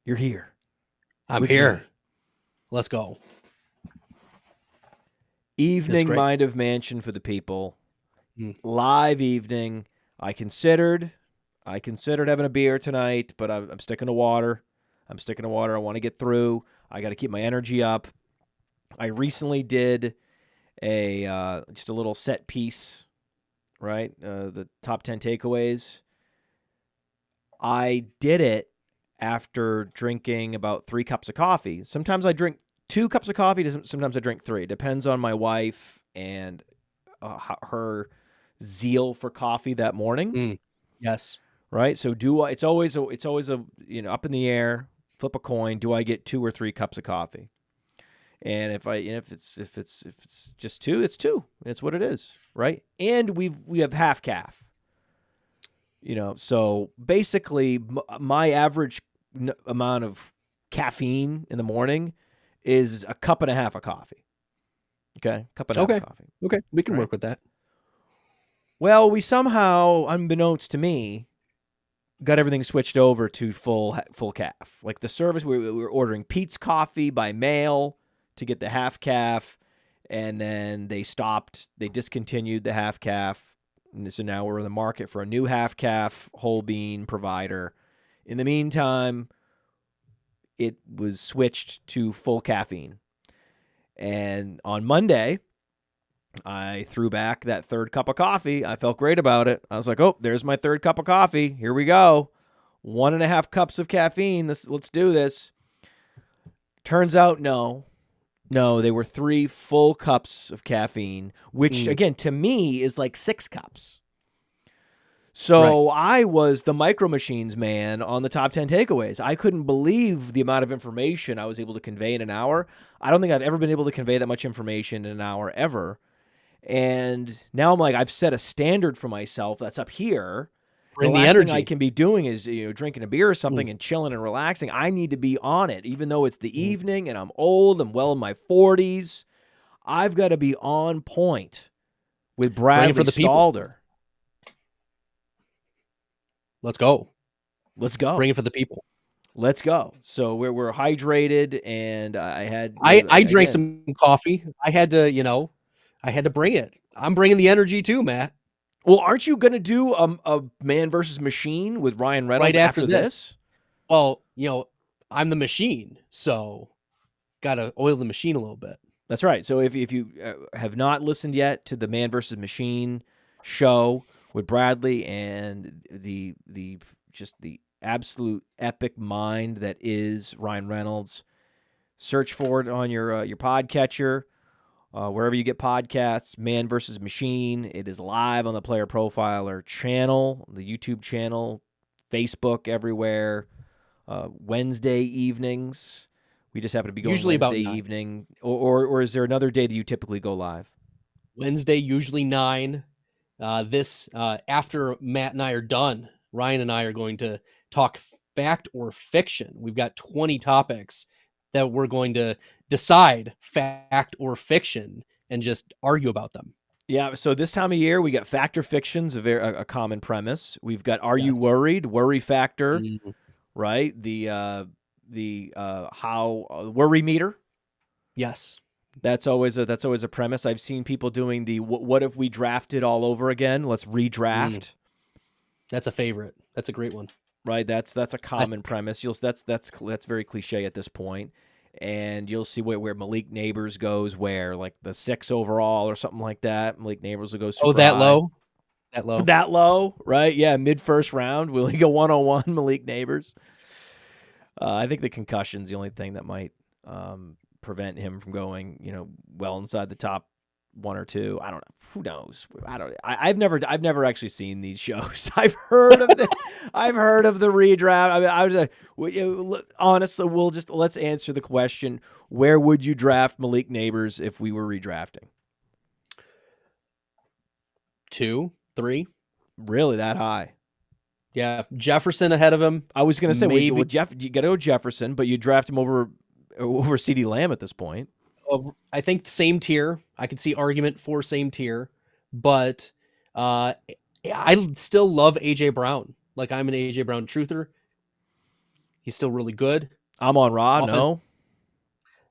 You're here. I'm with here. me. Let's go. Evening Mind of Mansion for the people. Live evening. I considered having a beer tonight, but I'm sticking to water. I want to get through. I got to keep my energy up. I recently did just a little set piece, right? The top 10 takeaways. I did it after drinking about 3 cups of coffee. Sometimes I drink 2 cups of coffee. Sometimes I drink 3. It depends on my wife and her zeal for coffee that morning. Yes. Right. So it's always a up in the air. Flip a coin. Do I get 2 or 3 cups of coffee? And if it's just 2, it's 2. It's what it is, right? And we have half calf. So basically, my average amount of caffeine in the morning is a cup and a half of coffee. Okay, cup and a half of coffee. Okay, we can work with that. Well, we somehow, unbeknownst to me, got everything switched over to full calf. Like the service, we were ordering Pete's coffee by mail to get the half calf, and then they discontinued the half calf. And so now we're in the market for a new half calf whole bean provider. In the meantime, it was switched to full caffeine. And on Monday, I threw back that 3rd cup of coffee. I felt great about it. I was like, oh, there's my 3rd cup of coffee. Here we go. 1.5 cups of caffeine. Let's do this. Turns out, no, they were 3 full cups of caffeine, which, again, to me is like 6 cups. So I was the Micro Machines man on the top 10 takeaways. I couldn't believe the amount of information I was able to convey in an hour. I don't think I've ever been able to convey that much information in an hour ever. And now I'm like, I've set a standard for myself that's up here. Bring the the last energy. thing I can be doing is drinking a beer or something and chilling and relaxing. I need to be on it, even though it's the evening and I'm old. I'm well in my 40s. I've got to be on point with Bradley Stalder. Let's go. Bring it for the people. Let's go. So we're hydrated, and I drank some coffee. I had to bring it. I'm bringing the energy too, Matt. Well, aren't you going to do a man versus machine with Ryan Reynolds right after this? Well, I'm the machine, so got to oil the machine a little bit. That's right. So if you have not listened yet to the Man versus Machine show with Bradley and the absolute epic mind that is Ryan Reynolds, search for it on your podcatcher, wherever you get podcasts. Man versus Machine. It is live on the Player Profiler channel, the YouTube channel, Facebook, everywhere. Wednesday evenings. We just happen to be going usually Wednesday about 9. evening, or is there another day that you typically go live? Wednesday, usually 9. After Matt and I are done, Ryan and I are going to talk fact or fiction. We've got 20 topics that we're going to decide fact or fiction and just argue about them. Yeah, so this time of year, we got fact or fiction's a common premise. We've got Are You Worried? Worry factor, right? The worry meter. Yes. That's always a premise. I've seen people doing the what if we drafted all over again? Let's redraft. That's a favorite. That's a great one. Right? That's a common premise. That's very cliche at this point. And you'll see where Malik Neighbors goes where, like the 6 overall or something like that. Malik Neighbors will go super that high. low? That low, right? Yeah, mid-first round. Will he go 101, Malik Neighbors? I think the concussion's the only thing that might prevent him from going, well inside the top 1 or 2. I don't know. Who knows? I've never actually seen these shows. I've heard of the redraft. Honestly, let's answer the question: where would you draft Malik Neighbors if we were redrafting? 2, 3. Really, that high? Yeah, Jefferson ahead of him. I was going to say, you got to go Jefferson, but you draft him over CeeDee Lamb at this point. I think the same tier. I could see argument for same tier, but I still love AJ Brown. Like, I'm an AJ Brown truther. He's still really good. Amon-Ra, Offense- no.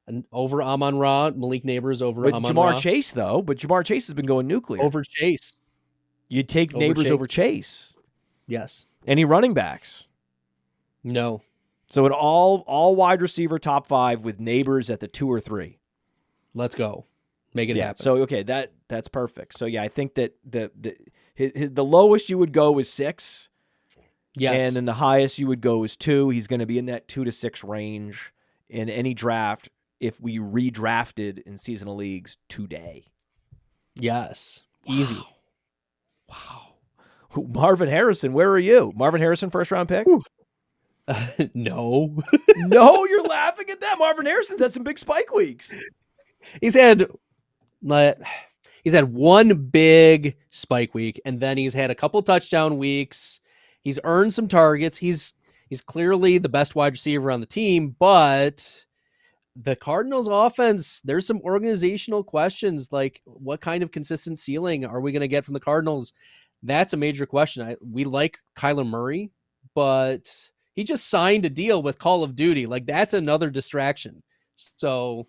And over Amon-Ra, Malik Neighbors over But Amon-Ra. Jamar Chase, though. But Jamar Chase has been going nuclear. Over Chase. You'd take Over Neighbors Chase. over Chase. Yes. Any running backs? No. So an all wide receiver top 5 with Neighbors at the 2 or 3. Let's go. Make it happen. So okay, that's perfect. So yeah, I think that the lowest you would go is 6. Yes. And then the highest you would go is 2. He's going to be in that 2 to 6 range in any draft if we redrafted in seasonal leagues today. Yes. Easy. Wow. Marvin Harrison, where are you? Marvin Harrison, first round pick? No. No, you're laughing at that. Marvin Harrison's had some big spike weeks. He's had one big spike week, and then he's had a couple touchdown weeks. He's earned some targets. He's clearly the best wide receiver on the team, but the Cardinals offense, there's some organizational questions, like what kind of consistent ceiling are we going to get from the Cardinals? That's a major question. We like Kyler Murray, but he just signed a deal with Call of Duty. Like, that's another distraction. So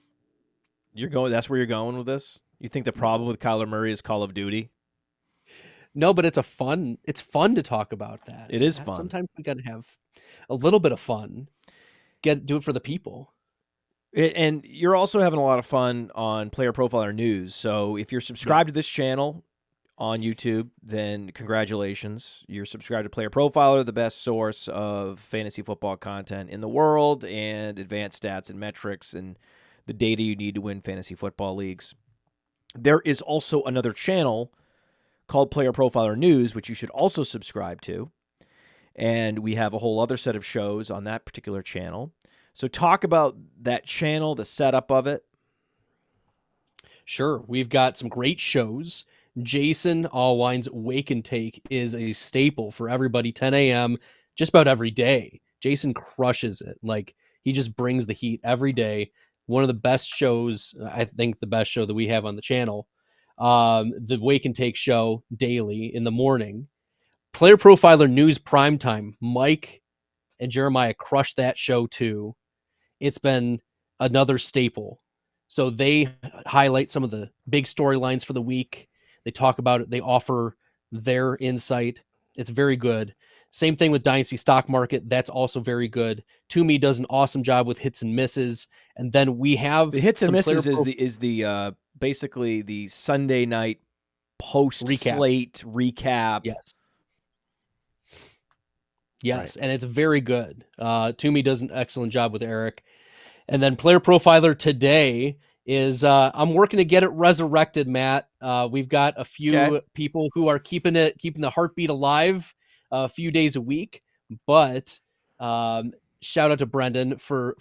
that's where you're going with this? You think the problem with Kyler Murray is Call of Duty? No, but it's fun to talk about that. It is fun. Sometimes we got to have a little bit of fun. Do it for the people. And you're also having a lot of fun on Player Profiler News. So if you're subscribed to this channel on YouTube, then congratulations. You're subscribed to Player Profiler, the best source of fantasy football content in the world, and advanced stats and metrics and the data you need to win fantasy football leagues. There is also another channel called Player Profiler News, which you should also subscribe to. And we have a whole other set of shows on that particular channel. So talk about that channel, the setup of it. Sure. We've got some great shows. Jason Allwine's Wake and Take is a staple for everybody, 10 a.m. just about every day. Jason crushes it. Like, he just brings the heat every day. One of the best shows, I think the best show that we have on the channel. The Wake and Take show daily in the morning. Player Profiler News Primetime. Mike and Jeremiah crushed that show too. It's been another staple. So they highlight some of the big storylines for the week. They talk about it. They offer their insight. It's very good. Same thing with Dynasty Stock Market. That's also very good. Toomey does an awesome job with hits and misses. And then we have the hits and misses is the basically the Sunday night post slate recap. Yes. Right. And it's very good. Toomey does an excellent job with Eric. And then Player Profiler today is I'm working to get it resurrected, Matt. We've got a few people who are keeping the heartbeat alive a few days a week. But shout out to Brendan for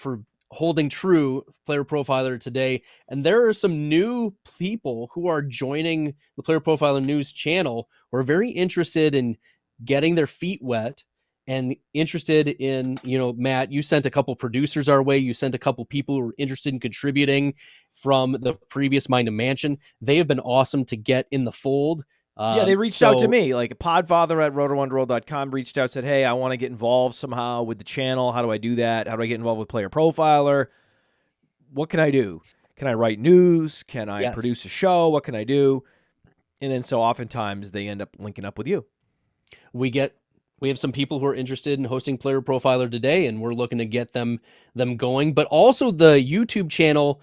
holding true Player Profiler today. And there are some new people who are joining the Player Profiler News channel who are very interested in getting their feet wet and interested in, Matt, you sent a couple producers our way. You sent a couple people who were interested in contributing from the previous Mind of Mansion. They have been awesome to get in the fold. They reached out to me, like Podfather at rotorwonderworld.com reached out, said, hey, I want to get involved somehow with the channel. How do I do that? How do I get involved with Player Profiler? What can I do? Can I write news? Can I produce a show? What can I do? And then so oftentimes they end up linking up with you. We have some people who are interested in hosting Player Profiler today, and we're looking to get them going. But also the YouTube channel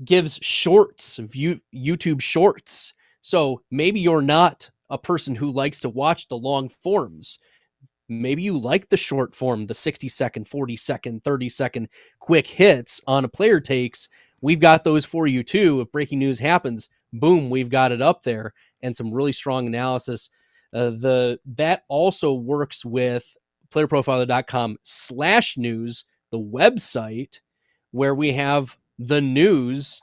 gives shorts, YouTube shorts. So maybe you're not a person who likes to watch the long forms. Maybe you like the short form, the 60-second, 40-second, 30-second quick hits on a player takes. We've got those for you too. If breaking news happens, boom, we've got it up there, and some really strong analysis. That also works with playerprofiler.com/news, the website where we have the news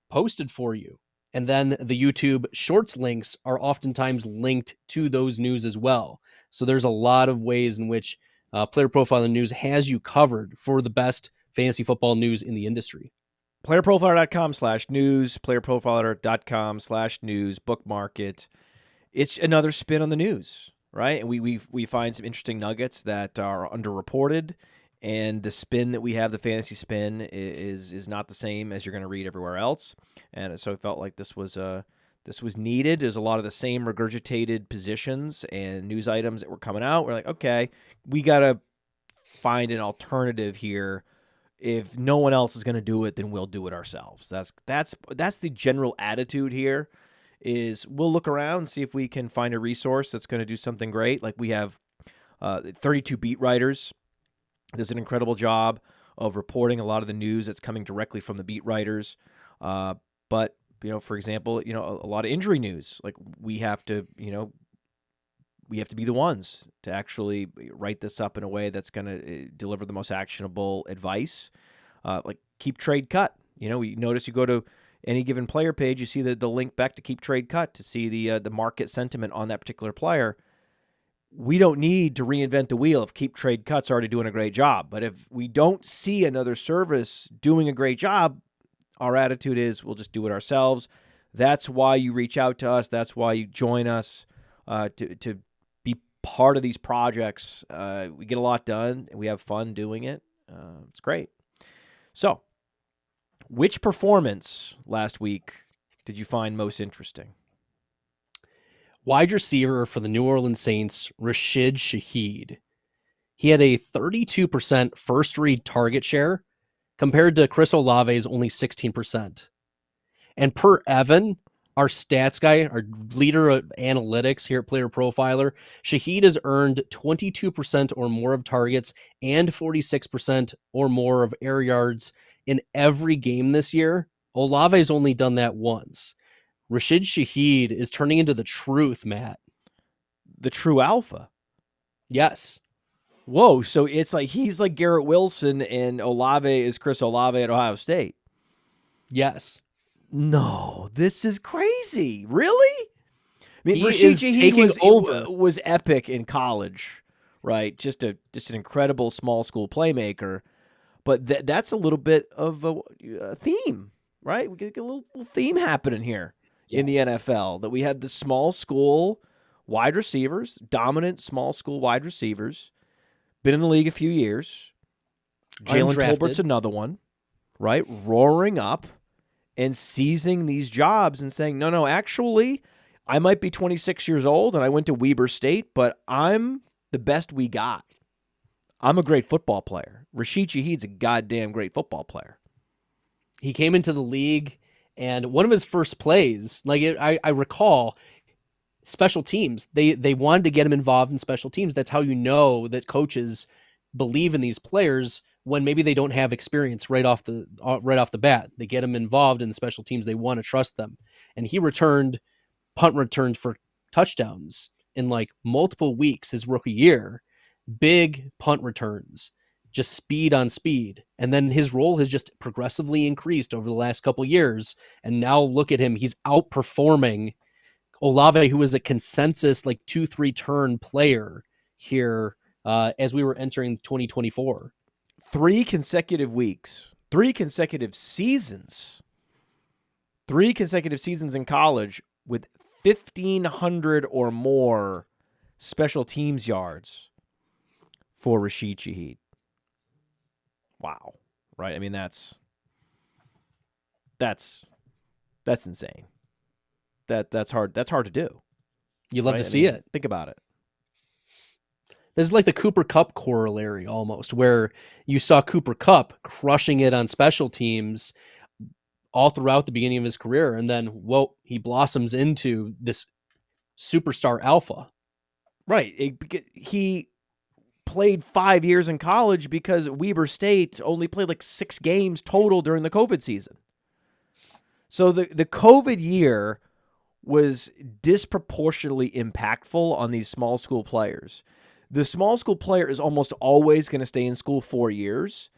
posted for you. And then the YouTube shorts links are oftentimes linked to those news as well. So there's a lot of ways in which Player Profiler News has you covered for the best fantasy football news in the industry. Playerprofiler.com/news, playerprofiler.com/news, bookmark it. It's another spin on the news, right? And we find some interesting nuggets that are underreported, and the spin that we have, the fantasy spin, is not the same as you're going to read everywhere else. And so I felt like this was needed. There's a lot of the same regurgitated positions and news items that were coming out. We're like, okay, we got to find an alternative here. If no one else is going to do it, then we'll do it ourselves. That's the general attitude here. Is we'll look around and see if we can find a resource that's going to do something great. Like we have 32 beat writers. Does an incredible job of reporting a lot of the news that's coming directly from the beat writers. But for example, a lot of injury news. Like we have to be the ones to actually write this up in a way that's going to deliver the most actionable advice. Like keep trade cut. We notice you go to any given player page, you see the link back to keep trade cut to see the market sentiment on that particular player. We don't need to reinvent the wheel if keep trade cut's already doing a great job. But if we don't see another service doing a great job, our attitude is we'll just do it ourselves. That's why you reach out to us. That's why you join us to be part of these projects. We get a lot done, and we have fun doing it. It's great. So, which performance last week did you find most interesting? Wide receiver for the New Orleans Saints, Rashid Shaheed. He had a 32% first read target share compared to Chris Olave's only 16%. And per Evan, our stats guy, our leader of analytics here at Player Profiler, Shaheed has earned 22% or more of targets and 46% or more of air yards in every game this year. Olave's only done that once. Rashid Shaheed is turning into the truth, Matt. The true alpha. Yes. Whoa, so it's like he's like Garrett Wilson and Olave is Chris Olave at Ohio State. Yes. No, this is crazy. Really? I mean, He Rashid is Shaheed taking over. was epic in college, right? Just an incredible small school playmaker. But that's a little bit of a theme, right? We get a little theme happening here in the NFL, that we had the small school wide receivers, dominant small school wide receivers, been in the league a few years. Jalen Tolbert's another one, right? Roaring up and seizing these jobs and saying, no, actually, I might be 26 years old and I went to Weber State, but I'm the best we got. I'm a great football player. Rashid Shaheed's a goddamn great football player. He came into the league, and one of his first plays, I recall, special teams. They wanted to get him involved in special teams. That's how you know that coaches believe in these players when maybe they don't have experience right off the bat. They get him involved in the special teams. They want to trust them. And he punt returned for touchdowns in like multiple weeks his rookie year. Big punt returns, just speed on speed. And then his role has just progressively increased over the last couple of years. And now look at him. He's outperforming Olave, who was a consensus like 2-3 turn player here as we were entering 2024. 3 consecutive weeks, 3 consecutive seasons, 3 consecutive seasons in college with 1,500 or more special teams yards for Rashid Shaheed. Wow. Right? I mean, that's insane. That's hard to do. You love to see it. Think about it. This is like the Cooper Kupp corollary almost, where you saw Cooper Kupp crushing it on special teams all throughout the beginning of his career. And then, he blossoms into this superstar alpha. Right. He played 5 years in college because Weber State only played like 6 games total during the COVID season. So the COVID year was disproportionately impactful on these small school players. The small school player is almost always going to stay in school 4 years.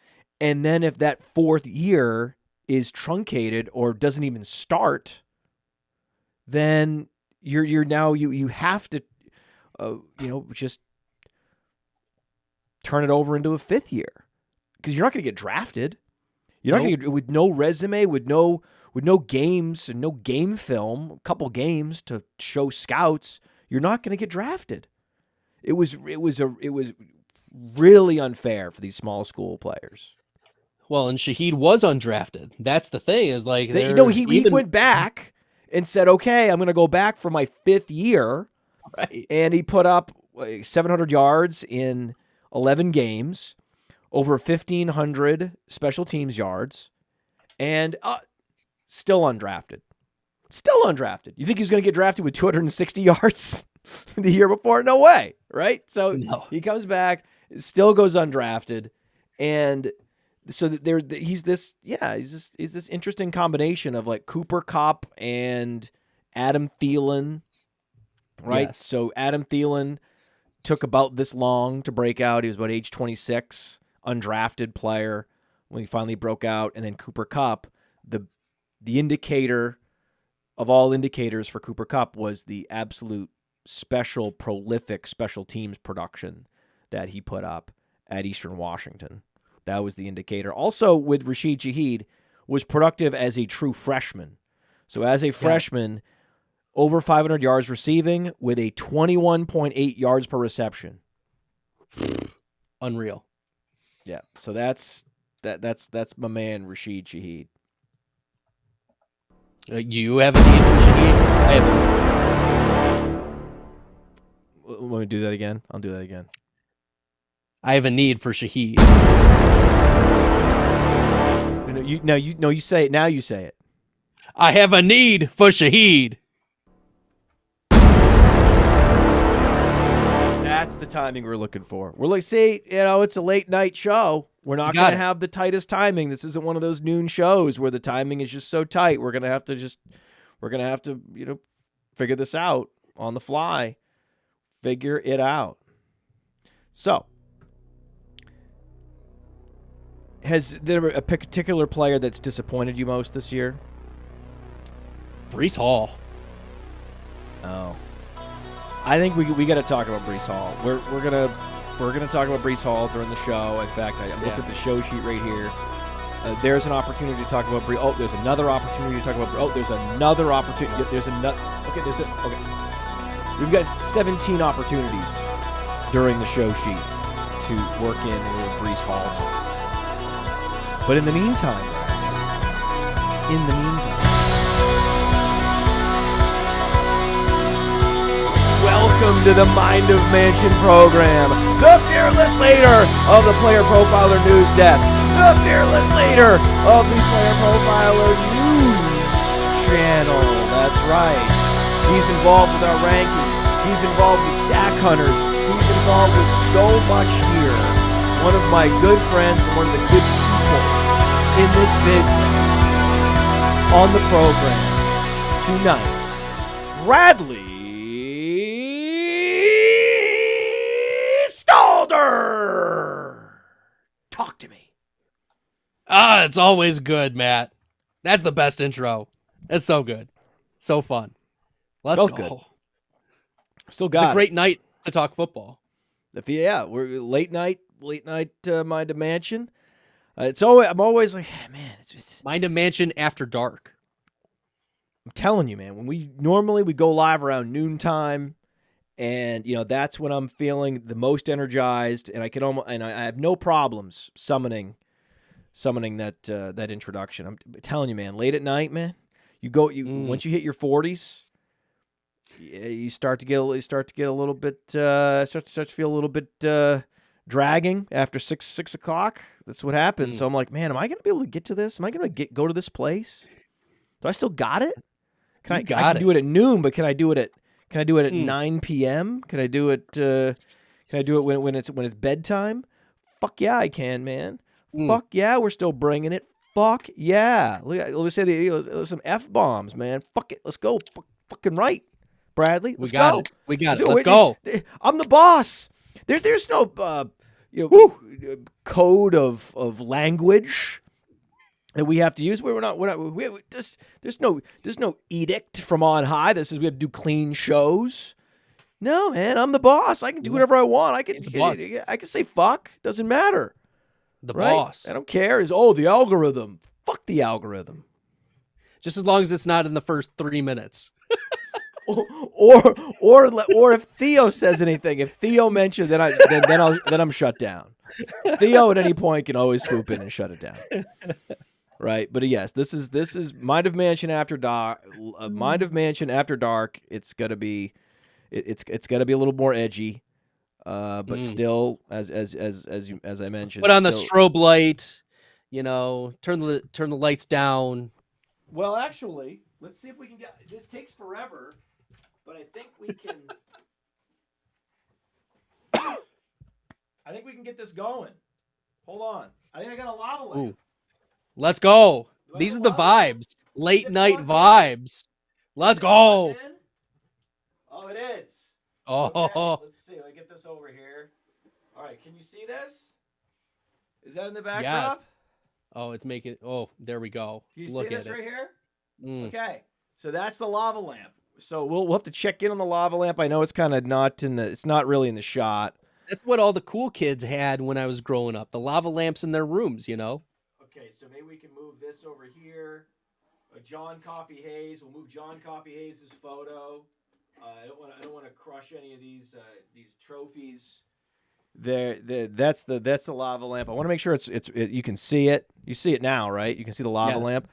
And then if that 4th year is truncated or doesn't even start, then you have to, just turn it over into a 5th year, because you're not going to get drafted. You're not going to, with no resume, with no games and no game film, a couple games to show scouts, you're not going to get drafted. It was really unfair for these small school players. Well, and Shaheed was undrafted. That's the thing is like, he went back and said, okay, I'm going to go back for my 5th year. Right. And he put up 700 yards in 11 games, over 1,500 special teams yards, and still undrafted. Still undrafted. You think he was going to get drafted with 260 yards the year before? No way, right? So he comes back, still goes undrafted, and so he's this interesting combination of like Cooper Kupp and Adam Thielen, right? Yes. So Adam Thielen took about this long to break out. He was about age 26, undrafted player when he finally broke out, and then Cooper Kupp, the indicator of all indicators for Cooper Kupp was the absolute prolific special teams production that he put up at Eastern Washington. That was the indicator. Also, with Rashid Shaheed, was productive as a true freshman. So as a freshman, over 500 yards receiving with a 21.8 yards per reception. Unreal. Yeah. So that's my man Rashid Shaheed. You have a need for Shaheed? I have Want me to do that again? I'll do that again. I have a need for Shaheed. You say it. Now you say it. I have a need for Shaheed. That's the timing we're looking for. We're like, see, it's a late night show. We're not going to have the tightest timing. This isn't one of those noon shows where the timing is just so tight. We're going to have to figure this out on the fly. Figure it out. So, has there a particular player that's disappointed you most this year? Breece Hall. Oh, I think we got to talk about Breece Hall. We're gonna talk about Breece Hall during the show. In fact, I'm looking at the show sheet right here. There's an opportunity to talk about Breece. Oh, there's another opportunity to talk about. Oh, there's another opportunity. There's another. Okay, okay. We've got 17 opportunities during the show sheet to work in a little Breece Hall talk. But in the meantime, welcome to the Mind of Mansion program, the fearless leader of the Player Profiler News Desk, the fearless leader of the Player Profiler News Channel. That's right. He's involved with our rankings. He's involved with Stack Hunters. He's involved with so much here. One of my good friends and one of the good people in this business on the program tonight, Bradley Stalder. Talk to me. It's always good, Matt. That's the best intro. It's so good. So fun. Let's go. Good. Still got It's a great night to talk football. We're late night Mind of Mansion. I'm always like, man, it's Mind of Mansion after dark. I'm telling you, man, when we go live around noontime, and that's when I'm feeling the most energized, and I have no problems summoning that introduction. I'm telling you, man, late at night, man, once you hit your 40s, you start to feel a little bit dragging after 6 o'clock. That's what happens. So I'm like, man, am I going to be able to get to this? Am I going to go to this place? Do I still got it? I can do it at noon, but can I do it at 9 p.m.? Can I do it when it's bedtime? Fuck yeah, I can, man. Fuck yeah, we're still bringing it. Fuck yeah. Let me say some F-bombs, man. Fuck it. Let's go. Fucking right, Bradley. Let's go. We got it. Let's go. I'm the boss. There's no code of language that we have to use. There's no edict from on high that says we have to do clean shows. No, man, I'm the boss. I can do whatever I want. I can say fuck. Doesn't matter. The boss. I don't care. The algorithm. Fuck the algorithm. Just as long as it's not in the first 3 minutes. or if Theo says anything, if Theo mentions, then I'm shut down. Theo at any point can always swoop in and shut it down. Right, but yes, this is Mind of Mansion After Dark. Mind of Mansion After Dark. It's gotta be, it's gotta be a little more edgy, but still, as I mentioned, put on the strobe light. Turn the lights down. Well, actually, let's see if we can get. This takes forever, but I think we can. I think we can get this going. Hold on, I think I got a lava lamp. Ooh. Let's go. These are the vibes. Late night vibes. Let's go. Oh, it is. Oh. Okay, let's see. Let me get this over here. All right, can you see this? Is that in the backdrop? Yes. Oh, it's making. Oh, there we go. Do you Look see at this right here? Okay. So that's the lava lamp. So we'll have to check in on the lava lamp. I know it's kind of not in the. It's not really in the shot. That's what all the cool kids had when I was growing up. The lava lamps in their rooms. Okay, so maybe we can move this over here. John Coffee Hayes. We'll move John Coffee Hayes' photo. I don't want to crush any of these trophies. That's the lava lamp. I want to make sure you can see it. You see it now, right? You can see the lava lamp.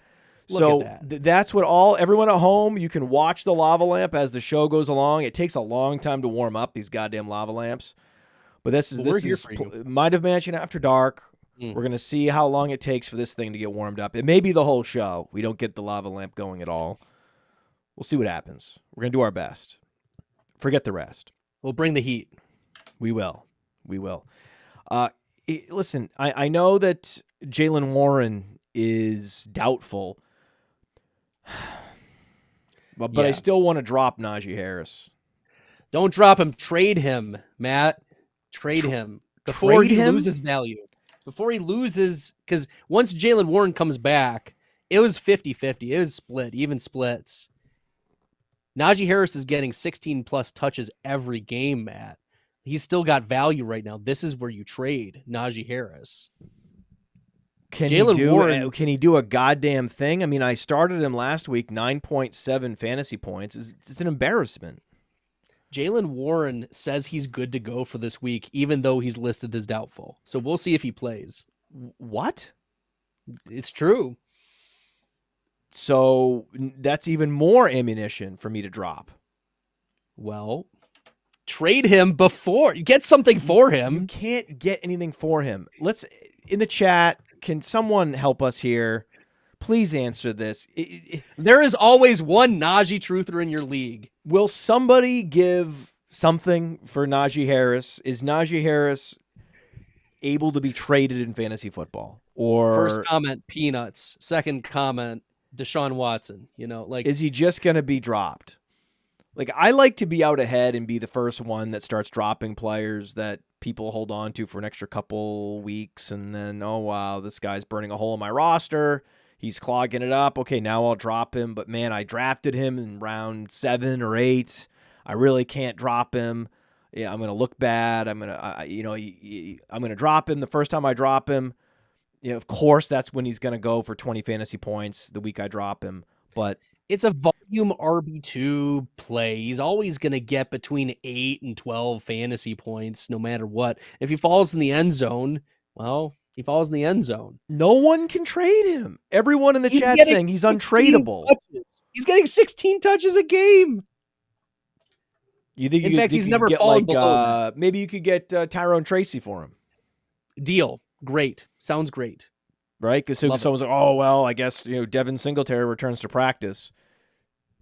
Look at that. That's what everyone at home, you can watch the lava lamp as the show goes along. It takes a long time to warm up, these goddamn lava lamps. But this is Mind of Mansion After Dark. We're going to see how long it takes for this thing to get warmed up. It may be the whole show. We don't get the lava lamp going at all. We'll see what happens. We're going to do our best. Forget the rest. We'll bring the heat. We will. Listen, I know that Jaylen Warren is doubtful, but I still want to drop Najee Harris. Don't drop him. Trade him, Matt. Trade him before he loses value. Before he loses, because once Jaylen Warren comes back, it was 50-50. It was split, even splits. Najee Harris is getting 16-plus touches every game, Matt. He's still got value right now. This is where you trade Najee Harris. Can he do a goddamn thing? I mean, I started him last week, 9.7 fantasy points. It's an embarrassment. Jaylen Warren says he's good to go for this week, even though he's listed as doubtful. So we'll see if he plays. What? It's true. So that's even more ammunition for me to drop. Well, trade him before. Get something for him. You can't get anything for him. Let's, in the chat, can someone help us here? Please answer this. There is always one Najee truther in your league. Will somebody give something for Najee Harris? Is Najee Harris able to be traded in fantasy football? Or first comment, peanuts. Second comment, Deshaun Watson. Is he just going to be dropped? Like, I like to be out ahead and be the first one that starts dropping players that people hold on to for an extra couple weeks, and then, oh wow, this guy's burning a hole in my roster. He's clogging it up. Okay, now I'll drop him. But man, I drafted him in round 7 or 8. I really can't drop him. Yeah, I'm gonna look bad. I'm gonna drop him the first time I drop him. Of course, that's when he's gonna go for 20 fantasy points the week I drop him. But it's a volume RB2 play. He's always gonna get between 8 and 12 fantasy points, no matter what. If he falls in the end zone, well, he falls in the end zone. No one can trade him. Everyone in the chat saying he's untradeable. Touches. He's getting 16 touches a game. You think? In fact, he's never fallen below that. Maybe you could get Tyrone Tracy for him. Deal. Great. Sounds great. Right? Because someone's like, oh well, I guess Devin Singletary returns to practice.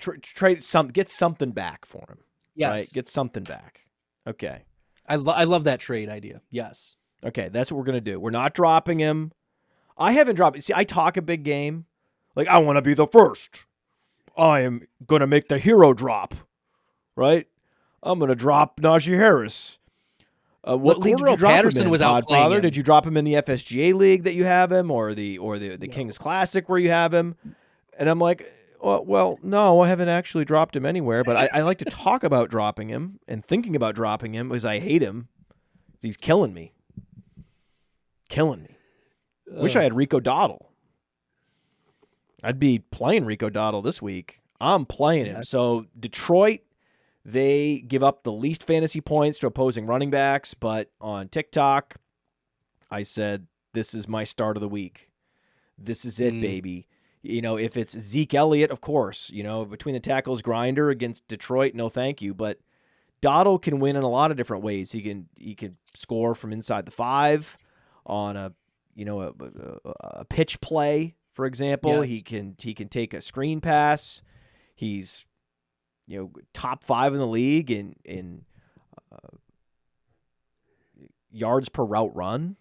Get something back for him. Yes. Right? Get something back. Okay. I love that trade idea. Yes. Okay, that's what we're going to do. We're not dropping him. I haven't dropped. See, I talk a big game. Like, I want to be the first. I am going to make the hero drop. Right? I'm going to drop Najee Harris. What league did you drop Patterson him in, was out playing Podfather? him. Did you drop him in the FSGA league that you have him, or the Kings Classic where you have him? And I'm like, well, no, I haven't actually dropped him anywhere, but I like to talk about dropping him and thinking about dropping him because I hate him. He's killing me. Wish I had Rico Dowdle. I'd be playing Rico Dowdle this week. I'm playing him. So Detroit, They give up the least fantasy points to opposing running backs, but on TikTok, I said, this is my start of the week. This is it, baby. If it's Zeke Elliott, of course, between the tackles, Grinder against Detroit, no thank you. But Dottle can win in a lot of different ways. He can score from inside the 5 on a pitch play, for example. Yeah. He can take a screen pass. He's top 5 in the league in yards per route run.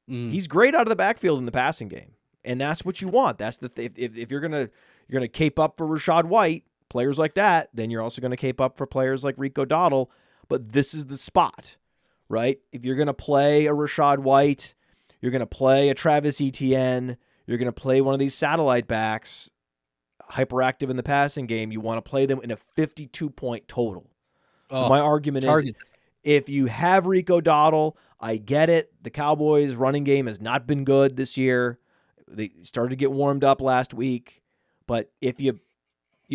He's great out of the backfield in the passing game, and that's what you want. That's if you're gonna cape up for Rachaad White, players like that, then you're also gonna cape up for players like Rico Dowdle. But this is the spot, right? If you're gonna play a Rachaad White, you're gonna play a Travis Etienne, you're gonna play one of these satellite backs, hyperactive in the passing game. You want to play them in a 52-point total. So my argument is, if you have Rico Dowdle, I get it. The Cowboys' running game has not been good this year. They started to get warmed up last week. But if you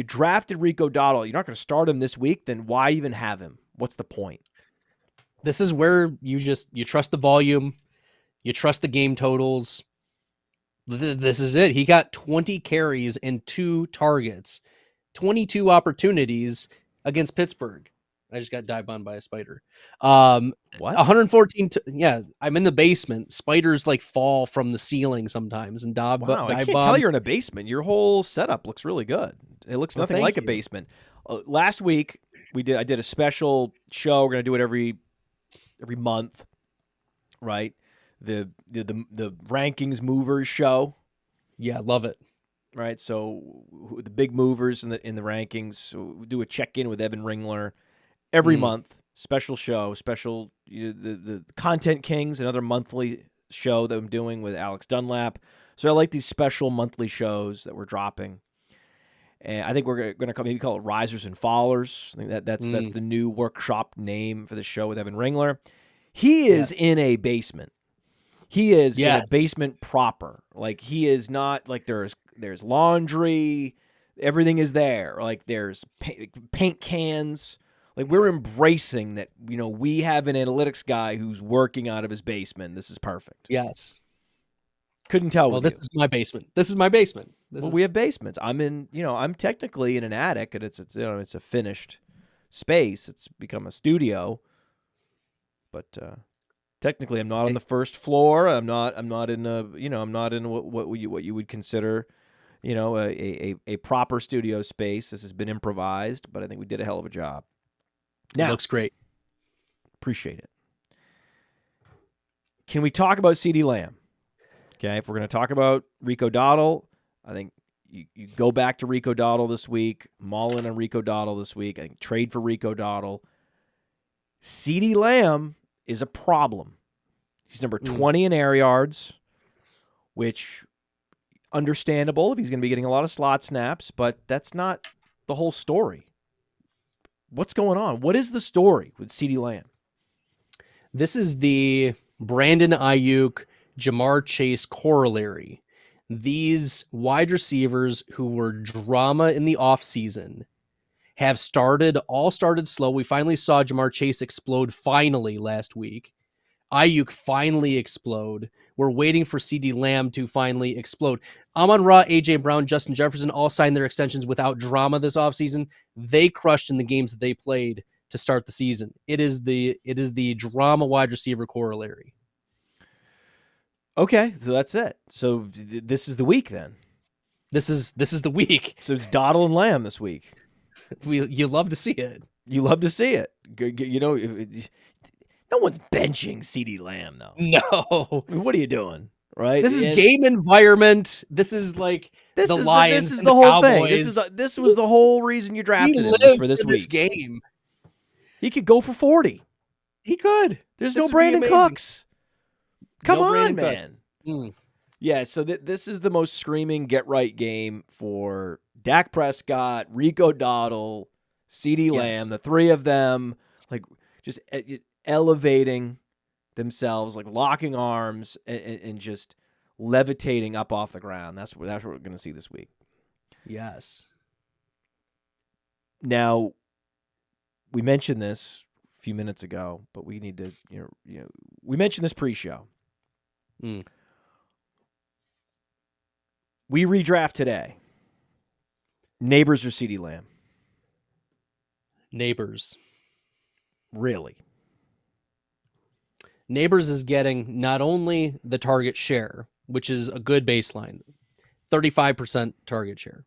drafted Rico Dowdle, you're not going to start him this week, then why even have him? What's the point? This is where you trust the volume. You trust the game totals. This is it. He got 20 carries and 2 targets, 22 opportunities against Pittsburgh. I just got dive bombed by a spider. What? 114. Yeah, I'm in the basement. Spiders fall from the ceiling sometimes and dive Wow, I can't bomb. tell you're in a basement. Your whole setup looks really good. It looks nothing like a basement. Last week I did a special show. We're gonna do it every month, right? The rankings movers show. Yeah, love it. Right, so the big movers in the rankings. So we do a check-in with Evan Ringler every month. Special show, the Content Kings, another monthly show that I'm doing with Alex Dunlap. So I like these special monthly shows that we're dropping. And I think we're going to maybe call it Risers and Fallers. I think that's the new workshop name for the show with Evan Ringler. He is in a basement. He is in a basement proper. He is not there's laundry, everything is there. There's paint cans. We're embracing that, we have an analytics guy who's working out of his basement. This is perfect. Yes. Couldn't tell. Well, this is my basement. We have basements. I'm technically in an attic, and it's a finished space. It's become a studio, but technically, I'm not on the first floor. I'm not in what you would consider, a proper studio space. This has been improvised, but I think we did a hell of a job. Now, it looks great. Appreciate it. Can we talk about CeeDee Lamb? Okay, if we're going to talk about Rico Dowdle, I think you go back to Rico Dowdle this week, Mullen and Rico Dowdle this week. I think trade for Rico Dowdle. CeeDee Lamb is a problem. He's number 20 in air yards, which understandable if he's going to be getting a lot of slot snaps, but that's not the whole story. What's going on? What is the story with CeeDee Lamb? This is the Brandon Ayuk, Jamar Chase corollary. These wide receivers who were drama in the offseason have all started slow. We finally saw Jamar Chase explode finally last week. Ayuk finally explode. We're waiting for CeeDee Lamb to finally explode. Amon-Ra, A.J. Brown, Justin Jefferson all signed their extensions without drama this offseason. They crushed in the games that they played to start the season. It is the drama wide receiver corollary. Okay, so that's it. So this is the week then. This is the week. So it's Dowdle and Lamb this week. You love to see it. You love to see it. No one's benching CeeDee Lamb, though. No. What are you doing? Right? This is game environment. This is Lions. This is and the whole Cowboys. thing. This was the whole reason you drafted him for this week. Game. He could go for 40. He could. There's no Brandon Cooks. Come on, man. Yeah, so this is the most screaming get-right game for Dak Prescott, Rico Dowdle, CeeDee Lamb, the three of them, just elevating themselves, locking arms and just levitating up off the ground. That's what we're going to see this week. Yes. Now, we mentioned this a few minutes ago, but we need to, we mentioned this pre-show. Mm. We redraft today. Neighbors or CeeDee Lamb? Neighbors. Really? Neighbors is getting not only the target share, which is a good baseline, 35% target share.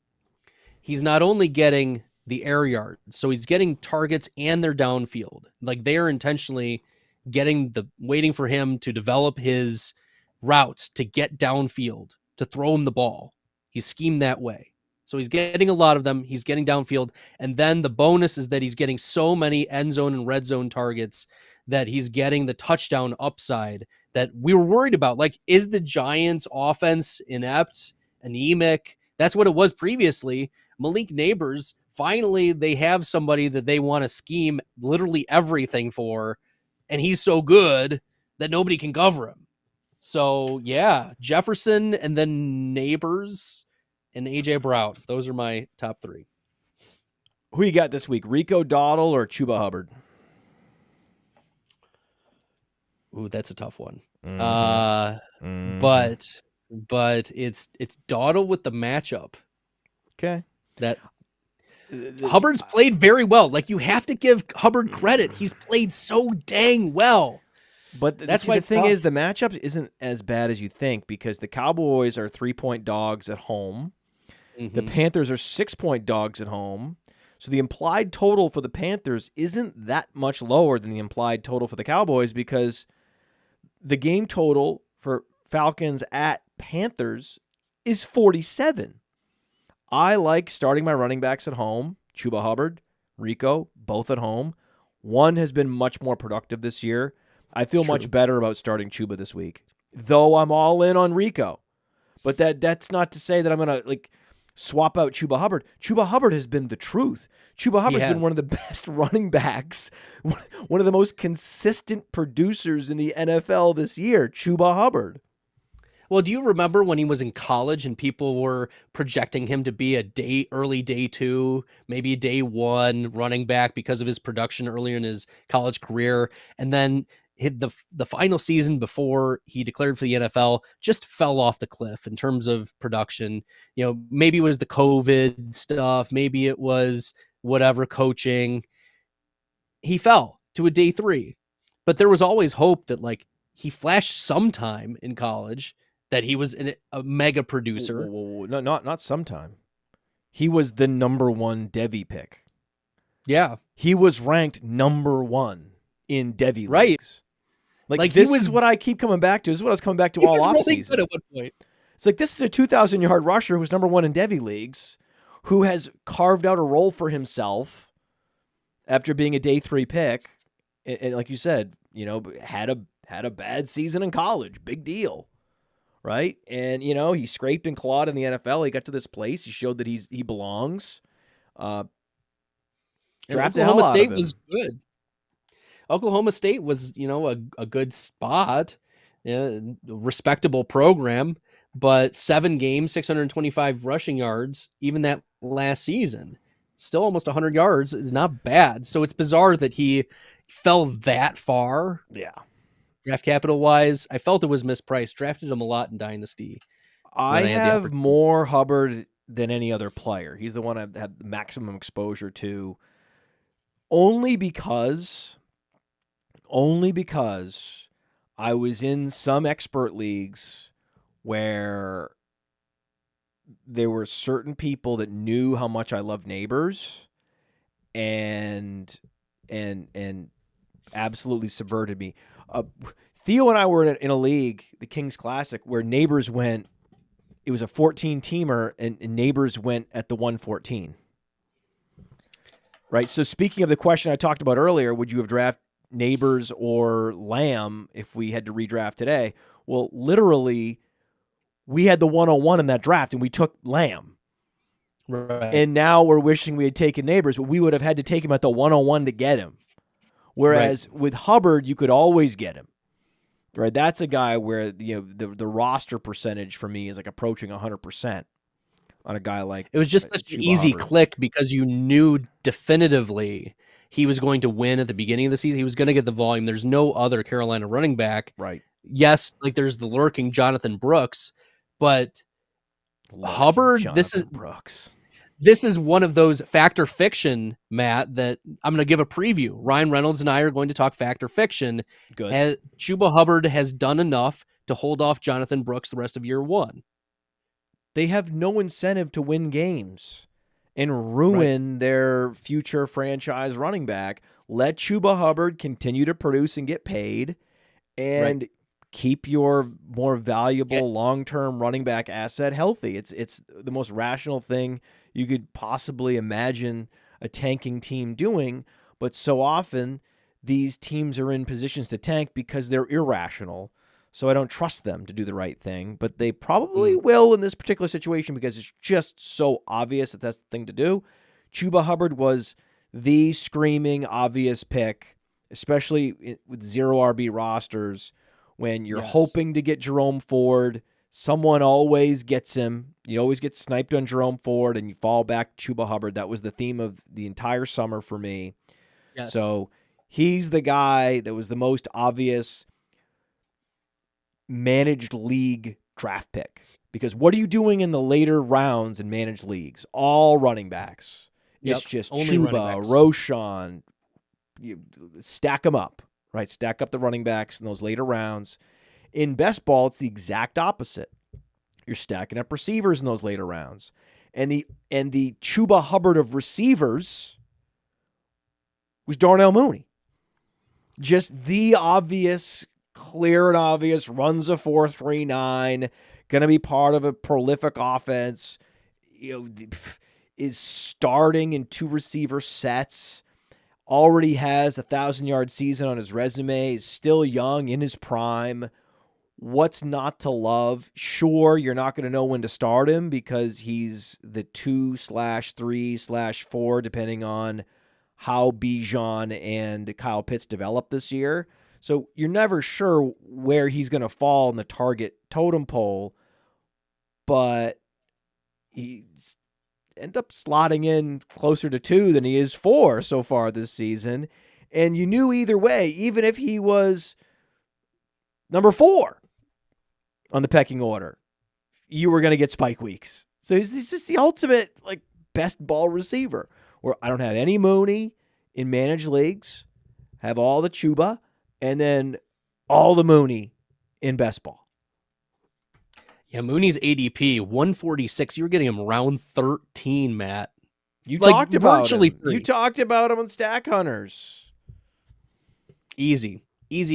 He's not only getting the air yards, so he's getting targets and their downfield. Like they are intentionally waiting for him to develop his routes to get downfield, to throw him the ball. He's schemed that way. So he's getting a lot of them. He's getting downfield. And then the bonus is that he's getting so many end zone and red zone targets that he's getting the touchdown upside that we were worried about. Like, is the Giants offense inept, anemic? That's what it was previously. Malik Neighbors, finally, they have somebody that they want to scheme literally everything for. And he's so good that nobody can cover him. So, yeah, Jefferson and then Neighbors and A.J. Brown. Those are my top three. Who you got this week, Rico Dowdle or Chuba Hubbard? Ooh, that's a tough one. Mm-hmm. But it's Dowdle with the matchup. Okay. That Hubbard's played very well. Like, you have to give Hubbard credit. He's played so dang well. But that's why the thing is, the matchup isn't as bad as you think, because the Cowboys are 3-point dogs at home. Mm-hmm. The Panthers are 6-point dogs at home. So the implied total for the Panthers isn't that much lower than the implied total for the Cowboys, because the game total for Falcons at Panthers is 47. I like starting my running backs at home. Chuba Hubbard, Rico, both at home. One has been much more productive this year. I feel much better about starting Chuba this week, though I'm all in on Rico. But that's not to say that I'm going to swap out Chuba Hubbard. Chuba Hubbard has been the truth. Chuba Hubbard's been one of the best running backs, one of the most consistent producers in the NFL this year, Chuba Hubbard. Well, do you remember when he was in college and people were projecting him to be early day 2, maybe day 1 running back because of his production earlier in his college career, and then hit the final season before he declared for the NFL just fell off the cliff in terms of production. Maybe it was the COVID stuff, maybe it was whatever, coaching. He fell to a day 3, but there was always hope that he flashed sometime in college, that he was a mega producer. No, not sometime. He was the number 1 Devy pick. Yeah. He was ranked number 1 in Devy right. leagues. This is what I keep coming back to. This is what I was coming back to all offseason. Really good at one point. It's like, this is a 2,000-yard rusher who's number 1 in Devy leagues, who has carved out a role for himself after being a day 3 pick. And like you said, had a bad season in college. Big deal. Right? And, he scraped and clawed in the NFL. He got to this place. He showed that he belongs. Draft Oklahoma State was good. Oklahoma State was, a good spot, a respectable program, but 7 games, 625 rushing yards, even that last season, still almost 100 yards is not bad. So it's bizarre that he fell that far. Yeah. Draft capital wise, I felt it was mispriced. Drafted him a lot in Dynasty. I have more Hubbard than any other player. He's the one I've had the maximum exposure to, only because I was in some expert leagues where there were certain people that knew how much I loved Neighbors and absolutely subverted me. Theo and I were in a league, the Kings Classic, where Neighbors went. It was a 14-teamer, and Neighbors went at the 114. Right. So speaking of the question I talked about earlier, would you have drafted Neighbors or Lamb if we had to redraft today? Well, literally, we had the 101 in that draft, and we took Lamb. Right. And now we're wishing we had taken Neighbors, but we would have had to take him at the 101 to get him. Whereas with Hubbard, you could always get him. Right, that's a guy where the roster percentage for me is approaching 100% on a guy like. It was just such an easy click because you knew definitively he was going to win at the beginning of the season. He was going to get the volume. There's no other Carolina running back. Right. Yes, like there's the lurking Jonathan Brooks, but Hubbard, Brooks. This is one of those fact or fiction, Matt, that I'm going to give a preview. Ryan Reynolds and I are going to talk fact or fiction. Good. Chuba Hubbard has done enough to hold off Jonathan Brooks the rest of year one. They have no incentive to win games and ruin their future franchise running back. Let Chuba Hubbard continue to produce and get paid, and keep your more valuable long-term running back asset healthy. It's the most rational thing you could possibly imagine a tanking team doing, but so often these teams are in positions to tank because they're irrational. So I don't trust them to do the right thing, but they probably will in this particular situation because it's just so obvious that that's the thing to do. Chuba Hubbard was the screaming obvious pick, especially with zero RB rosters. When you're hoping to get Jerome Ford, someone always gets him. You always get sniped on Jerome Ford, and you fall back to Chuba Hubbard. That was the theme of the entire summer for me. Yes. So he's the guy that was the most obvious managed league draft pick. Because what are you doing in the later rounds in managed leagues? All running backs. It's just only Chuba, Roshan. You stack them up. Right, stack up the running backs in those later rounds. In best ball, it's the exact opposite. You're stacking up receivers in those later rounds. And the Chuba Hubbard of receivers was Darnell Mooney. Just the obvious, clear and obvious, runs a 4.39, going to be part of a prolific offense, is starting in 2 receiver sets. Already has a 1,000-yard season on his resume, is still young, in his prime. What's not to love? Sure, you're not going to know when to start him because he's the 2/3/4, depending on how Bijan and Kyle Pitts develop this year. So you're never sure where he's going to fall in the target totem pole, but he's end up slotting in closer to 2 than he is 4 so far this season. And you knew either way, even if he was number 4 on the pecking order, you were going to get spike weeks. So he's just the ultimate best ball receiver, where I don't have any Mooney in managed leagues, have all the Chuba, and then all the Mooney in best ball. Yeah, Mooney's ADP 146. You were getting him round 13, Matt. You talked about virtually him. free. You talked about him on Stack Hunters. Easy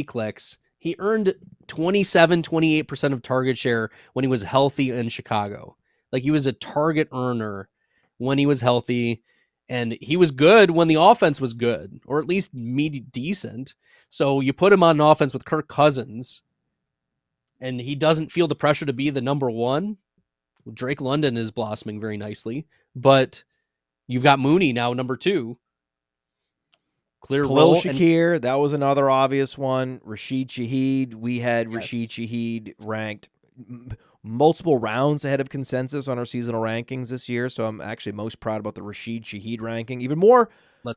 clicks. He earned 28% of target share when he was healthy in Chicago. He was a target earner when he was healthy, and he was good when the offense was good, or at least decent. So you put him on an offense with Kirk Cousins, and he doesn't feel the pressure to be the number 1. Drake London is blossoming very nicely, but you've got Mooney now, number 2. Clear role. Shakir, that was another obvious one. Rashid Shaheed, we had Rashid Shaheed ranked multiple rounds ahead of consensus on our seasonal rankings this year, so I'm actually most proud about the Rashid Shaheed ranking. Even more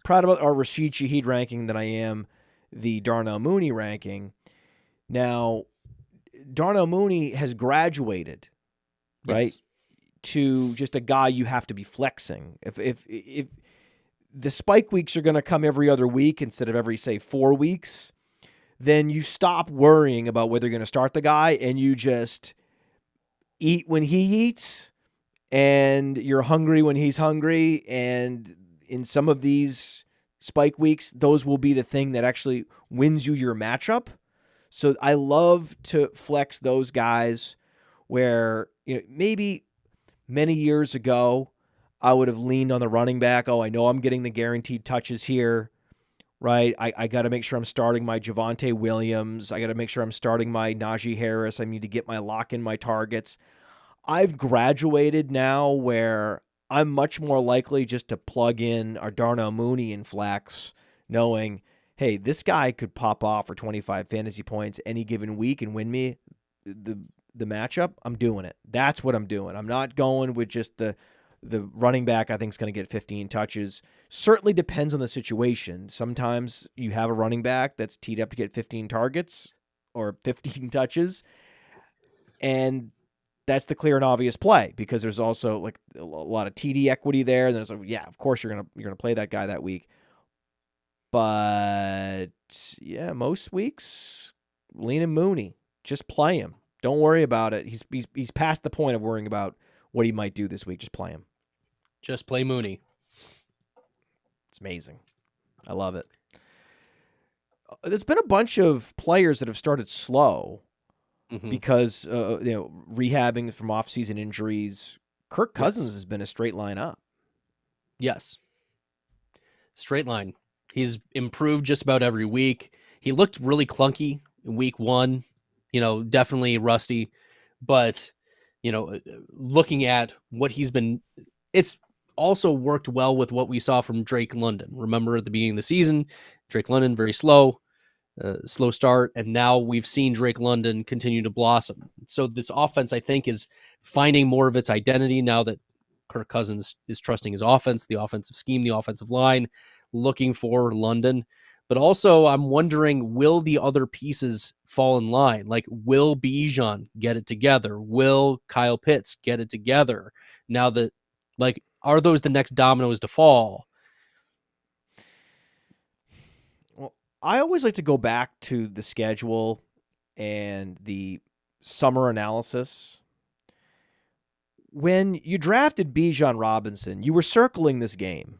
proud about our Rashid Shaheed ranking than I am the Darnell Mooney ranking. Now, Darnell Mooney has graduated, right, to just a guy you have to be flexing. If the spike weeks are going to come every other week instead of every, say, 4 weeks, then you stop worrying about whether you're going to start the guy and you just eat when he eats, and you're hungry when he's hungry. And in some of these spike weeks, those will be the thing that actually wins you your matchup. So I love to flex those guys where maybe many years ago I would have leaned on the running back. Oh, I know I'm getting the guaranteed touches here, right? I got to make sure I'm starting my Javonte Williams. I got to make sure I'm starting my Najee Harris. I need to get my lock in my targets. I've graduated now where I'm much more likely just to plug in our Darnell Mooney in flex, knowing, hey, this guy could pop off for 25 fantasy points any given week and win me the matchup. I'm doing it. That's what I'm doing. I'm not going with just the The running back, I think, is going to get 15 touches. Certainly depends on the situation. Sometimes you have a running back that's teed up to get 15 targets or 15 touches, and that's the clear and obvious play because there's also like a lot of TD equity there. And there's yeah, of course you're gonna play that guy that week. But yeah, most weeks lean in Mooney. Just play him. Don't worry about it. He's past the point of worrying about what he might do this week. Just play him. Just play Mooney. It's amazing. I love it. There's been a bunch of players that have started slow because rehabbing from off-season injuries. Kirk Cousins has been a straight line up. Yes. Straight line. He's improved just about every week. He looked really clunky in week 1, definitely rusty, but looking at what he's been, it's also worked well with what we saw from Drake London. Remember at the beginning of the season, Drake London, very slow start. And now we've seen Drake London continue to blossom. So this offense, I think, is finding more of its identity now that Kirk Cousins is trusting his offense, the offensive scheme, the offensive line, looking for London. But also I'm wondering, will the other pieces fall in line? Like, will Bijan get it together? Will Kyle Pitts get it together? Now that, are those the next dominoes to fall? Well, I always like to go back to the schedule and the summer analysis. When you drafted Bijan Robinson, you were circling this game.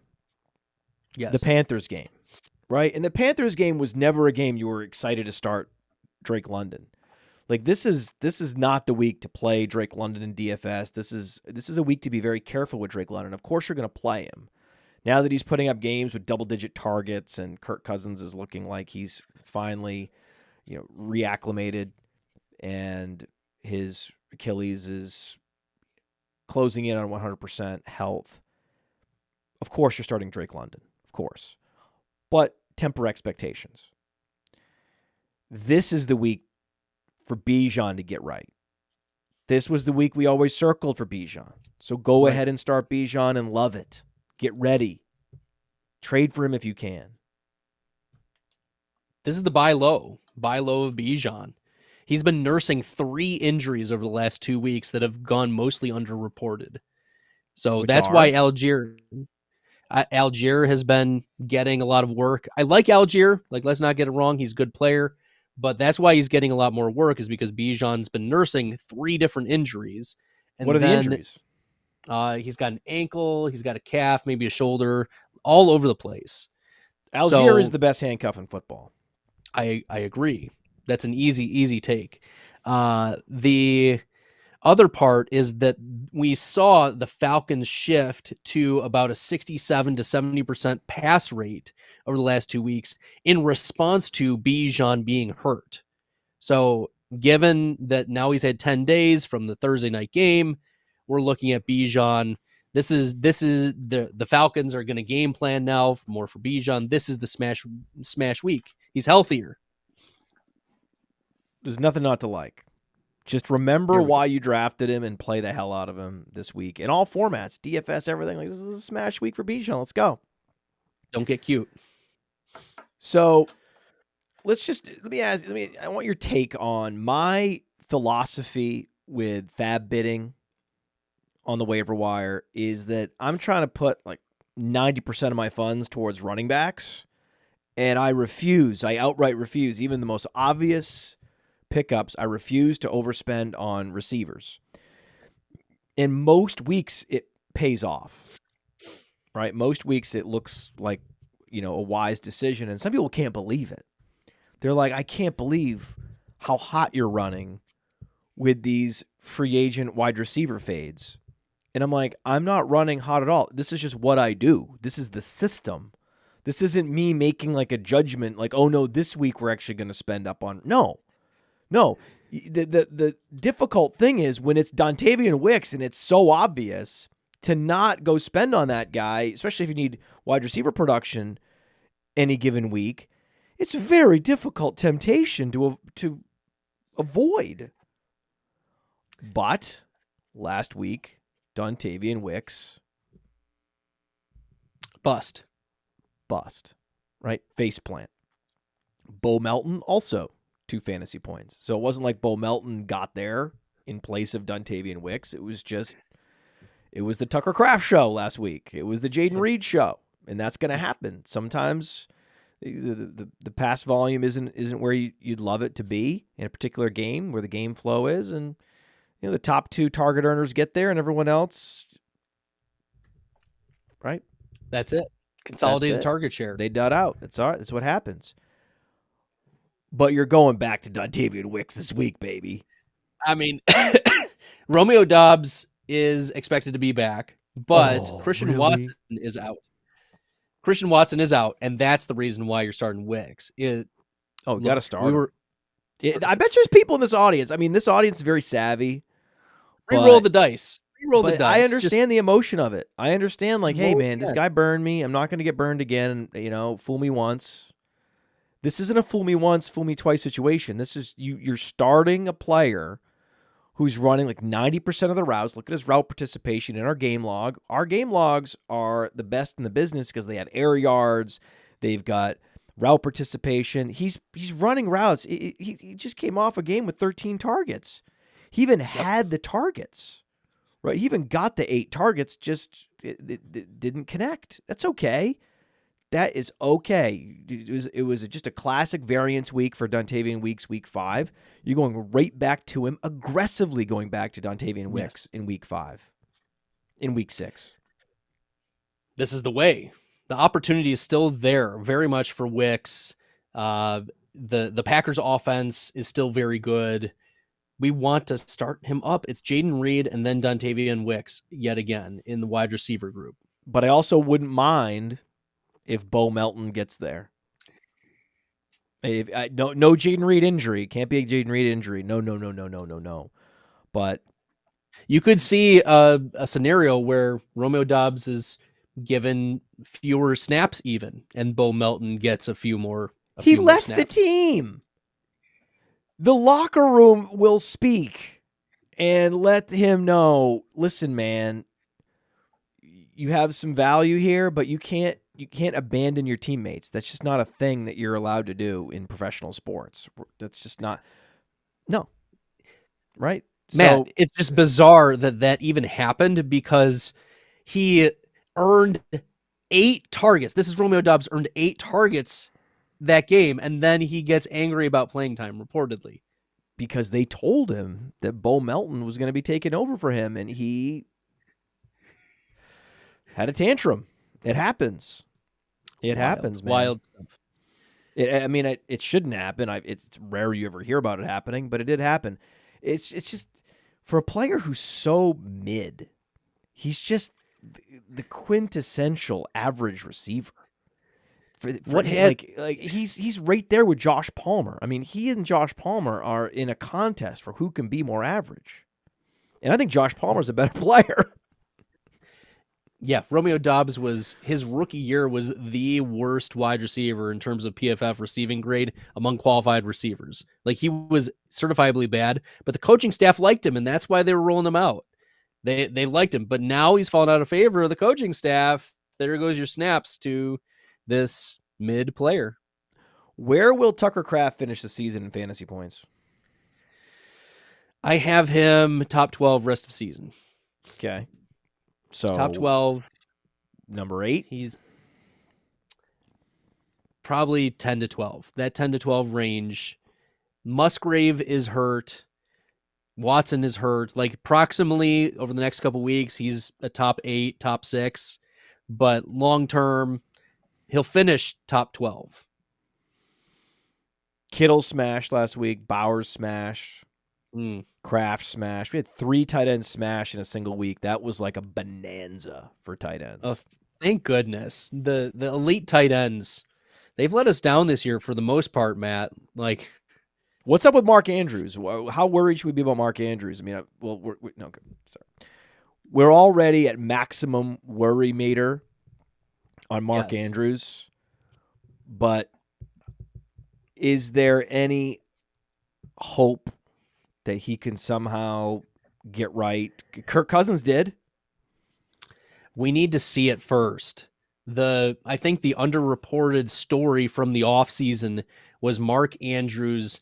Yes. The Panthers game, right? And the Panthers game was never a game you were excited to start Drake London. Like, this is not the week to play Drake London in DFS. This is a week to be very careful with Drake London. Of course you're going to play him. Now that he's putting up games with double-digit targets and Kirk Cousins is looking like he's finally, reacclimated and his Achilles is closing in on 100% health. Of course you're starting Drake London. Of course. But temper expectations. This is the week for Bijan to get right. This was the week we always circled for Bijan. So go ahead and start Bijan and love it. Get ready. Trade for him if you can. This is the buy low of Bijan. He's been nursing 3 injuries over the last 2 weeks that have gone mostly underreported. So that's why Algier has been getting a lot of work. I like Algier. Let's not get it wrong. He's a good player. But that's why he's getting a lot more work, is because Bijan's been nursing 3 different injuries. And what are the injuries? He's got an ankle, he's got a calf, maybe a shoulder, all over the place. Algier is the best handcuff in football. I agree. That's an easy take. The other part is that we saw the Falcons shift to about a 67 to 70% pass rate over the last 2 weeks in response to Bijan being hurt. So given that now he's had 10 days from the Thursday night game, we're looking at Bijan. This is the Falcons are going to game plan now more for Bijan. This is the smash week. He's healthier. There's nothing not to like. Just remember why you drafted him and play the hell out of him this week in all formats, DFS, everything. This is a smash week for Bijan. Let's go. Don't get cute. So I want your take on my philosophy with fab bidding on the waiver wire is that I'm trying to put 90% of my funds towards running backs, and I outright refuse, even the most obvious pickups, I refuse to overspend on receivers. In most weeks, it pays off, right? Most weeks, it looks like, a wise decision, and some people can't believe it. They're like, I can't believe how hot you're running with these free agent wide receiver fades. And I'm like, I'm not running hot at all. This is just what I do. This is the system. This isn't me making a judgment oh no, this week we're actually going to spend up on. No. The difficult thing is when it's Dontavian Wicks and it's so obvious to not go spend on that guy, especially if you need wide receiver production any given week. It's a very difficult temptation to avoid. But last week, Dontavian Wicks Bust. Right? Face plant. Bo Melton also 2 fantasy points. So it wasn't like Bo Melton got there in place of Dontavian Wicks. It was the Tucker Kraft show last week. It was the Jaden Reed show, and that's going to happen. Sometimes the pass volume isn't where you'd love it to be in a particular game, where the game flow is, and the top 2 target earners get there, and everyone else, right? That's it. Consolidated target share. They dud out. That's all right. That's what happens. But you're going back to Dontavian Wicks this week, baby. I mean, Romeo Doubs is expected to be back, but Christian Watson is out. Christian Watson is out, and that's the reason why you're starting Wicks. You got to start. I bet there's people in this audience. I mean, this audience is very savvy. Re-roll the dice. Re-roll the dice. I understand the emotion of it. I understand, like, hey, man, this guy burned me. I'm not going to get burned again. Fool me once. This isn't a fool me once, fool me twice situation. This is you're starting a player who's running like 90% of the routes. Look at his route participation in our game log. Our game logs are the best in the business because they have air yards. They've got route participation. He's running routes. He just came off a game with 13 targets. He even had the targets, right? He even got the 8 targets, just it didn't connect. That's okay. That is okay. It was just a classic variance week for Dontavian Wicks, week 5. You're going right back to him, aggressively going back to Dontavian Wicks in week 5, in week 6. This is the way. The opportunity is still there, very much for Wicks. The Packers' offense is still very good. We want to start him up. It's Jaden Reed and then Dontavian Wicks yet again in the wide receiver group. But I also wouldn't mind if Bo Melton gets there. No Jaden Reed injury. Can't be a Jaden Reed injury. No. But you could see a scenario where Romeo Doubs is given fewer snaps even, and Bo Melton gets a few more. He left the team. The locker room will speak and let him know, listen, man, you have some value here, but you can't abandon your teammates. That's just not a thing that you're allowed to do in professional sports. That's just not. No. Right? Matt, it's just bizarre that even happened because he earned 8 targets. This is Romeo Doubs earned 8 targets that game, and then he gets angry about playing time, reportedly. Because they told him that Bo Melton was going to be taking over for him, and he had a tantrum. It happens. It happens, man. Wild stuff. It shouldn't happen. It's rare you ever hear about it happening, but it did happen. It's just, for a player who's so mid, he's just the quintessential average receiver. He's right there with Josh Palmer. I mean, he and Josh Palmer are in a contest for who can be more average. And I think Josh Palmer's a better player. Yeah, Romeo Doubs his rookie year was the worst wide receiver in terms of PFF receiving grade among qualified receivers. Like, he was certifiably bad, but the coaching staff liked him, and that's why they were rolling him out. They liked him, but now he's fallen out of favor of the coaching staff. There goes your snaps to this mid player. Where will Tucker Kraft finish the season in fantasy points? I have him top 12 rest of season. Okay. So top 12. Number 8? He's probably 10 to 12. That 10 to 12 range. Musgrave is hurt. Watson is hurt. Like, approximately over the next couple weeks, he's a top 8, top 6. But long term, he'll finish top 12. Kittle smashed last week. Bowers smashed. Kraft smash. We had 3 tight ends smash in a single week. That was like a bonanza for tight ends. Oh, thank goodness. The elite tight ends, they've let us down this year for the most part, Matt. Like, what's up with Mark Andrews? How worried should we be about Mark Andrews? I mean, we're already at maximum worry meter on Mark Andrews, but is there any hope that he can somehow get right? Kirk Cousins did. We need to see it first. I think the underreported story from the offseason was Mark Andrews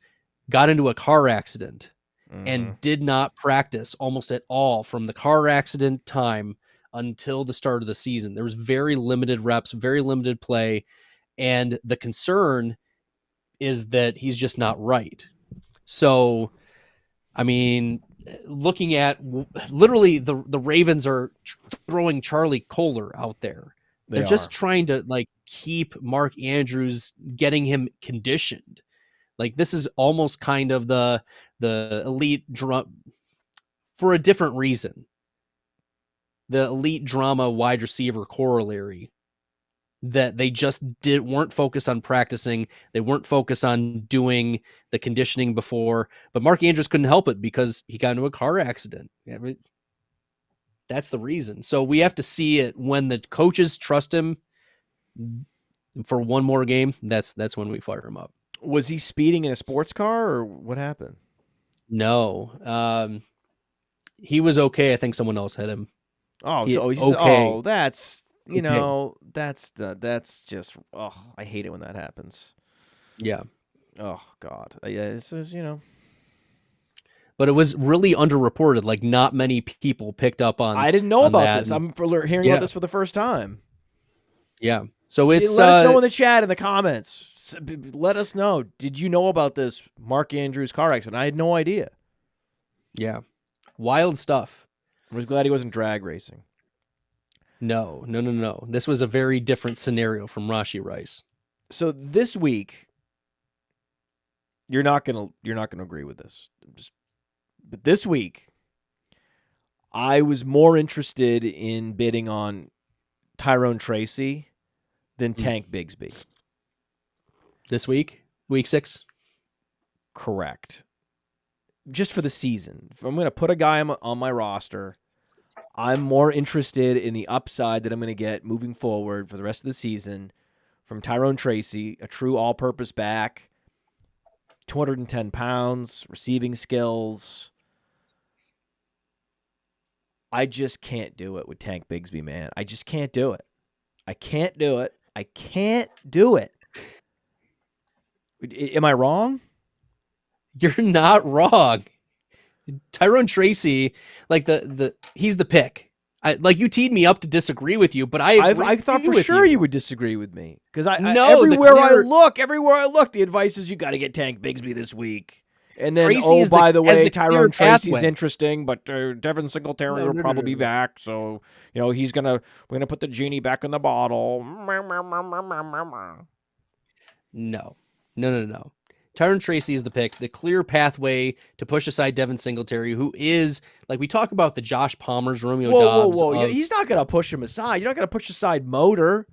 got into a car accident and did not practice almost at all from the car accident time until the start of the season. There was very limited reps, very limited play, and the concern is that he's just not right. So, I mean, looking at literally the Ravens are throwing Charlie Kohler out there. They're just trying to like keep Mark Andrews, getting him conditioned. Like this is almost kind of the elite drum for a different reason. The elite drama wide receiver corollary that they just weren't focused on practicing. They weren't focused on doing the conditioning before, but Mark Andrews couldn't help it because he got into a car accident. That's the reason. So we have to see it when the coaches trust him for one more game. That's when we fire him up. Was he speeding in a sports car or what happened? No. He was okay. I think someone else hit him. Oh, he's okay. Oh, that's, you know, that's just, oh, I hate it when that happens. Yeah. Oh, God. Yeah, this is, you know. But it was really underreported. Like, not many people picked up on. I didn't know about this. I'm hearing about this for the first time. Yeah. So it's. Let us know in the chat, in the comments. Let us know. Did you know about this Mark Andrews car accident? I had no idea. Yeah. Wild stuff. I was glad he wasn't drag racing. No. This was a very different scenario from Rashee Rice. So this week, you're not gonna agree with this. But this week, I was more interested in bidding on Tyrone Tracy than Tank Bigsby. This week? Week 6? Correct. Just for the season. If I'm going to put a guy on my roster, I'm more interested in the upside that I'm going to get moving forward for the rest of the season from Tyrone Tracy, a true all-purpose back, 210 pounds, receiving skills. I just can't do it with Tank Bigsby, man. I just can't do it. I can't do it. I can't do it. Am I wrong? You're not wrong. Tyrone Tracy, like he's the pick. You teed me up to disagree with you, but I thought for sure you would disagree with me because everywhere I look, the advice is you got to get Tank Bigsby this week. And then, Tracy by the way, Tyrone Tracy's pathway. Interesting, but Devin Singletary will probably be back. So, you know, we're gonna put the genie back in the bottle. No. Tyrone Tracy is the pick, the clear pathway to push aside Devin Singletary, who is, like we talk about the Josh Palmer's, Romeo Dobbs. Whoa. He's not going to push him aside. You're not going to push aside Motor.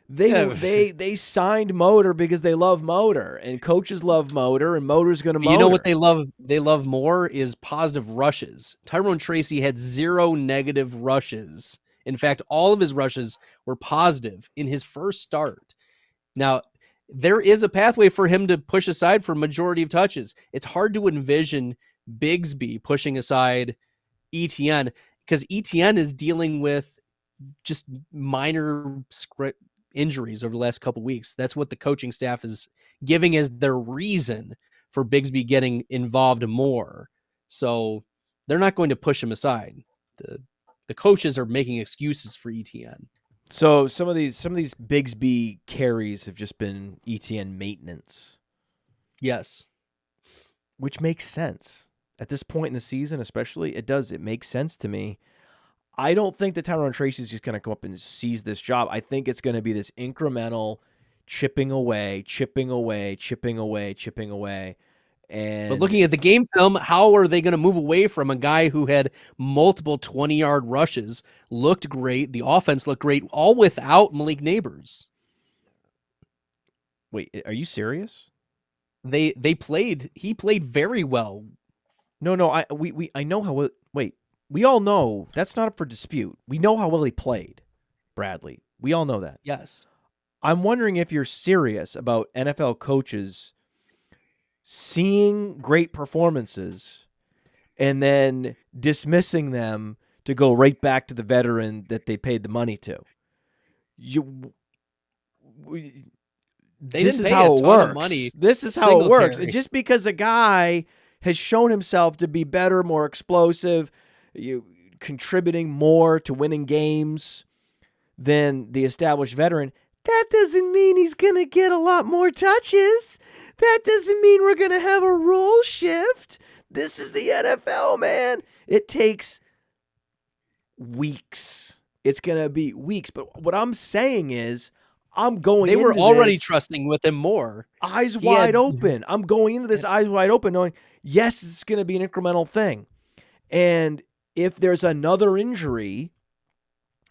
They signed Motor because they love Motor, and coaches love Motor, and Motor's going to motor. You know what they love? They love more is positive rushes. Tyrone Tracy had 0 negative rushes. In fact, all of his rushes were positive in his first start. Now, there is a pathway for him to push aside for majority of touches. It's hard to envision Bigsby pushing aside ETN because ETN is dealing with just minor injuries over the last couple of weeks. That's what the coaching staff is giving as their reason for Bigsby getting involved more. So they're not going to push him aside. The coaches are making excuses for ETN. So some of these Bigsby carries have just been ETN maintenance. Yes. Which makes sense. At this point in the season, especially, it does. It makes sense to me. I don't think that Tyrone Tracy is just going to come up and seize this job. I think it's going to be this incremental chipping away. And but looking at the game film, how are they going to move away from a guy who had multiple 20-yard rushes, looked great, the offense looked great, all without Malik Neighbors? Wait, are you serious? He played very well. No, I know how well. Wait, we all know that's not up for dispute. We know how well he played, Bradley. We all know that. Yes. I'm wondering if you're serious about NFL coaches seeing great performances and then dismissing them to go right back to the veteran that they paid the money to. They this didn't is pay how a it ton works. of money This is how it works. Singletary. And just because a guy has shown himself to be better, more explosive, contributing more to winning games than the established veteran, that doesn't mean he's going to get a lot more touches. That doesn't mean we're going to have a role shift. This is the NFL, man. It takes weeks. It's going to be weeks. But what I'm saying is, I'm going They were into already this trusting with him more. eyes He wide had- open. I'm going into this eyes wide open knowing, yes, it's going to be an incremental thing. And if there's another injury,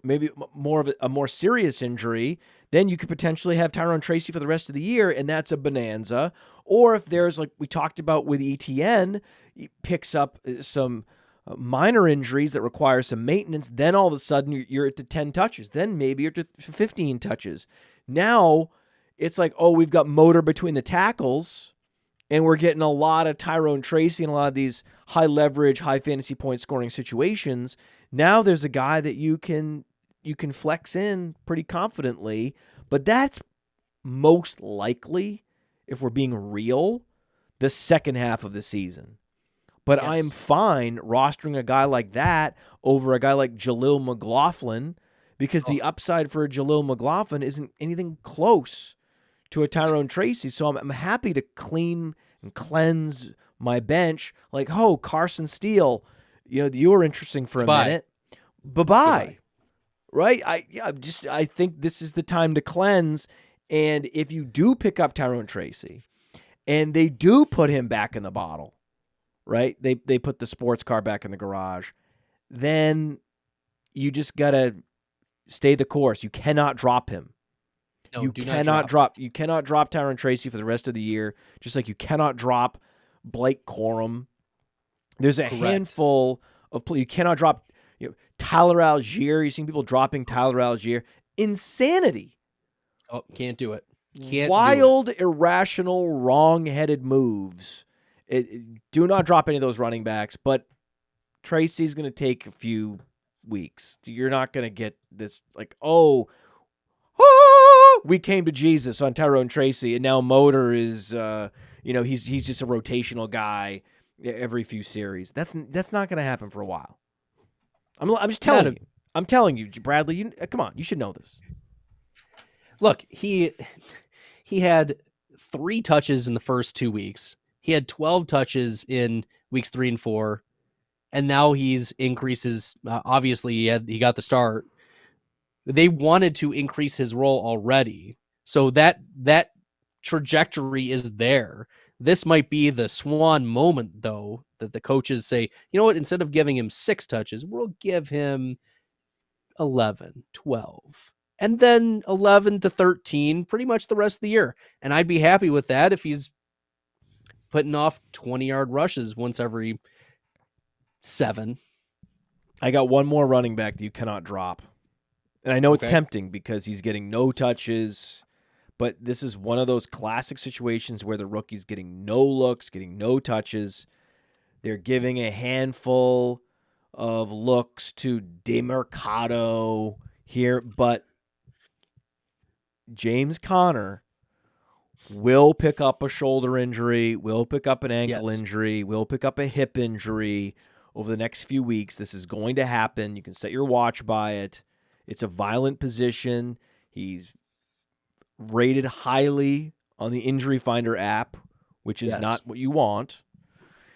maybe more of a more serious injury, then you could potentially have Tyrone Tracy for the rest of the year, and that's a bonanza. Or if there's, like we talked about with ETN, he picks up some minor injuries that require some maintenance, then all of a sudden you're at the 10 touches. Then maybe you're to 15 touches. Now it's like, oh, we've got motor between the tackles, and we're getting a lot of Tyrone Tracy and a lot of these high leverage, high fantasy point scoring situations. Now there's a guy that you can flex in pretty confidently, but that's most likely, if we're being real, the second half of the season. But Yes. I'm fine rostering a guy like that over a guy like Jaleel McLaughlin, because the upside for Jaleel McLaughlin isn't anything close to a Tyrone Tracy. So I'm happy to clean and cleanse my bench. Like, oh, Carson Steele, you were interesting for a minute. Bye-bye. Right? I think this is the time to cleanse. And if you do pick up Tyrone Tracy and they do put him back in the bottle, right? They put the sports car back in the garage, then you just got to stay the course. You cannot drop him. No, You cannot drop Tyrone Tracy for the rest of the year, just like you cannot drop Blake Corum. There's a handful of you cannot drop Tyler Algier. You've seen people dropping Tyler Algier. Insanity. Oh, can't do it. Can't Wild, irrational, wrong-headed moves. Do not drop any of those running backs, but Tracy's going to take a few weeks. You're not going to get this like, we came to Jesus on Tyrone Tracy, and now Motor is, he's just a rotational guy every few series. That's not going to happen for a while. I'm just telling you. I'm telling you, Bradley. Come on, you should know this. Look, he had 3 touches in the first 2 weeks. He had 12 touches in weeks 3 and 4, and now he's increases. Obviously, he got the start. They wanted to increase his role already, so that trajectory is there. This might be the swan moment, though, that the coaches say, you know what? Instead of giving him 6 touches, we'll give him 11, 12. And then 11 to 13, pretty much the rest of the year. And I'd be happy with that if he's putting off 20-yard rushes once every 7. I got one more running back that you cannot drop. And I know it's tempting because he's getting no touches, but this is one of those classic situations where the rookie's getting no looks, getting no touches. They're giving a handful of looks to DeMercado here, but James Conner will pick up a shoulder injury, will pick up an ankle injury, will pick up a hip injury over the next few weeks. This is going to happen. You can set your watch by it. It's a violent position. He's rated highly on the Injury Finder app, which is not what you want.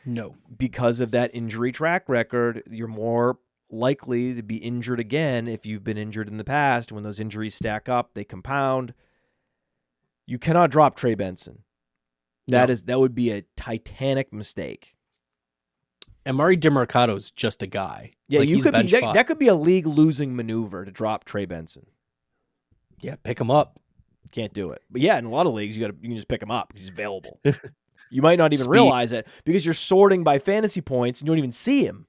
No. Because of that injury track record, you're more likely to be injured again if you've been injured in the past. When those injuries stack up, they compound. You cannot drop Trey Benson. That would be a titanic mistake. Amari DeMercado is just a guy. Yeah, like, you could be that could be a league losing maneuver to drop Trey Benson. Yeah, pick him up. Can't do it. But yeah, in a lot of leagues you can just pick him up because he's available. You might not even realize it because you're sorting by fantasy points and you don't even see him.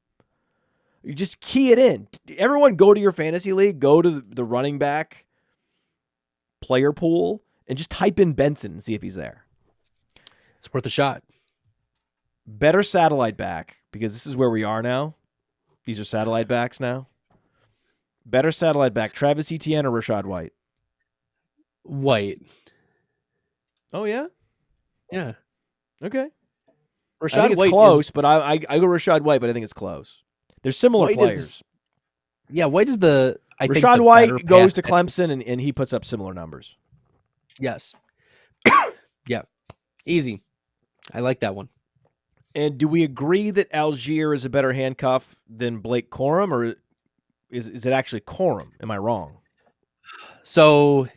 You just key it in. Everyone go to your fantasy league, go to the running back player pool, and just type in Benson and see if he's there. It's worth a shot. Better satellite back, because this is where we are now. These are satellite backs now. Better satellite back, Travis Etienne or Rachaad White? White. Oh yeah. Yeah. Okay. I Rashad think it's White close, but I go Rashad White, but I think it's close. They're similar White players. White is the I think Rashad the White better goes to pass catcher. Clemson and he puts up similar numbers. Yes. Yeah. Easy. I like that one. And do we agree that Algier is a better handcuff than Blake Corum, or is it actually Corum? Am I wrong? So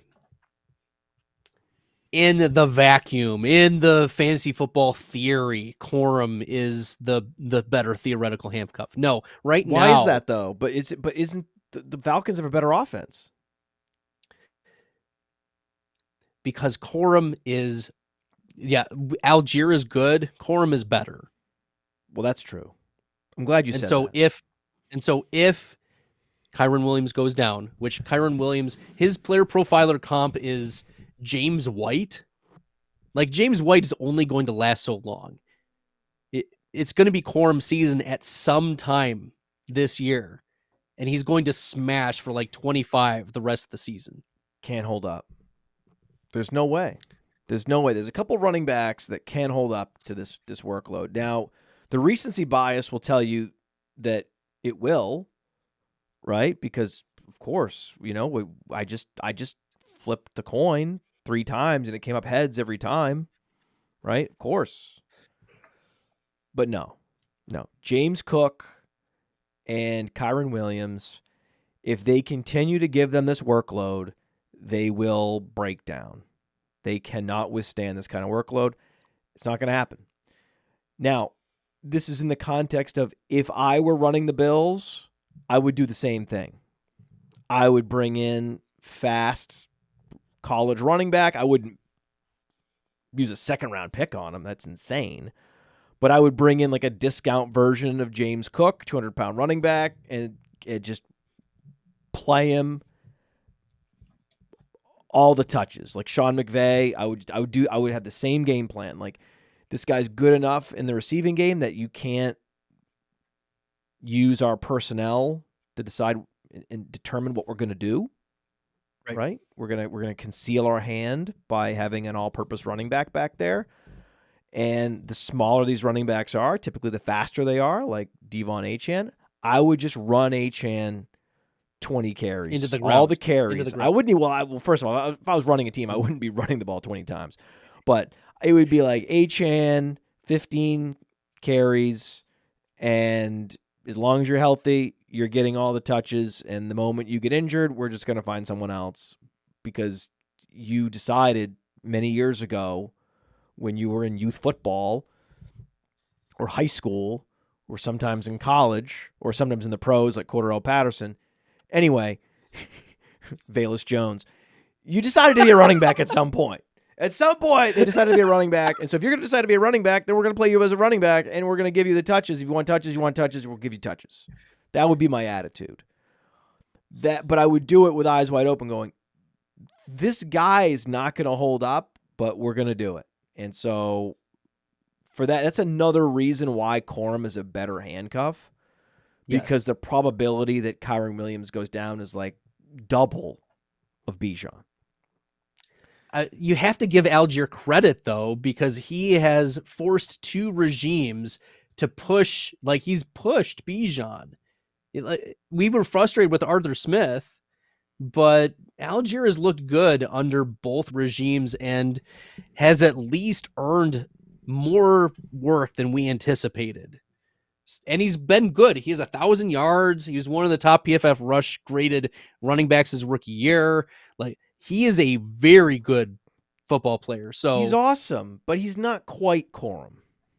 in the vacuum, in the fantasy football theory, Corum is the better theoretical handcuff. No, right now. Why is that though? But isn't the Falcons have a better offense? Because Corum is, Algier is good. Corum is better. Well, that's true. I'm glad you said that. If Kyron Williams goes down, which Kyron Williams, his player profiler comp is James White. Like, James White is only going to last so long. It's going to be Corum season at some time this year, and he's going to smash for like 25 the rest of the season. Can't hold up. There's no way. There's no way. There's a couple running backs that can hold up to this workload. Now, the recency bias will tell you that it will, right? Because of course, I just flipped the coin 3 times and it came up heads every time, right? Of course. But no. James Cook and Kyron Williams, if they continue to give them this workload, they will break down. They cannot withstand this kind of workload. It's not going to happen. Now, this is in the context of if I were running the Bills, I would do the same thing. I would bring in fast college running back. I wouldn't use a second-round pick on him. That's insane. But I would bring in like a discount version of James Cook, 200-pound running back, and just play him all the touches. Like Sean McVay, I would have the same game plan. Like, this guy's good enough in the receiving game that you can't use our personnel to decide and determine what we're going to do. Right? We're going to conceal our hand by having an all-purpose running back there. And the smaller these running backs are, typically the faster they are, like Devon Achane. I would just run Achane 20 carries. Into the ground. All the carries. Into the I wouldn't well, first of all, if I was running a team, I wouldn't be running the ball 20 times. But it would be like Achane, 15 carries, and as long as you're healthy, you're getting all the touches, and the moment you get injured, we're just going to find someone else because you decided many years ago when you were in youth football or high school or sometimes in college or sometimes in the pros like Cordarrelle Patterson. Anyway, Velus Jones, you decided to be a running back at some point. At some point, they decided to be a running back. And so if you're going to decide to be a running back, then we're going to play you as a running back, and we're going to give you the touches. If you want touches, we'll give you touches. That would be my attitude. But I would do it with eyes wide open going, this guy is not going to hold up, but we're going to do it. And so for that's another reason why Corum is a better handcuff, because the probability that Kyron Williams goes down is like double of Bijan. You have to give Algier credit, though, because he has forced 2 regimes to push, like he's pushed Bijan. We were frustrated with Arthur Smith, but Algier has looked good under both regimes and has at least earned more work than we anticipated. And he's been good. He has 1,000 yards. He was one of the top PFF rush graded running backs his rookie year. Like, he is a very good football player. So he's awesome, but he's not quite Corum.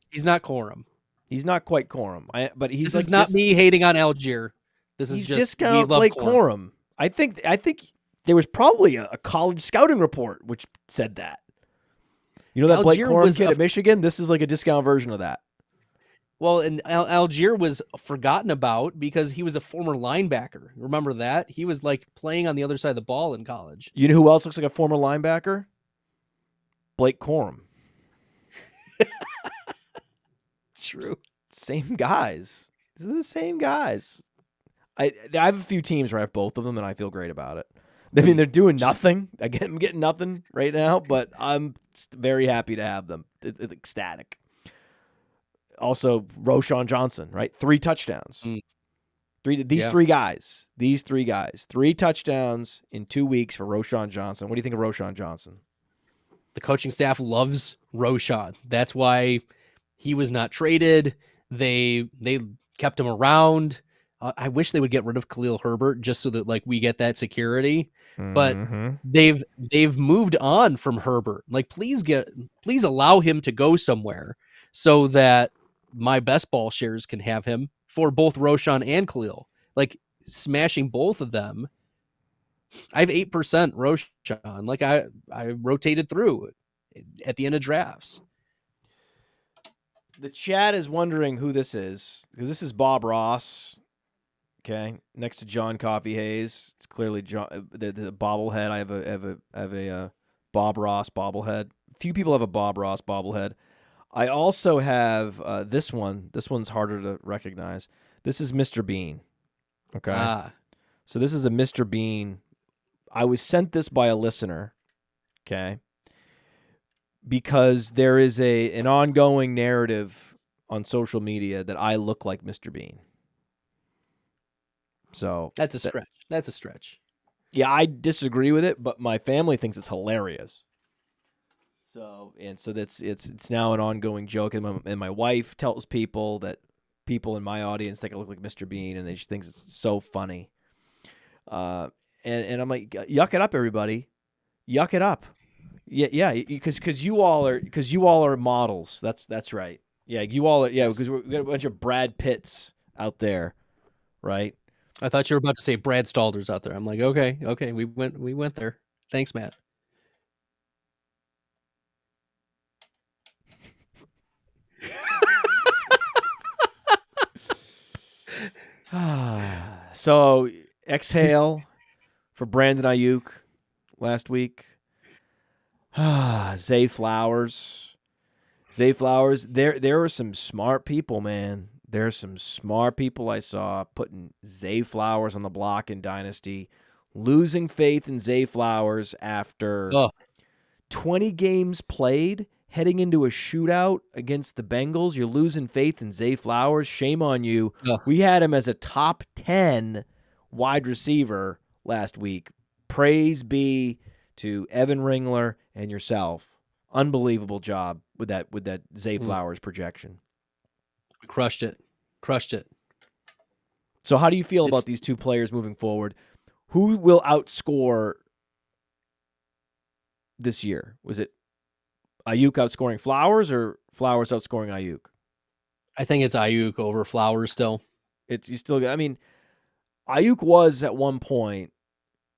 He's not Corum. He's not quite Corum. But he's this is not me hating on Algier. This is just discount Blake Corum. I think there was probably a college scouting report which said that. You know that Blake Corum kid at Michigan? This is like a discount version of that. Well, and Algier was forgotten about because he was a former linebacker. Remember that? He was like playing on the other side of the ball in college. You know who else looks like a former linebacker? Blake Corum. True. Same guys. These are the same guys. I have a few teams where I have both of them, and I feel great about it. I mean, they're doing nothing. I'm getting nothing right now, but I'm very happy to have them. Ecstatic. Also, Roschon Johnson, right? 3 touchdowns. These three guys, 3 touchdowns in 2 weeks for Roschon Johnson. What do you think of Roschon Johnson? The coaching staff loves Roschon. That's why he was not traded. They kept him around. I wish they would get rid of Khalil Herbert just so that like we get that security. But they've moved on from Herbert. Like please allow him to go somewhere so that my best ball shares can have him for both Roschon and Khalil. Like smashing both of them. I have 8% Roschon. Like I rotated through at the end of drafts. The chat is wondering who this is because this is Bob Ross. Okay, next to John Coffee Hayes, it's clearly John. The bobblehead. I have a Bob Ross bobblehead. Few people have a Bob Ross bobblehead. I also have this one. This one's harder to recognize. This is Mr. Bean. Okay, so this is a Mr. Bean. I was sent this by a listener. Okay, because there is an ongoing narrative on social media that I look like Mr. Bean. So that's a stretch. That's a stretch. Yeah, I disagree with it, but my family thinks it's hilarious. So that's it's now an ongoing joke, and my wife tells people that people in my audience think I look like Mr. Bean, and she thinks it's so funny. And I'm like, yuck it up, everybody, yuck it up. Yeah, because you all are models. That's right. Yeah, you all are. Yeah, because we got a bunch of Brad Pitts out there, right? I thought you were about to say Brad Stalder's out there. I'm like, okay, we went there. Thanks, Matt. So exhale for Brandon Ayuk last week. Zay Flowers. There were some smart people, man. There's some smart people I saw putting Zay Flowers on the block in Dynasty, losing faith in Zay Flowers after 20 games played, heading into a shootout against the Bengals. You're losing faith in Zay Flowers. Shame on you. We had him as a top 10 wide receiver last week. Praise be to Evan Ringler and yourself. Unbelievable job with that Zay Flowers projection. We crushed it. So how do you feel about these two players moving forward? Who will outscore this year? Was it Ayuk outscoring Flowers or Flowers outscoring Ayuk? I think it's Ayuk over Flowers still. Ayuk was at one point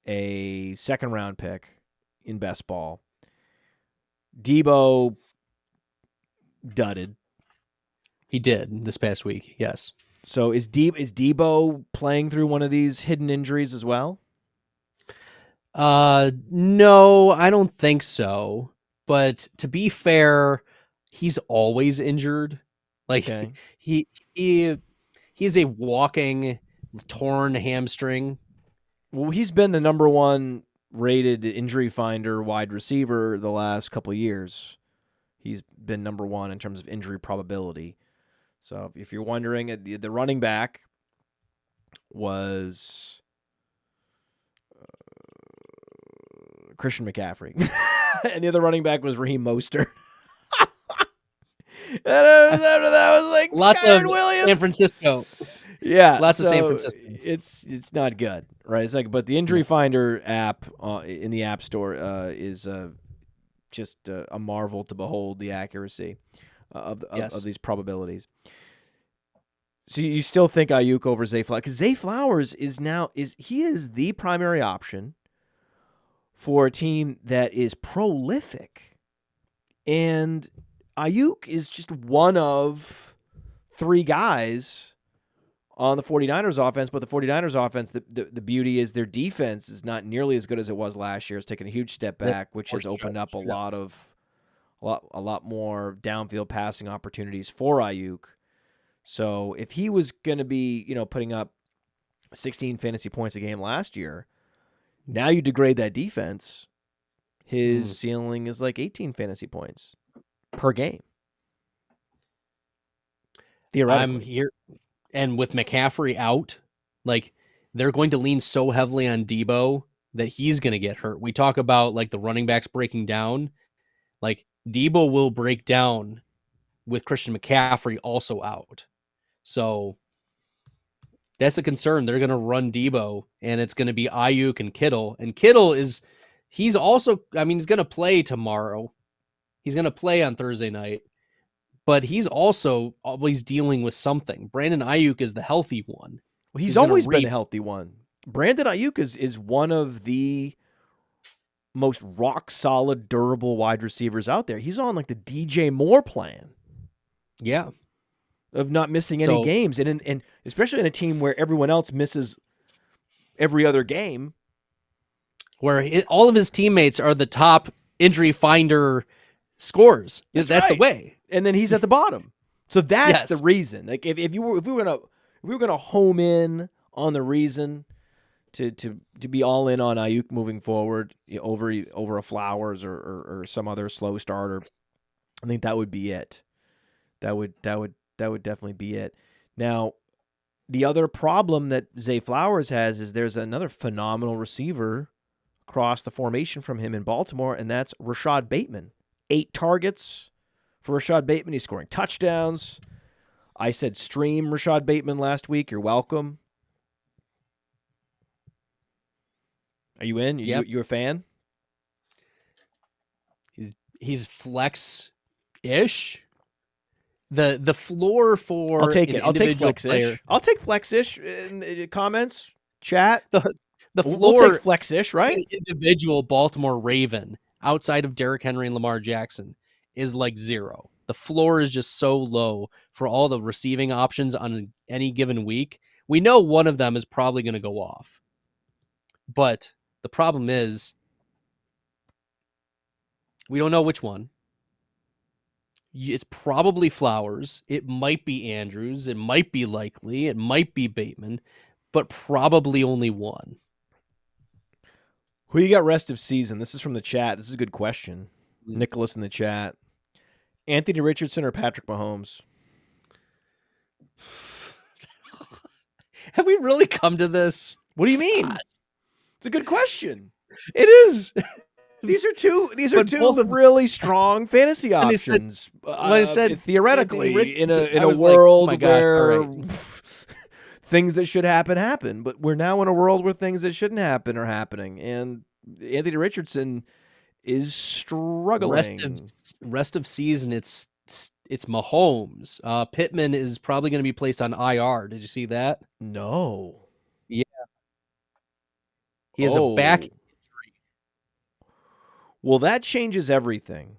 a second-round pick in best ball. Debo dudded. He did this past week, yes. So is Debo playing through one of these hidden injuries as well? No, I don't think so. But to be fair, he's always injured. Like he is a walking torn hamstring. Well, he's been the number one rated injury finder wide receiver the last couple of years. He's been number one in terms of injury probability. So if you're wondering, the running back was Christian McCaffrey. And the other running back was Raheem Mostert. And after that was like lots Kyron of Williams. San Francisco. Yeah, lots of San Francisco. It's not good, right? It's like, but the Injury Finder app in the App Store is just a marvel to behold the accuracy of these probabilities. So you still think Ayuk over Zay Flowers? Because Zay Flowers is the primary option for a team that is prolific, and Ayuk is just one of 3 guys on the 49ers offense, but the 49ers offense, the beauty is their defense is not nearly as good as it was last year. It's taken a huge step back, which has opened up a lot more downfield passing opportunities for Ayuk. So if he was going to be, putting up 16 fantasy points a game last year, Now you degrade that defense. His ceiling is like 18 fantasy points per game. Theoretically. I'm here, and with McCaffrey out, like they're going to lean so heavily on Debo that he's going to get hurt. We talk about like the running backs breaking down. Like Debo will break down with Christian McCaffrey also out. So that's a concern. They're going to run Debo, and it's going to be Ayuk and Kittle. And Kittle he's also, I mean, he's going to play tomorrow. He's going to play on Thursday night. But he's also always dealing with something. Brandon Ayuk is the healthy one. Well, he's always been the healthy one. Brandon Ayuk is one of the most rock-solid, durable wide receivers out there. He's on like the DJ Moore plan. Yeah. Of not missing any games. And especially in a team where everyone else misses every other game. Where all of his teammates are the top injury finder scorers. That's right. The way. And then he's at the bottom. So that's the reason. Like if we were gonna home in on the reason to be all in on Ayuk moving forward over a Flowers or some other slow starter, I think that would be it. That would definitely be it. Now, the other problem that Zay Flowers has is there's another phenomenal receiver across the formation from him in Baltimore, and that's Rashad Bateman. 8 targets for Rashad Bateman. He's scoring touchdowns. I said stream Rashad Bateman last week. You're welcome. Are you in? Yep. You a fan? He's flex-ish. The floor for I'll take it. I'll take flex-ish. I'll take flex-ish in comments, chat. The floor we'll take flex-ish, right? Individual Baltimore Raven outside of Derrick Henry and Lamar Jackson is like 0. The floor is just so low for all the receiving options on any given week. We know one of them is probably going to go off. But the problem is we don't know which one. It's probably Flowers. It might be Andrews. It might be Likely. It might be Bateman, but probably only one. Who you got rest of season? This is from the chat. This is a good question. Nicholas in the chat. Anthony Richardson or Patrick Mahomes? Have we really come to this? What do you mean? It's a good question. It is. These are two really strong fantasy options. I said theoretically in a world where things that should happen, but we're now in a world where things that shouldn't happen are happening, and Anthony Richardson is struggling. Rest of season, it's Mahomes. Pittman is probably going to be placed on IR. Did you see that? No. Yeah. He has a back injury. Well, that changes everything.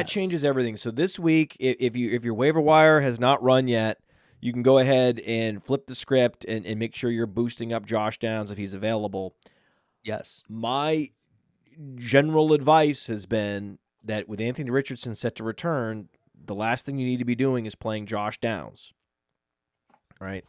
Changes everything. So this week, if your waiver wire has not run yet, you can go ahead and flip the script and make sure you're boosting up Josh Downs if he's available. Yes. My general advice has been that with Anthony Richardson set to return, the last thing you need to be doing is playing Josh Downs. All right.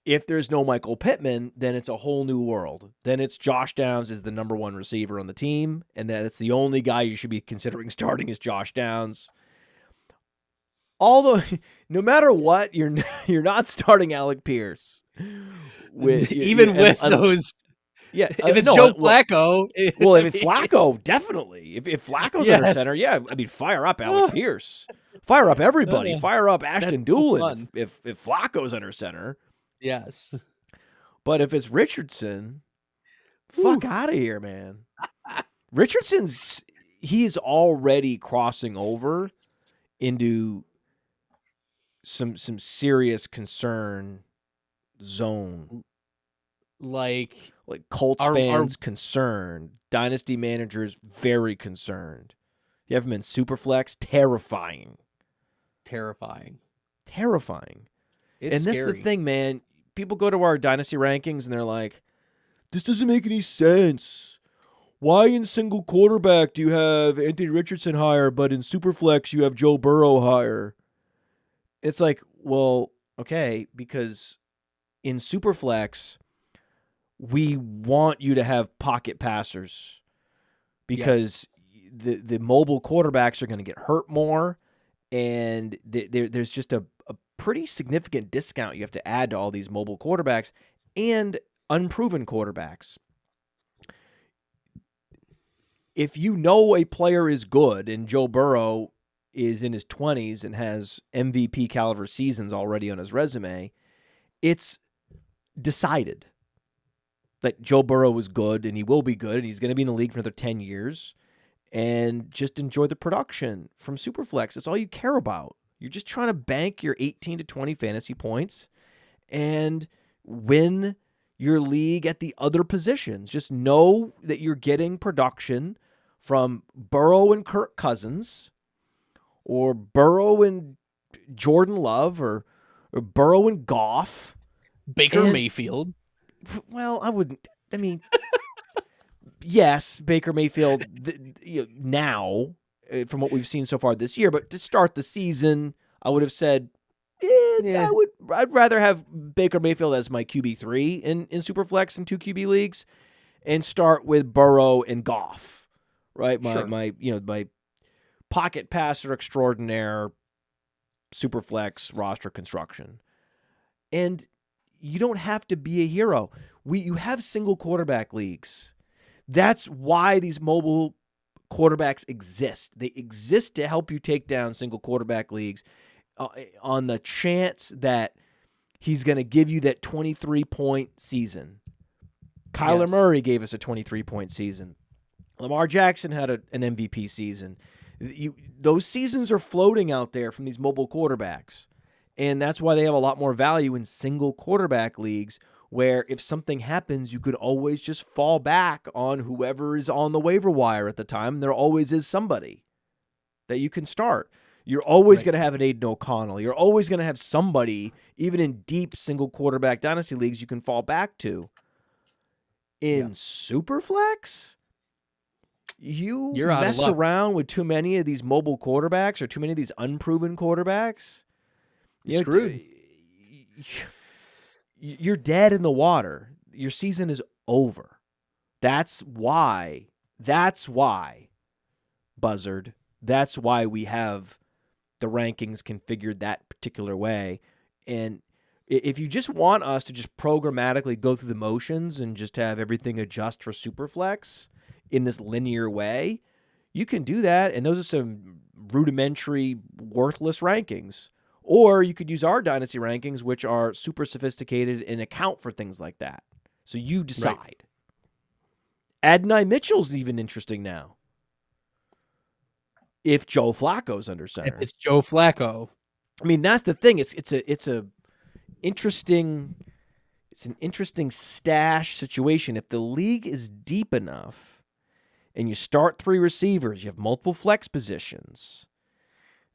If there's no Michael Pittman, then it's a whole new world. Then it's Josh Downs is the number 1 receiver on the team, and that's the only guy you should be considering starting is Josh Downs. Although, no matter what, you're not starting Alec Pierce. With those. Yeah, if it's Joe Flacco. Well, if it's Flacco, definitely. If Flacco's under center, yeah, I mean, fire up Alec Pierce. Fire up everybody. Fire up Ashton Doolin if Flacco's under center. Yes. But if it's Richardson, fuck out of here, man. He's already crossing over into some serious concern zone. Like Colts fans concerned. Dynasty managers very concerned. You have him in Superflex, terrifying. It's This is the thing, man. People go to our Dynasty rankings and they're like, this doesn't make any sense. Why in single quarterback do you have Anthony Richardson higher, but in Superflex you have Joe Burrow higher? It's like, well, okay, because in Superflex, we want you to have pocket passers because the mobile quarterbacks are going to get hurt more, and there's just a pretty significant discount you have to add to all these mobile quarterbacks and unproven quarterbacks. If you know a player is good, and Joe Burrow is in his 20s and has MVP caliber seasons already on his resume, it's decided that Joe Burrow is good and he will be good and he's going to be in the league for another 10 years, and just enjoy the production from Superflex. That's all you care about. You're just trying to bank your 18 to 20 fantasy points and win your league at the other positions. Just know that you're getting production from Burrow and Kirk Cousins, or Burrow and Jordan Love, or Burrow and Goff. Baker Mayfield. Well, I mean, yes, Baker Mayfield now, from what we've seen so far this year, but to start the season, I would have said, I'd rather have Baker Mayfield as my QB3 in Superflex and 2 QB leagues, and start with Burrow and Goff, right? My pocket passer extraordinaire Superflex roster construction. And you don't have to be a hero. You have single quarterback leagues. That's why these mobile quarterbacks exist. They exist to help you take down single quarterback leagues on the chance that he's going to give you that 23-point season. Kyler Murray gave us a 23-point season. Lamar Jackson had an MVP season. Those seasons are floating out there from these mobile quarterbacks. And that's why they have a lot more value in single quarterback leagues, where if something happens, you could always just fall back on whoever is on the waiver wire at the time. There always is somebody that you can start. You're always going to have an Aiden O'Connell. You're always going to have somebody, even in deep single quarterback dynasty leagues, you can fall back to. In Superflex, you're mess around with too many of these mobile quarterbacks or too many of these unproven quarterbacks. You're screwed. You're dead in the water. Your season is over. That's why, Buzzard, that's why we have the rankings configured that particular way. And if you just want us to just programmatically go through the motions and just have everything adjust for Superflex in this linear way, you can do that. And those are some rudimentary, worthless rankings. Or you could use our dynasty rankings, which are super sophisticated and account for things like that. So you decide. Right. Adonai Mitchell's even interesting now. If Joe Flacco's under center. If it's Joe Flacco. I mean, that's the thing. It's an interesting stash situation. If the league is deep enough and you start 3 receivers, you have multiple flex positions,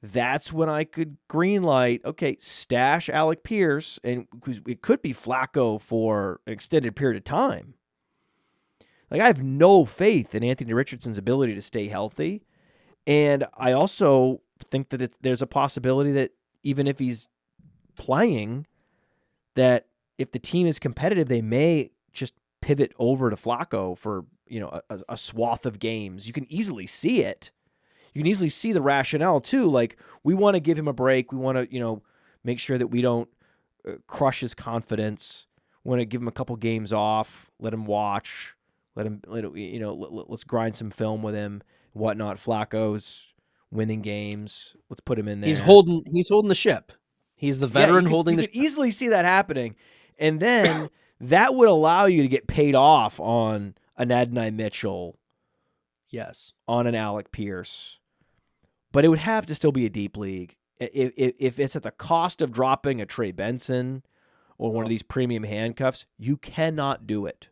that's when I could greenlight, okay, stash Alec Pierce, and it could be Flacco for an extended period of time. Like, I have no faith in Anthony Richardson's ability to stay healthy, and I also think that there's a possibility that even if he's playing, that if the team is competitive, they may just pivot over to Flacco for a swath of games. You can easily see it. You can easily see the rationale, too. Like, we want to give him a break. We want to, make sure that we don't crush his confidence. We want to give him a couple games off, let him watch, let's grind some film with him, whatnot. Flacco's winning games. Let's put him in there. He's holding the ship. He's the veteran holding the ship. You could easily see that happening. And then that would allow you to get paid off on an Adonai Mitchell. Yes. On an Alec Pierce. But it would have to still be a deep league. If it's at the cost of dropping a Trey Benson or one of these premium handcuffs, you cannot do it.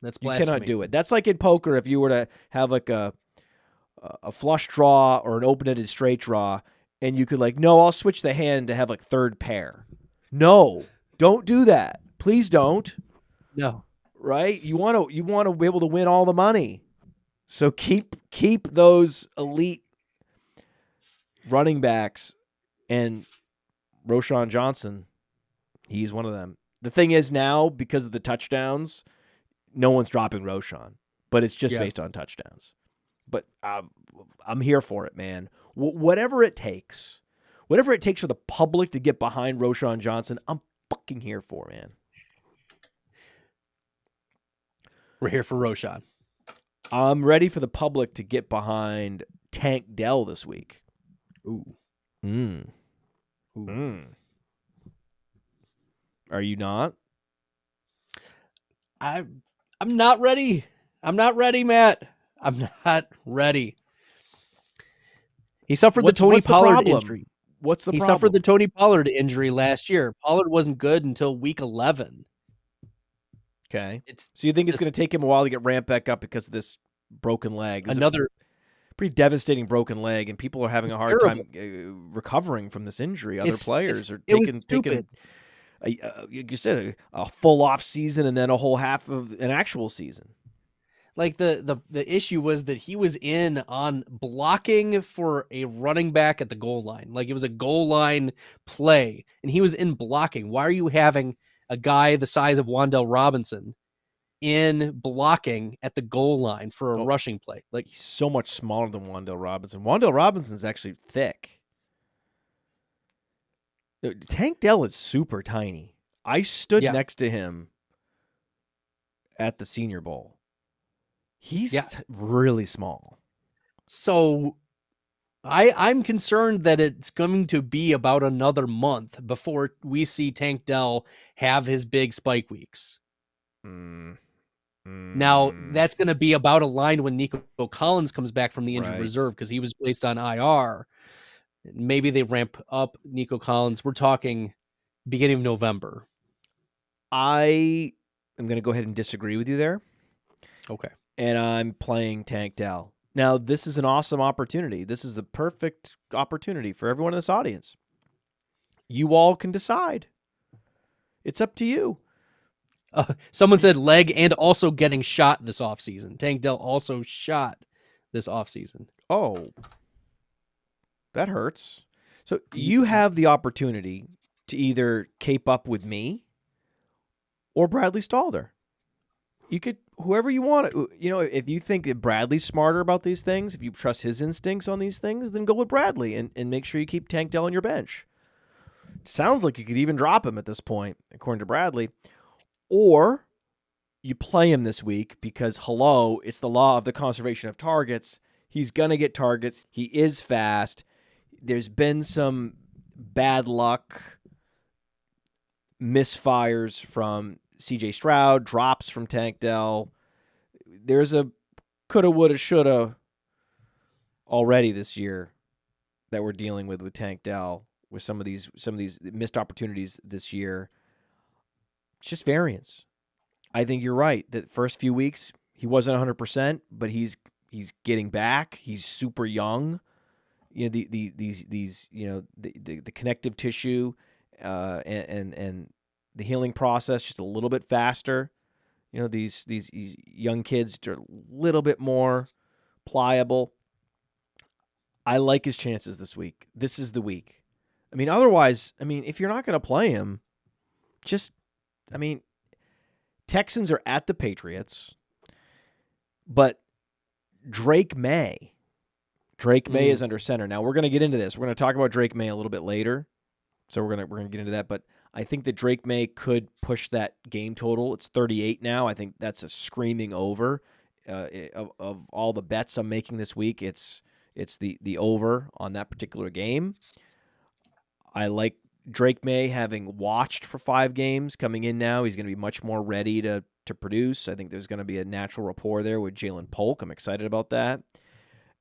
That's blasphemy. You cannot do it. That's like in poker, if you were to have like a flush draw or an open-ended straight draw, and you could no, I'll switch the hand to have third pair. No, don't do that. Please don't. No. Right? You want to be able to win all the money. So keep those elite running backs, and Roschon Johnson, he's one of them. The thing is now, because of the touchdowns, no one's dropping Roschon, but it's just based on touchdowns. But I'm here for it, man. Whatever it takes for the public to get behind Roschon Johnson, I'm fucking here for, man. We're here for Roschon. I'm ready for the public to get behind Tank Dell this week. Ooh. Are you not? I'm not ready. I'm not ready, Matt. I'm not ready. He suffered the Tony Pollard injury. What's the problem? He suffered the Tony Pollard injury last year. Pollard wasn't good until week 11. Okay. So you think it's going to take him a while to get ramped back up because of this broken leg? Another pretty devastating broken leg, and people are having a hard time recovering from this injury. Other players are taking you said a full off season and then a whole half of an actual season. Like the issue was that he was in on blocking for a running back at the goal line. Like it was a goal line play, and he was in blocking. Why are you having a guy the size of Wan'Dale Robinson in blocking at the goal line for a rushing play? Like he's so much smaller than Wan'Dale Robinson. Wan'Dale Robinson's actually thick. Tank Dell is super tiny. I stood next to him at the Senior Bowl. He's really small. So I'm concerned that it's going to be about another month before we see Tank Dell have his big spike weeks. Now, that's going to be about aligned when Nico Collins comes back from the injured reserve because he was placed on IR. Maybe they ramp up Nico Collins. We're talking beginning of November. I am going to go ahead and disagree with you there. Okay. And I'm playing Tank Dell. Now, this is an awesome opportunity. This is the perfect opportunity for everyone in this audience. You all can decide. It's up to you. Someone said leg and also getting shot this offseason. Tank Dell also shot this offseason. Oh, that hurts. So you have the opportunity to either cape up with me or Bradley Stalder. You could, whoever you want. If you think that Bradley's smarter about these things, if you trust his instincts on these things, then go with Bradley and make sure you keep Tank Dell on your bench. It sounds like you could even drop him at this point, according to Bradley. Or you play him this week because, it's the law of the conservation of targets. He's going to get targets. He is fast. There's been some bad luck, misfires from CJ Stroud, drops from Tank Dell. There's a coulda, woulda, shoulda already this year that we're dealing with Tank Dell, with some of these missed opportunities this year. It's just variance. I think you're right. The first few weeks he wasn't 100%, but he's getting back. He's super young. The connective tissue and the healing process just a little bit faster. These young kids are a little bit more pliable. I like his chances this week. This is the week. Otherwise, if you're not going to play him, Texans are at the Patriots, but Drake May is under center. Now we're going to get into this. We're going to talk about Drake May a little bit later. So we're going to get into that, but I think that Drake May could push that game total. It's 38 now. I think that's a screaming over. Of all the bets I'm making this week, it's the over on that particular game. I like Drake May, having watched for 5 games coming in now. He's going to be much more ready to produce. I think there's going to be a natural rapport there with Jalen Polk. I'm excited about that.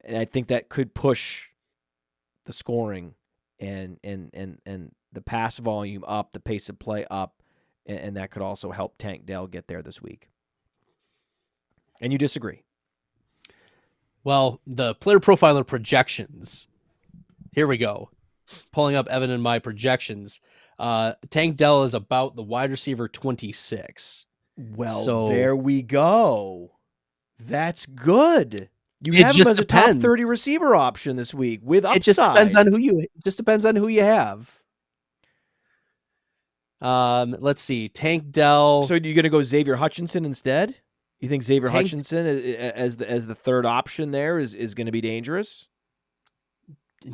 And I think that could push the scoring and the pass volume up, the pace of play up, and that could also help Tank Dell get there this week. And you disagree? Well, the player profiler projections. Here we go. Pulling up Evan and my projections. Tank Dell is about the wide receiver 26. Well, there we go. That's good. You have him as a top 30 receiver option this week with upside. It just depends on who you have. Let's see. Tank Dell. So you're going to go Xavier Hutchinson instead? You think Xavier Tanked- Hutchinson as the third option there is going to be dangerous?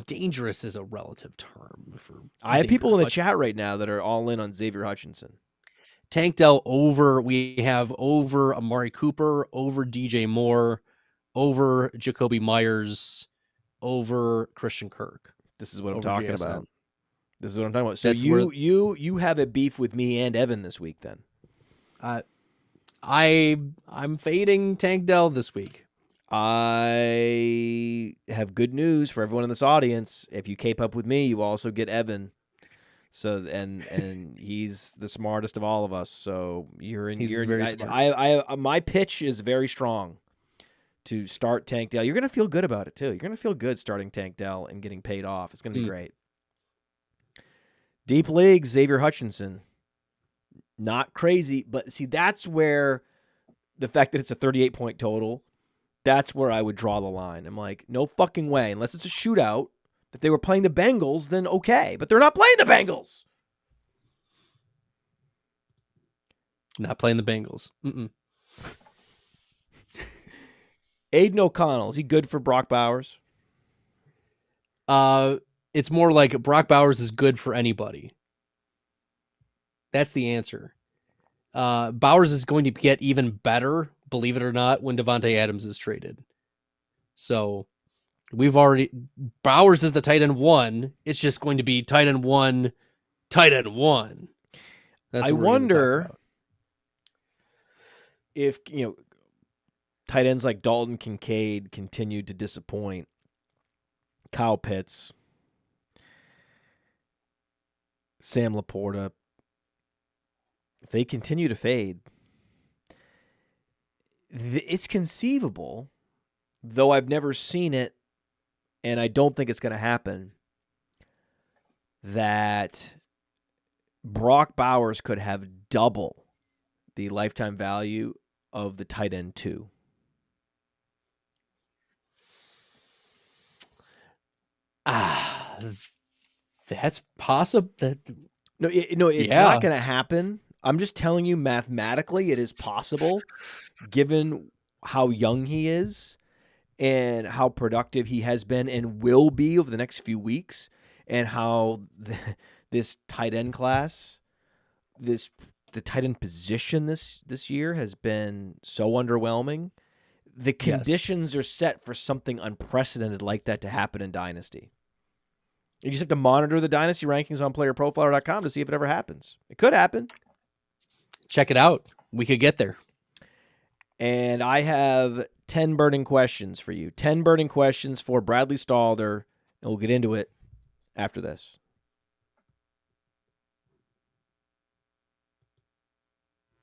Dangerous is a relative term. I have people in the chat right now that are all in on Xavier Hutchinson. Tank Dell over. We have over Amari Cooper, over DJ Moore, over Jacoby Myers, over Christian Kirk. This is what I'm over talking JSN. about. This is what I'm talking about. So That's you have a beef with me and Evan this week then. I'm fading Tank Dell this week. I have good news for everyone in this audience. If you cape up with me, you also get Evan. So and he's the smartest of all of us. So He's very smart. I my pitch is very strong to start Tank Dell. You're gonna feel good about it too. You're gonna feel good starting Tank Dell and getting paid off. It's gonna be great. Deep league, Xavier Hutchinson. Not crazy, but see, that's where the fact that it's a 38-point total, that's where I would draw the line. I'm like, no fucking way. Unless it's a shootout. If they were playing the Bengals, then okay. But they're not playing the Bengals. Not playing the Bengals. Aiden O'Connell, is he good for Brock Bowers? It's more like Brock Bowers is good for anybody. That's the answer. Bowers is going to get even better, believe it or not, when Devontae Adams is traded. So Bowers is the tight end 1. It's just going to be tight end 1, tight end 1. I wonder if, tight ends like Dalton Kincaid continued to disappoint. Kyle Pitts, Sam Laporta, if they continue to fade, it's conceivable, though I've never seen it, and I don't think it's going to happen, that Brock Bowers could have double the lifetime value of the tight end 2. That's possible. No, it's not going to happen. I'm just telling you, mathematically, it is possible, given how young he is and how productive he has been and will be over the next few weeks, and how this tight end class, the tight end position this year has been so underwhelming. The conditions are set for something unprecedented like that to happen in Dynasty. You just have to monitor the Dynasty rankings on PlayerProfiler.com to see if it ever happens. It could happen. Check it out. We could get there. And I have 10 burning questions for you. 10 burning questions for Bradley Stalder, and we'll get into it after this.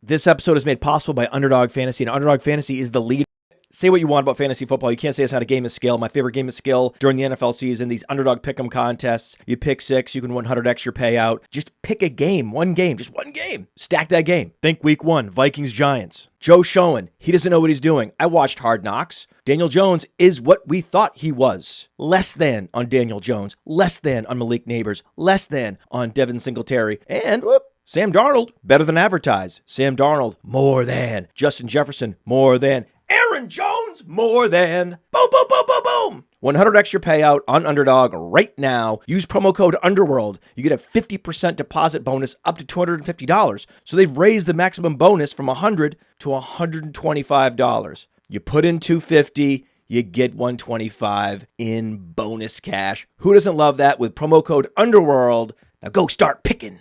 This episode is made possible by Underdog Fantasy, and Underdog Fantasy is the leader. Say what you want about fantasy football. You can't say it's not a game of skill. My favorite game of skill during the NFL season, these Underdog Pick'em contests. You pick 6, you can 100x your payout. Just pick a game, just one game. Stack that game. Think week 1, Vikings-Giants. Joe Schoen, he doesn't know what he's doing. I watched Hard Knocks. Daniel Jones is what we thought he was. Less than on Daniel Jones. Less than on Malik Neighbors. Less than on Devin Singletary. And, Sam Darnold, better than advertised. Sam Darnold, more than. Justin Jefferson, more than. Aaron Jones, more than. Boom, boom, boom, boom, boom. 100 extra payout on Underdog right now. Use promo code UNDERWORLD. You get a 50% deposit bonus up to $250. So they've raised the maximum bonus from $100 to $125. You put in $250, you get $125 in bonus cash. Who doesn't love that with promo code UNDERWORLD? Now go start picking.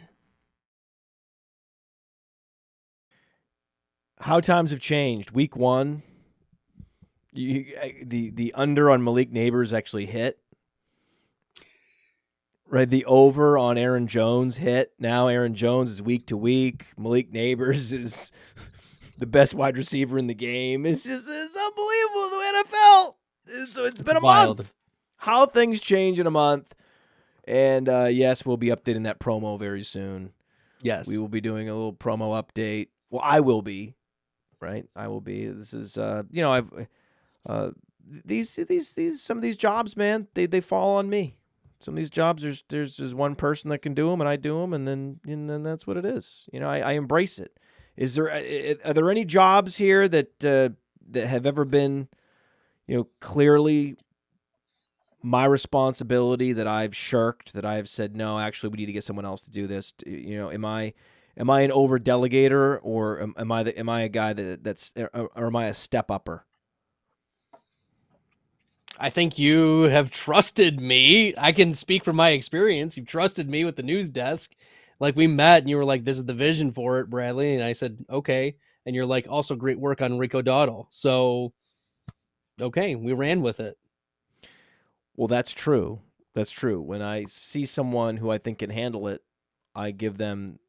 How times have changed. Week 1, the under on Malik Neighbors actually hit. Right, the over on Aaron Jones hit. Now Aaron Jones is week to week. Malik Neighbors is the best wide receiver in the game. It's unbelievable, the NFL. It's been a month. How things change in a month. And yes, we'll be updating that promo very soon. Yes. We will be doing a little promo update. Well, I will be. Right, I will be. This is, I've these some of these jobs, man, they fall on me. Some of these jobs, there's one person that can do them, and I do them, and then that's what it is. I embrace it. Is there are there any jobs here that that have ever been, clearly my responsibility that I've shirked, that I've said, no, actually we need to get someone else to do this? Am I an over delegator, or am I a guy that's or am I a step upper? I think you have trusted me. I can speak from my experience. You've trusted me with the news desk. Like, we met and you were like, this is the vision for it, Bradley. And I said, okay. And you're like, also great work on Rico Dowdle. So, okay, we ran with it. Well, that's true. That's true. When I see someone who I think can handle it, I give them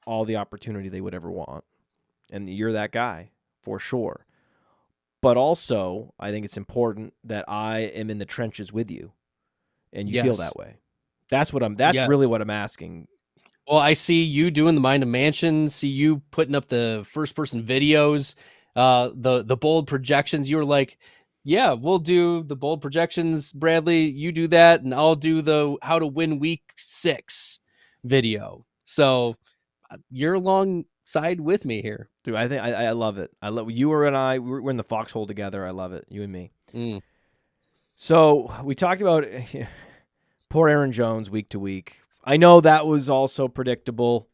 all the opportunity they would ever want. And you're that guy, for sure. But also, I think it's important that I am in the trenches with you, and you feel that way. That's really what I'm asking. Well, I see you doing the Mind of Mansion, see you putting up the first-person videos, the bold projections. You were like, yeah, we'll do the bold projections, Bradley. You do that, and I'll do the how to win week 6 video. So you're alongside with me here. Dude, I think I love it. I love you and I. We're in the foxhole together. I love it. You and me. So we talked about poor Aaron Jones week to week. I know that was also predictable.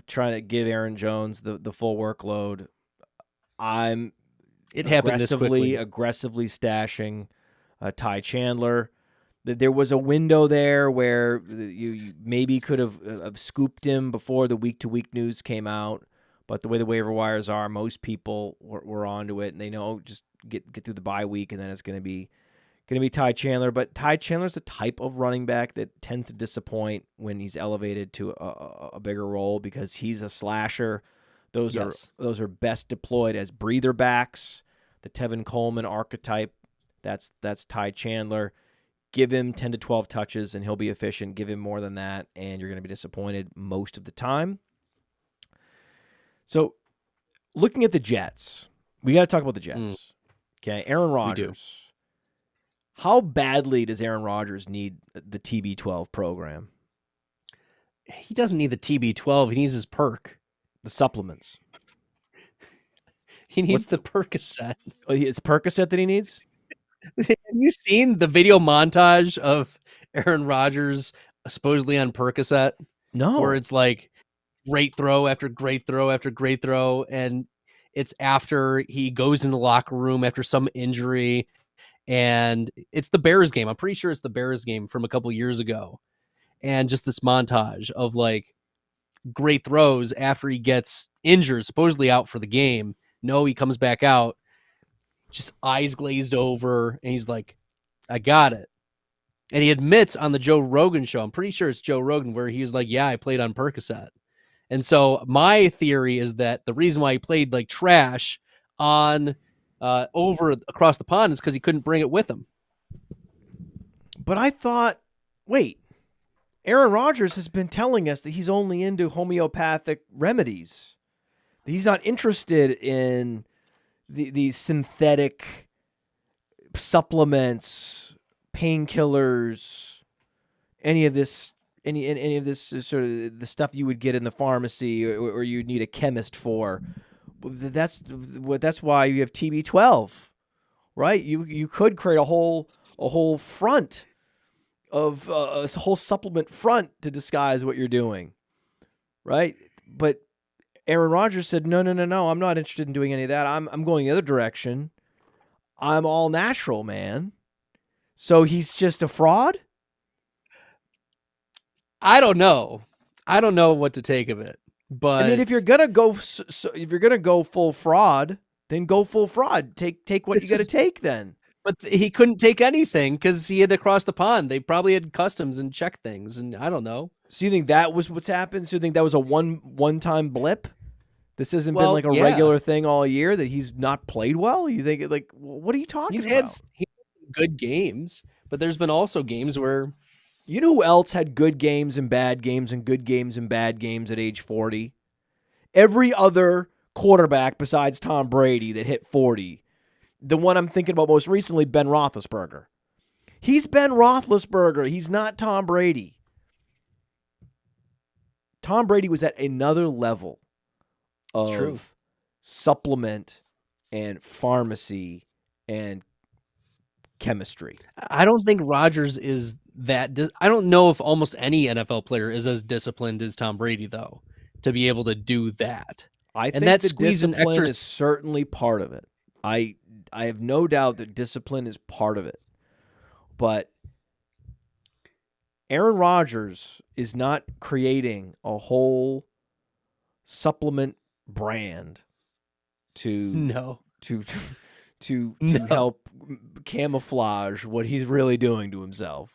Trying to give Aaron Jones the full workload. It happened this quickly. Aggressively stashing Ty Chandler. There was a window there where you maybe could have scooped him before the week-to-week news came out. But the way the waiver wires are, most people were onto it, and they know just get through the bye week, and then it's going to be Ty Chandler. But Ty Chandler's a type of running back that tends to disappoint when he's elevated to a bigger role, because he's a slasher. Those are best deployed as breather backs. The Tevin Coleman archetype, that's Ty Chandler. Give him 10 to 12 touches, and he'll be efficient. Give him more than that, and you're going to be disappointed most of the time. So, looking at the Jets, we got to talk about the Jets. Okay, Aaron Rodgers. How badly does Aaron Rodgers need the TB12 program? He doesn't need the TB12. He needs his Perc. The supplements. He needs the Percocet. Oh, it's Percocet that he needs? Have you seen the video montage of Aaron Rodgers supposedly on Percocet? No. Where it's like great throw after great throw after great throw, and it's after he goes in the locker room after some injury, and it's the Bears game. I'm pretty sure it's the Bears game from a couple years ago, and just this montage of like great throws after he gets injured, supposedly out for the game. No, he comes back out, just eyes glazed over, and he's like, I got it. And he admits on the Joe Rogan show, I'm pretty sure it's Joe Rogan, where he was like, yeah, I played on Percocet. And so my theory is that the reason why he played like trash on over across the pond is because he couldn't bring it with him. But I thought, wait, Aaron Rodgers has been telling us that he's only into homeopathic remedies. He's not interested in these synthetic supplements, painkillers, any of this is sort of the stuff you would get in the pharmacy or you'd need a chemist for. That's why you have TB12, right? You could create a whole front of a whole supplement front to disguise what you're doing, right? But Aaron Rodgers said, no, I'm not interested in doing any of that. I'm going the other direction. I'm all natural, man. So he's just a fraud? I don't know. I don't know what to take of it. But I mean, if you're gonna go full fraud, then go full fraud. Take what you got to take then. But he couldn't take anything because he had to cross the pond. They probably had customs and check things, and I don't know. So you think that was what's happened? So you think that was a one-time blip? This hasn't been like a regular thing all year, that he's not played well? You think, like, what are you talking about? He's had good games, but there's been also games where... You know who else had good games and bad games and good games and bad games at age 40? Every other quarterback besides Tom Brady that hit 40. The one I'm thinking about most recently, Ben Roethlisberger. He's Ben Roethlisberger. He's not Tom Brady. Tom Brady was at another level It's true. of supplement and pharmacy and chemistry. I don't think Rodgers is that. I don't know if almost any NFL player is as disciplined as Tom Brady, though, to be able to do that. I And think that the squeeze an discipline extra is certainly part of it. I have no doubt that discipline is part of it. But Aaron Rodgers is not creating a whole supplement brand to no. to No. help camouflage what he's really doing to himself.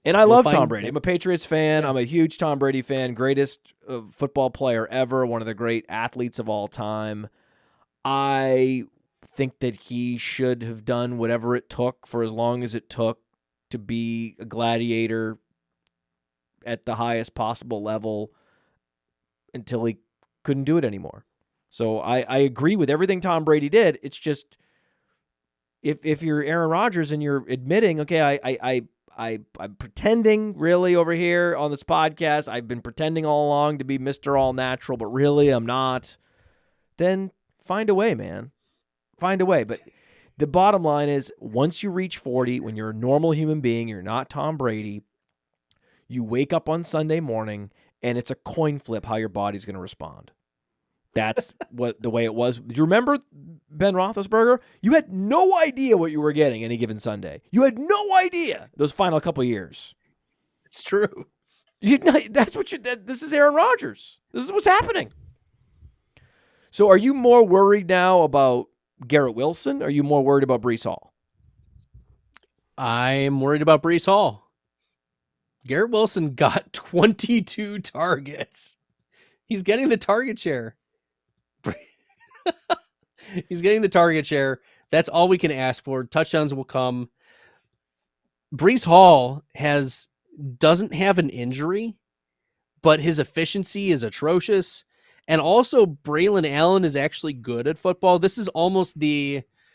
And I love Tom Brady. I'm a Patriots fan. Yeah. I'm a huge Tom Brady fan. Greatest football player ever. One of the great athletes of all time. I think that he should have done whatever it took for as long as it took to be a gladiator at the highest possible level until he couldn't do it anymore. So I agree with everything Tom Brady did. It's just if you're Aaron Rodgers and you're admitting, okay, I'm pretending really over here on this podcast. I've been pretending all along to be Mr. All Natural, but really I'm not. Then find a way, man. Find a way. But the bottom line is once you reach 40, when you're a normal human being, you're not Tom Brady, you wake up on Sunday morning and it's a coin flip how your body's going to respond. That's the way it was. Do you remember Ben Roethlisberger? You had no idea what you were getting any given Sunday. You had no idea those final couple of years. It's true. This is Aaron Rodgers. This is what's happening. So are you more worried now about Garrett Wilson? Or are you more worried about Breece Hall? I'm worried about Breece Hall. Garrett Wilson got 22 targets. He's getting the target share. He's getting the target share. That's all we can ask for. Touchdowns will come. Breece Hall doesn't have an injury, but his efficiency is atrocious. And also, Braylon Allen is actually good at football. This is almost Bijan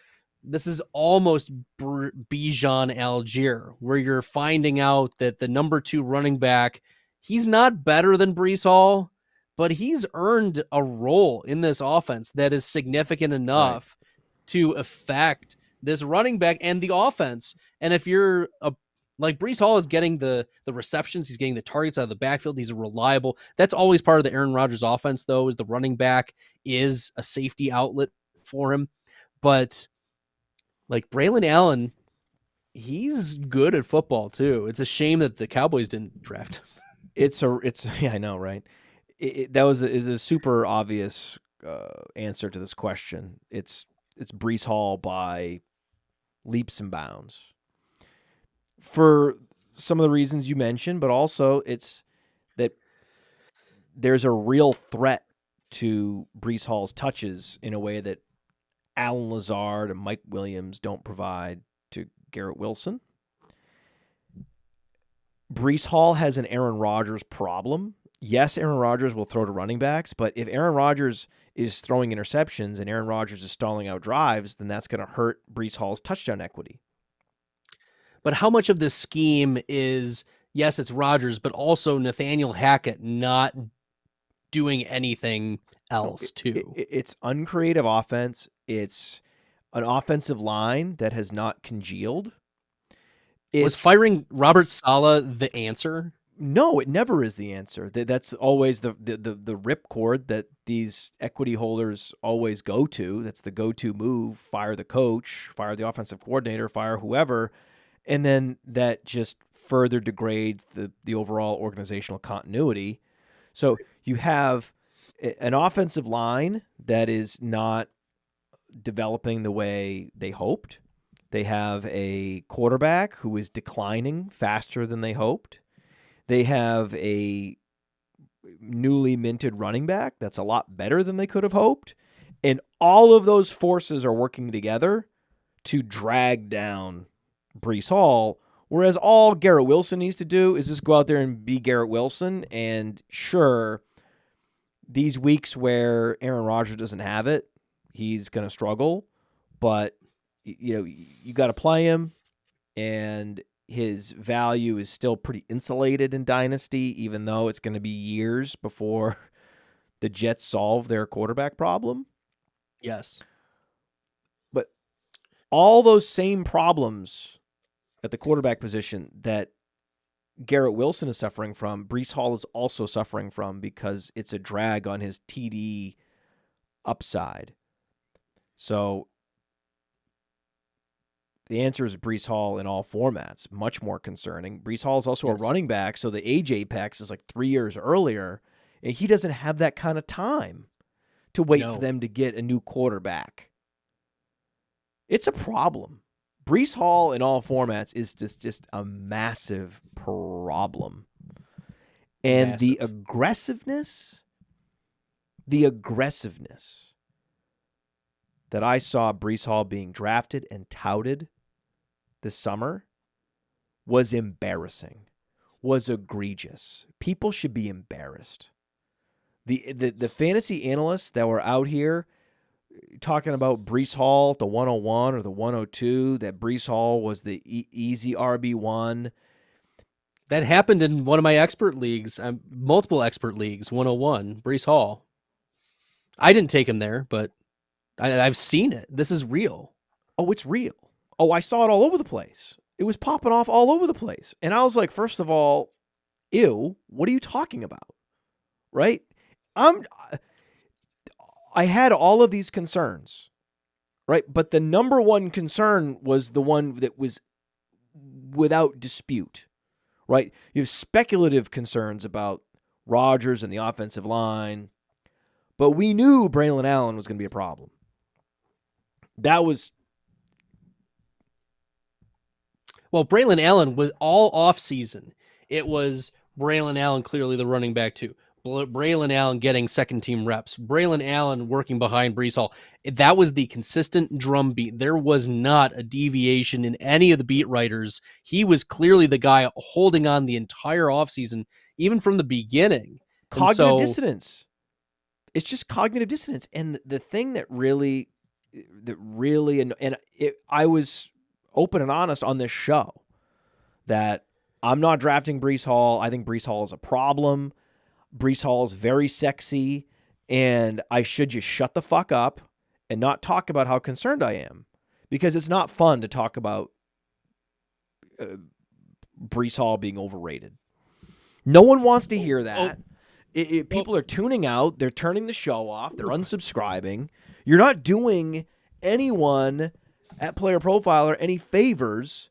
Algier, where you're finding out that the number 2 running back, he's not better than Breece Hall, but he's earned a role in this offense that is significant enough to affect this running back and the offense. And if you're like Breece Hall is getting the receptions, he's getting the targets out of the backfield, he's reliable. That's always part of the Aaron Rodgers offense, though, is the running back is a safety outlet for him. But like Braylon Allen, he's good at football too. It's a shame that the Cowboys didn't draft him. Yeah, I know, right? That is a super obvious answer to this question. It's Breece Hall by leaps and bounds for some of the reasons you mentioned, but also it's that there's a real threat to Breece Hall's touches in a way that Alan Lazard and Mike Williams don't provide to Garrett Wilson. Breece Hall has an Aaron Rodgers problem. Yes, Aaron Rodgers will throw to running backs, but if Aaron Rodgers is throwing interceptions and Aaron Rodgers is stalling out drives, then that's going to hurt Breece Hall's touchdown equity. But how much of this scheme is, yes, it's Rodgers, but also Nathaniel Hackett not doing anything else too? It's uncreative offense. It's an offensive line that has not congealed. Was firing Robert Saleh the answer? No, it never is the answer. That's always the ripcord that these equity holders always go to. That's the go-to move. Fire the coach, fire the offensive coordinator, fire whoever. And then that just further degrades the overall organizational continuity. So you have an offensive line that is not developing the way they hoped. They have a quarterback who is declining faster than they hoped. They have a newly minted running back that's a lot better than they could have hoped. And all of those forces are working together to drag down Breece Hall, whereas all Garrett Wilson needs to do is just go out there and be Garrett Wilson. And sure, these weeks where Aaron Rodgers doesn't have it, he's going to struggle. But, you got to play him. And his value is still pretty insulated in Dynasty, even though it's going to be years before the Jets solve their quarterback problem. Yes. But all those same problems at the quarterback position that Garrett Wilson is suffering from, Breece Hall is also suffering from, because it's a drag on his TD upside. So the answer is Breece Hall in all formats. Much more concerning. Breece Hall is also a running back, so the age apex is like 3 years earlier, and he doesn't have that kind of time to wait for them to get a new quarterback. It's a problem. Breece Hall in all formats is just a massive problem. And the aggressiveness that I saw Breece Hall being drafted and touted this summer was embarrassing, was egregious. People should be embarrassed. The fantasy analysts that were out here talking about Breece Hall at the 101 or the 102, that Breece Hall was the easy RB1. That happened in one of my expert leagues, multiple expert leagues, 101, Breece Hall. I didn't take him there, but I've seen it. This is real. Oh, it's real. Oh, I saw it all over the place. It was popping off all over the place. And I was like, first of all, ew, what are you talking about? Right? I had all of these concerns, right? But the number one concern was the one that was without dispute, right? You have speculative concerns about Rodgers and the offensive line, but we knew Braylon Allen was going to be a problem. That was... Well, Braylon Allen was all offseason. It was Braylon Allen clearly the running back too. Braylon Allen getting second-team reps. Braylon Allen working behind Breece Hall. That was the consistent drumbeat. There was not a deviation in any of the beat writers. He was clearly the guy holding on the entire offseason, even from the beginning. Cognitive dissonance. It's just cognitive dissonance. And the thing that really, I was open and honest on this show that I'm not drafting Breece Hall. I think Breece Hall is a problem. Breece Hall is very sexy, and I should just shut the fuck up and not talk about how concerned I am, because it's not fun to talk about Breece Hall being overrated. No one wants to hear that. People are tuning out. They're turning the show off. They're unsubscribing. You're not doing anyone at Player Profiler any favors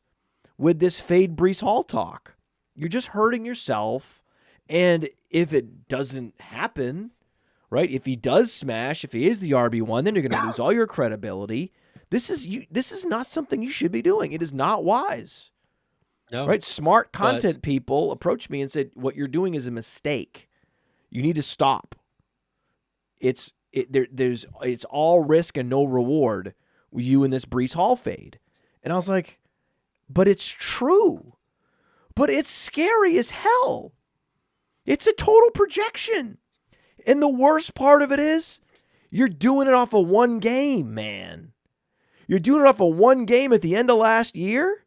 with this fade Breece Hall talk. You're just hurting yourself. And if it doesn't happen, right, if he does smash, if he is the RB1, then you're going to lose all your credibility. This is not something you should be doing. It is not wise. No. Right? Smart content people approached me and said, what you're doing is a mistake. You need to stop. It's all risk and no reward with you in this Breece Hall fade. And I was like, but it's true. But it's scary as hell. It's a total projection. And the worst part of it is you're doing it off of one game, man. You're doing it off of one game at the end of last year.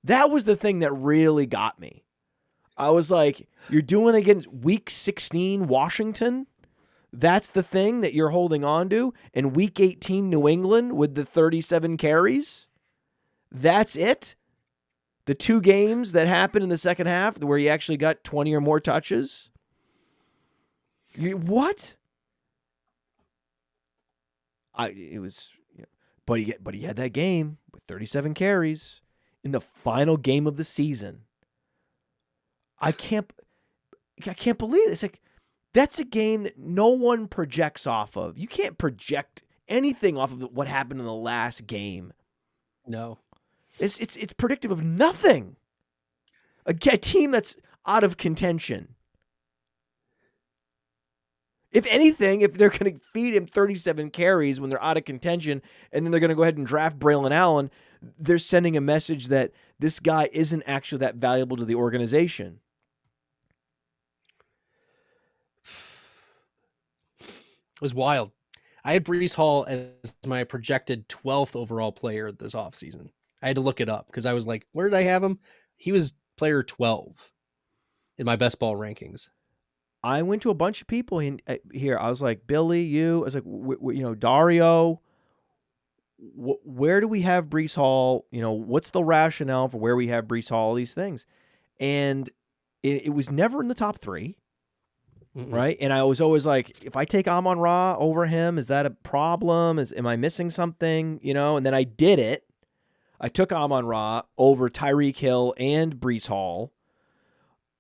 That was the thing that really got me. I was like, you're doing it against week 16 Washington? That's the thing that you're holding on to? And week 18 New England with the 37 carries? That's it? The two games that happened in the second half where he actually got 20 or more touches? What? But he had that game with 37 carries in the final game of the season. I can't believe it. It's like, that's a game that no one projects off of. You can't project anything off of what happened in the last game. No. It's predictive of nothing. A team that's out of contention. If anything, if they're going to feed him 37 carries when they're out of contention, and then they're going to go ahead and draft Braylon Allen, they're sending a message that this guy isn't actually that valuable to the organization. It was wild. I had Breece Hall as my projected 12th overall player this offseason. I had to look it up because I was like, where did I have him? He was player 12 in my best ball rankings. I went to a bunch of people here. I was like, Billy, you. I was like, Dario. Where do we have Breece Hall? What's the rationale for where we have Breece Hall? All these things, and it was never in the top 3, right? And I was always like, if I take Amon-Ra over him, is that a problem? Am I missing something? And then I did it. I took Amon-Ra over Tyreek Hill and Breece Hall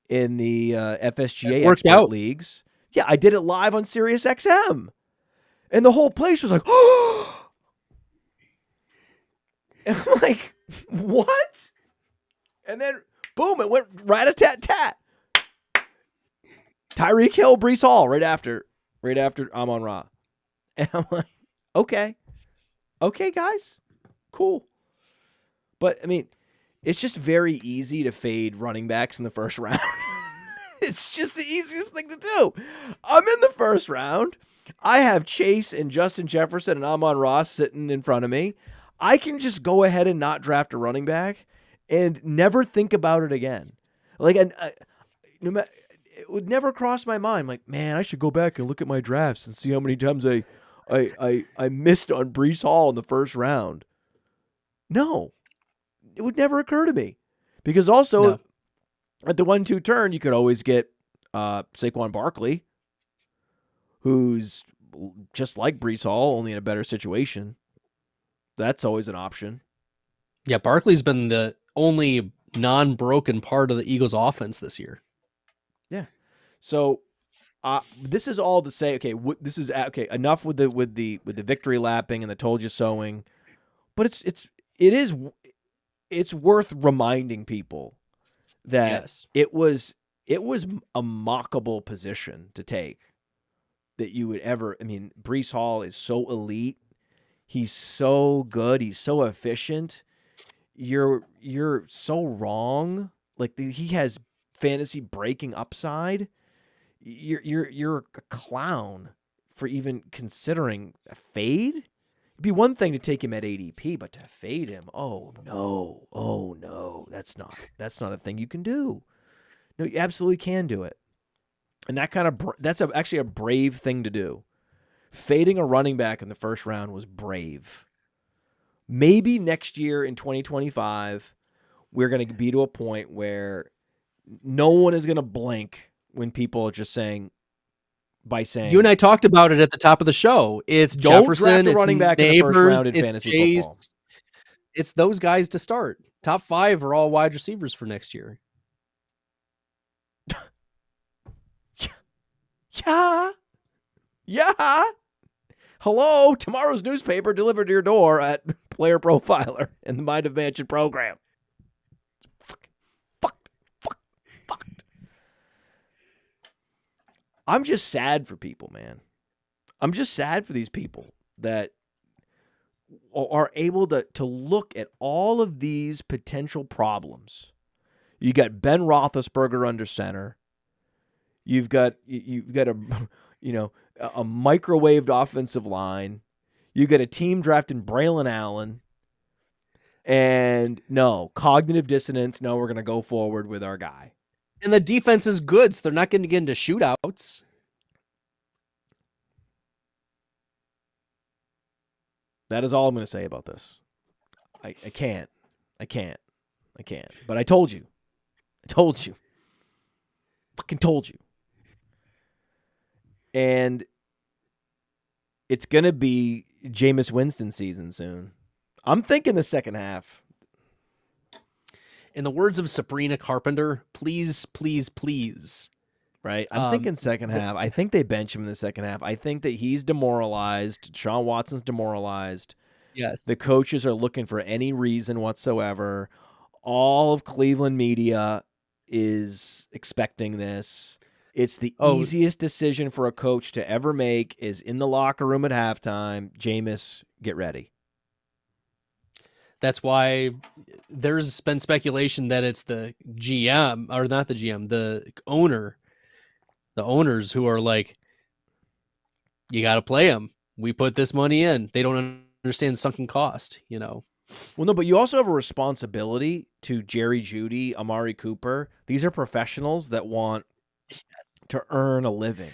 in the FSGA expert leagues. Yeah, I did it live on Sirius XM. And the whole place was like, oh! And I'm like, what? And then, boom, it went rat-a-tat-tat. Tyreek Hill, Breece Hall, right after Amon-Ra. And I'm like, okay, guys, cool. But, I mean, it's just very easy to fade running backs in the first round. It's just the easiest thing to do. I'm in the first round. I have Chase and Justin Jefferson and Amon-Ra sitting in front of me. I can just go ahead and not draft a running back and never think about it again. Like, no matter, it would never cross my mind. Like, man, I should go back and look at my drafts and see how many times I missed on Breece Hall in the first round. No, it would never occur to me, because also at the 1-2 turn, you could always get Saquon Barkley, who's just like Breece Hall, only in a better situation. That's always an option. Yeah, Barkley's been the only non-broken part of the Eagles' offense this year. Yeah. So this is all to say, okay, this is okay. Enough with the victory lapping and the told you sowing, but it's worth reminding people that it was a mockable position to take that you would ever. I mean, Breece Hall is so elite. He's so good. He's so efficient. You're so wrong. Like, he has fantasy breaking upside. You're a clown for even considering a fade. It'd be one thing to take him at ADP, but to fade him, oh no, that's not a thing you can do. No, you absolutely can do it, and that's actually a brave thing to do. Fading a running back in the first round was brave. Maybe next year in 2025, we're going to be to a point where no one is going to blink when people are just saying, you and I talked about it at the top of the show. It's don't Jefferson, draft a running back in the first round in fantasy Chase, football. It's those guys to start. Top 5 are all wide receivers for next year. Yeah. Hello, tomorrow's newspaper delivered to your door at Player Profiler in the Mind of Mansion program. Fucked. I'm just sad for people, man. I'm just sad for these people that are able to look at all of these potential problems. You got Ben Roethlisberger under center. You've got a microwaved offensive line. You got a team drafting Braylon Allen. And no, cognitive dissonance. No, we're going to go forward with our guy. And the defense is good, so they're not going to get into shootouts. That is all I'm going to say about this. I can't. But I told you. Fucking told you. And it's going to be Jameis Winston season soon. I'm thinking the second half. In the words of Sabrina Carpenter, please, please, please. Right? I'm thinking second half. I think they bench him in the second half. I think that he's demoralized. Sean Watson's demoralized. Yes. The coaches are looking for any reason whatsoever. All of Cleveland media is expecting this. It's the easiest decision for a coach to ever make is in the locker room at halftime. Jameis, get ready. That's why there's been speculation that it's the GM, or not the GM, the owner. The owners who are like, you got to play him. We put this money in. They don't understand sunken cost, Well, no, but you also have a responsibility to Jerry Jeudy, Amari Cooper. These are professionals that want to earn a living,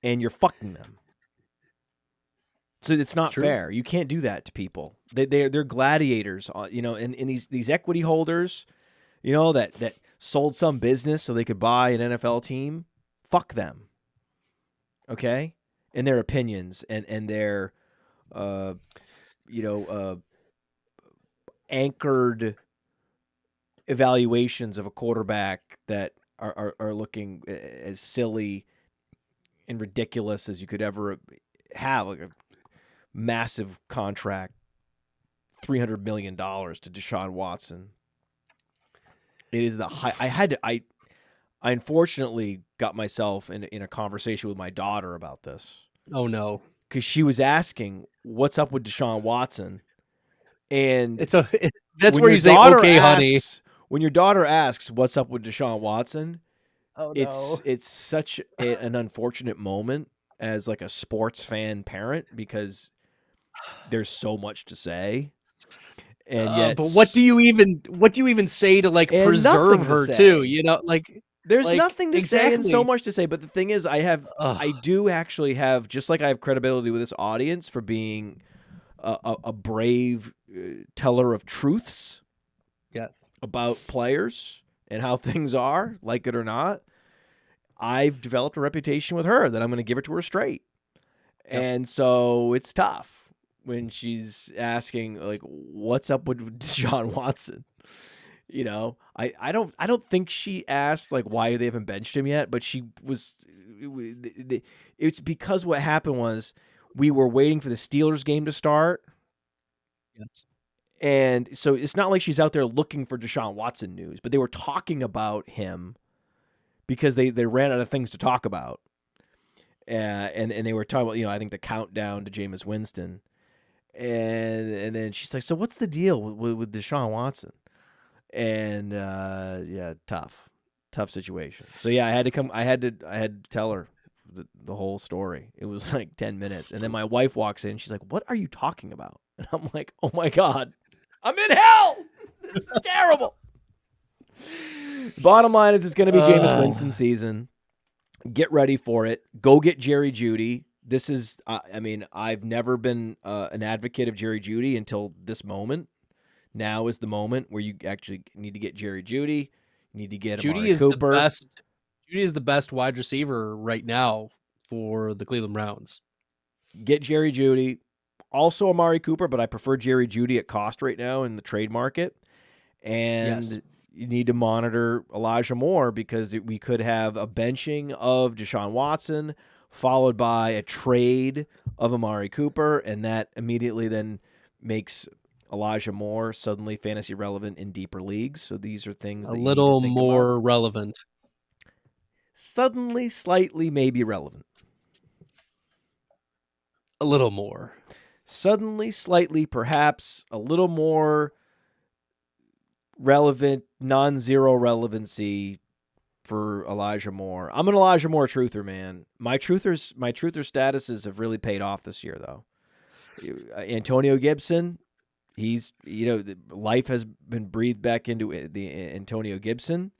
and you're fucking them. So it's not fair. You can't do that to people. They're gladiators, and these equity holders, that sold some business so they could buy an NFL team. Fuck them. Okay? And their opinions and their anchored evaluations of a quarterback that are looking as silly and ridiculous as you could ever have, like a massive contract, $300 million to Deshaun Watson. It is the high. I unfortunately got myself in a conversation with my daughter about this. Oh no. Because she was asking, what's up with Deshaun Watson? And that's where you say, okay, honey. When your daughter asks, what's up with Deshaun Watson? Oh no. It's such an unfortunate moment as like a sports fan parent, because there's so much to say. And yet, but what do you even say to like preserve her too? There's nothing to say and so much to say. But the thing is, I do actually have, just like I have credibility with this audience for being a brave teller of truths. Yes. About players and how things are, like it or not. I've developed a reputation with her that I'm going to give it to her straight. Yep. And so it's tough when she's asking, like, what's up with Deshaun Watson? I don't think she asked, like, why they haven't benched him yet, but it's because what happened was we were waiting for the Steelers game to start. Yes. And so it's not like she's out there looking for Deshaun Watson news, but they were talking about him because they ran out of things to talk about. And they were talking about, I think the countdown to Jameis Winston. And then she's like, so what's the deal with Deshaun Watson? And tough situation. So yeah, I had to tell her the whole story. It was like 10 minutes. And then my wife walks in, she's like, what are you talking about? And I'm like, oh my God, I'm in hell. This is terrible. Bottom line is, it's going to be Jameis Winston season. Get ready for it. Go get Jerry Jeudy. This is, I've never been an advocate of Jerry Jeudy until this moment. Now is the moment where you actually need to get Jerry Jeudy. You need to get Amari Cooper. Jeudy is the best wide receiver right now for the Cleveland Browns. Get Jerry Jeudy. Also Amari Cooper, but I prefer Jerry Jeudy at cost right now in the trade market. And you need to monitor Elijah Moore, because we could have a benching of Deshaun Watson followed by a trade of Amari Cooper, and that immediately then makes Elijah Moore suddenly fantasy relevant in deeper leagues. So these are things that a little more relevant. Suddenly, slightly, maybe relevant. A little more. Suddenly, slightly, perhaps a little more relevant, non-zero relevancy for Elijah Moore. I'm an Elijah Moore truther, man. My truther statuses have really paid off this year, though. Antonio Gibson, life has been breathed back into the Antonio Gibson.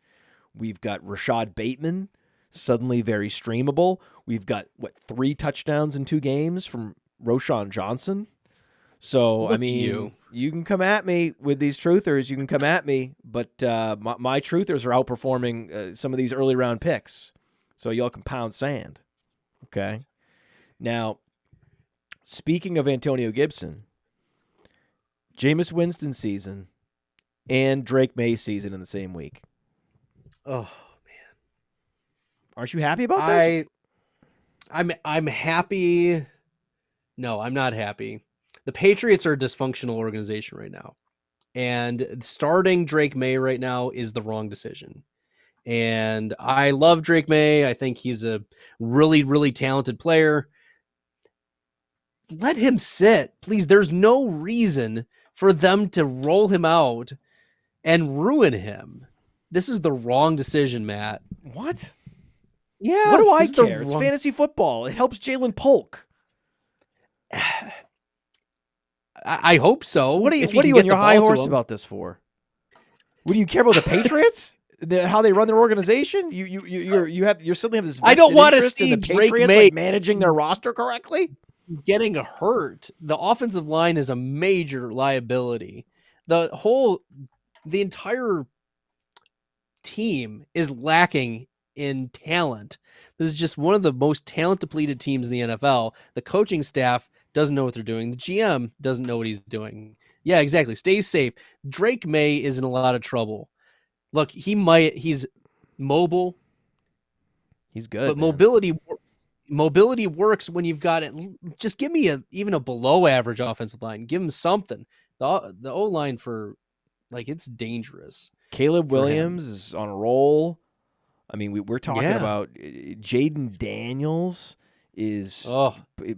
We've got Rashad Bateman, suddenly very streamable. We've got 3 touchdowns in 2 games from Roschon Johnson. So, you can come at me with these truthers. You can come at me, but my truthers are outperforming some of these early round picks. So y'all can pound sand. Okay. Now, speaking of Antonio Gibson, Jameis Winston season and Drake May season in the same week. Oh man, aren't you happy about this? I'm happy. No, I'm not happy. The Patriots are a dysfunctional organization right now, and starting Drake May right now is the wrong decision. And I love Drake May. I think he's a really, really talented player. Let him sit, please. There's no reason for them to roll him out and ruin him. This is the wrong decision, Matt. What? Yeah. What do I care? It's fantasy football. It helps Jalen Polk. I hope so. What are you If he what are can you get on your the high ball to horse him. about this for? What do you care about the Patriots? How they run their organization? You suddenly have this I don't vested want to interest in see the Drake Patriots May like managing their roster correctly? getting hurt. The offensive line is a major liability. The entire team is lacking in talent. This is just one of the most talent depleted teams in the NFL. The coaching staff doesn't know what they're doing. The GM doesn't know what he's doing. Yeah, exactly. Stay safe. Drake May is in a lot of trouble. Look, he's mobile. He's good, But man. mobility works when you've got it. Just give me even a below average offensive line. Give him something. The O line for it's dangerous. Caleb for him. Williams is on a roll. I mean, we're talking Yeah. about Jaden Daniels is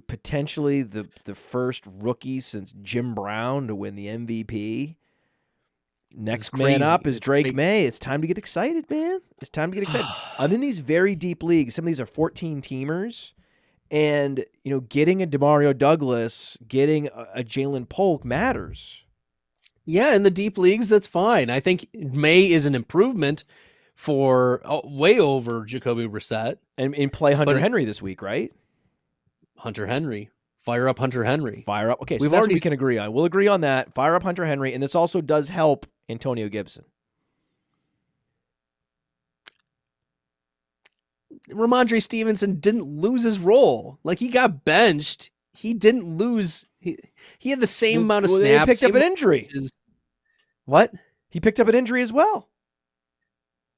potentially the first rookie since Jim Brown to win the MVP. Next man up is Drake May. It's time to get excited, man. It's time to get excited. I'm in these very deep leagues. Some of these are 14-teamers. And, getting a DeMario Douglas, getting a Jalen Polk matters. Yeah, in the deep leagues, that's fine. I think May is an improvement for way over Jacoby Brissett. And play Hunter Henry this week, right? Hunter Henry. Fire up Hunter Henry. Fire up. Okay, so that's what we can agree on. We'll agree on that. Fire up Hunter Henry. And this also does help Antonio Gibson. Ramondre Stevenson didn't lose his role. He got benched. He didn't lose. He had the same amount of snaps. He picked up an injury. What? He picked up an injury as well.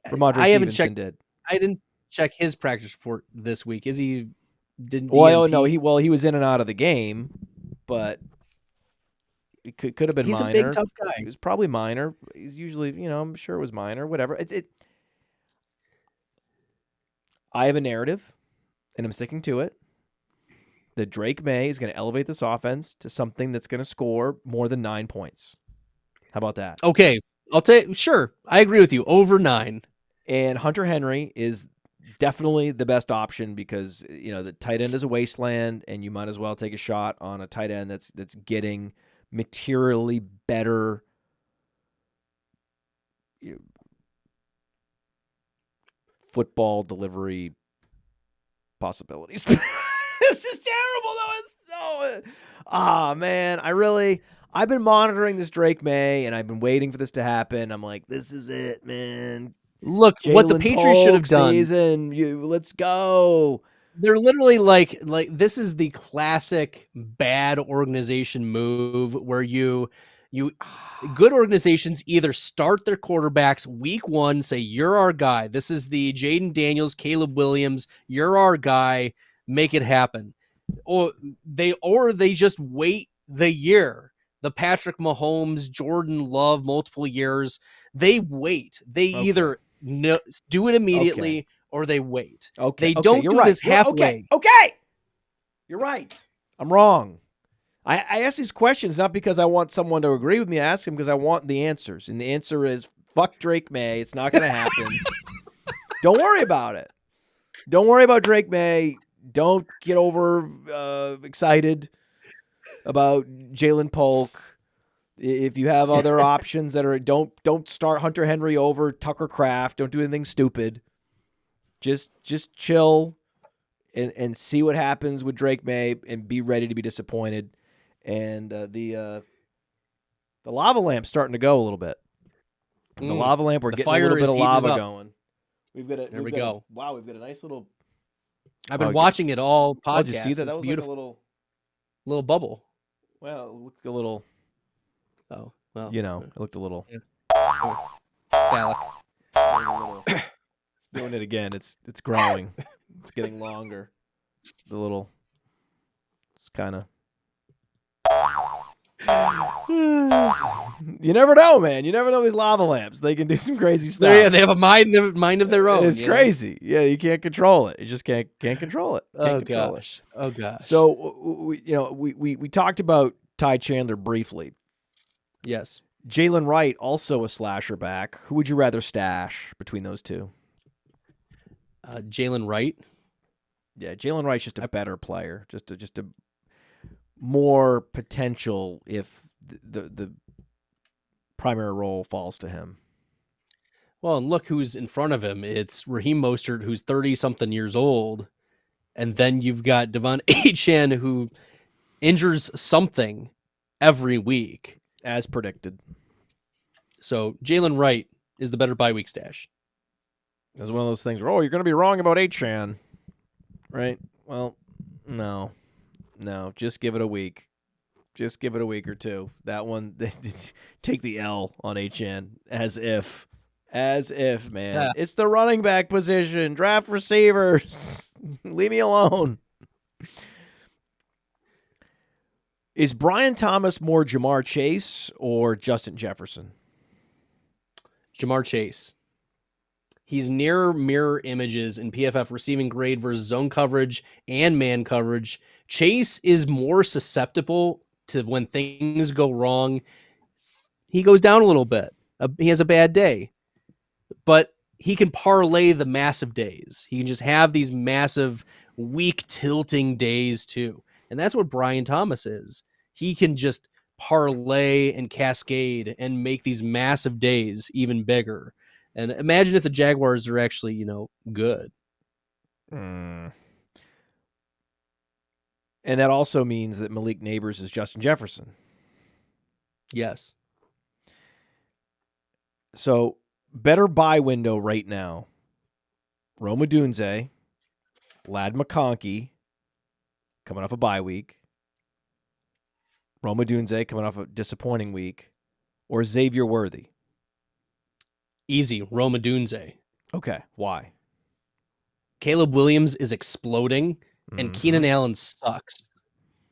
Ramondre Stevenson did. I didn't check his practice report this week. Is he? Well, no, he was in and out of the game, but it could have been minor. He's a big tough guy. He was probably minor. He's usually, I'm sure it was minor. Whatever. I have a narrative, and I'm sticking to it. That Drake May is going to elevate this offense to something that's going to score more than 9 points. How about that? Okay, sure. I agree with you. Over 9. And Hunter Henry is definitely the best option because the tight end is a wasteland, and you might as well take a shot on a tight end that's getting materially better football delivery possibilities. This is terrible, though. Man, I've been monitoring this Drake May, and I've been waiting for this to happen. I'm like, this is it, man. Look, what the Patriots should have done. Let's go. They're literally like this is the classic bad organization move where good organizations either start their quarterbacks week 1, say you're our guy. This is the Jaden Daniels, Caleb Williams, you're our guy, make it happen. Or they just wait the year. The Patrick Mahomes, Jordan Love, multiple years. They wait. They either do it immediately or they wait. Okay. They don't do this halfway. Okay. You're right. I'm wrong. I ask these questions not because I want someone to agree with me. I ask them because I want the answers. And the answer is, fuck Drake May. It's not going to happen. Don't worry about it. Don't worry about Drake May. Don't get over excited about Jalen Polk. If you have other options that are don't start Hunter Henry over Tucker Kraft. Don't do anything stupid. Just chill and see what happens with Drake May and be ready to be disappointed. And the lava lamp's starting to go a little bit. The lava lamp, we're getting a little bit of lava going. We've got wow, we've got a nice little. I've been watching it all podcast. Oh, did you see that? That was beautiful. Like a little bubble. Well, it looked a little. Oh well, it looked a little. Yeah. Phallic. It's doing it again. It's growing. It's getting longer. The little. It's kind of. You never know, man. You never know these lava lamps. They can do some crazy stuff. Yeah, they have a mind of their own. It's crazy. Yeah, you can't control it. You just can't control it. Oh gosh. So we talked about Ty Chandler briefly. Yes. Jalen Wright, also a slasher back. Who would you rather stash between those two? Jalen Wright. Yeah, Jalen Wright's just a better player. Just a more potential if the primary role falls to him. Well, and look who's in front of him. It's Raheem Mostert, who's 30-something years old. And then you've got Devon Achane, who injures something every week. As predicted. So Jalen Wright is the better bye week stash. It's one of those things where, you're going to be wrong about Achane. Right? Well, no. Just give it a week. Just give it a week or two. That one, take the L on Achane as if, man. Yeah. It's the running back position. Draft receivers. Leave me alone. Is Brian Thomas more Jamar Chase or Justin Jefferson? Jamar Chase. He's near mirror images in PFF receiving grade versus zone coverage and man coverage. Chase is more susceptible to when things go wrong. He goes down a little bit. He has a bad day. But he can parlay the massive days. He can just have these massive weak tilting days too. And that's what Brian Thomas is. He can just parlay and cascade and make these massive days even bigger. And imagine if the Jaguars are actually, good. And that also means that Malik Neighbors is Justin Jefferson. Yes. So, better buy window right now. Rome Odunze, Ladd McConkey, coming off a bye week. Rome Odunze coming off a disappointing week. Or Xavier Worthy. Easy, Rome Odunze. Okay, why? Caleb Williams is exploding, and Keenan Allen sucks.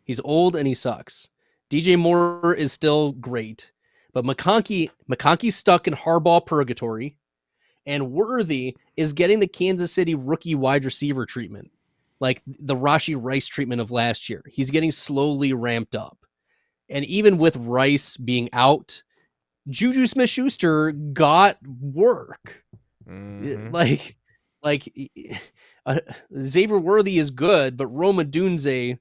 He's old and he sucks. DJ Moore is still great, but McConkey's stuck in Harbaugh purgatory, and Worthy is getting the Kansas City rookie wide receiver treatment, like the Rashee Rice treatment of last year. He's getting slowly ramped up. And even with Rice being out, Juju Smith-Schuster got work. Like Xavier Worthy is good, but Rome Odunze,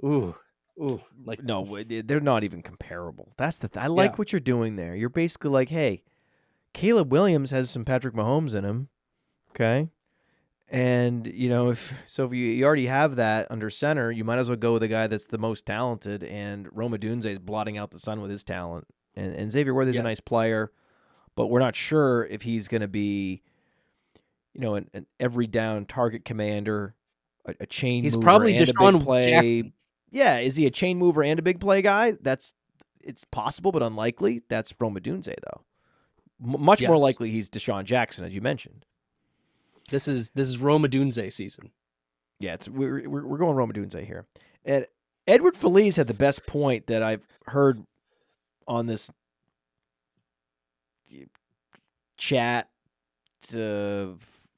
no, they're not even comparable. That's the I like what you're doing there. You're basically like, hey, Caleb Williams has some Patrick Mahomes in him, okay? And, if you already have that under center, you might as well go with the guy that's the most talented, and Rome Odunze is blotting out the sun with his talent. And Xavier Worthy's a nice player, but we're not sure if he's going to be, an every down target commander, a chain mover. He's probably and Deshaun a big play. Jackson. Yeah, is he a chain mover and a big play guy? It's possible, but unlikely. That's Rome Odunze, though. Much more likely he's Deshaun Jackson, as you mentioned. This is Rome Odunze season. Yeah, we're going Rome Odunze here. And Edward Feliz had the best point that I've heard on this chat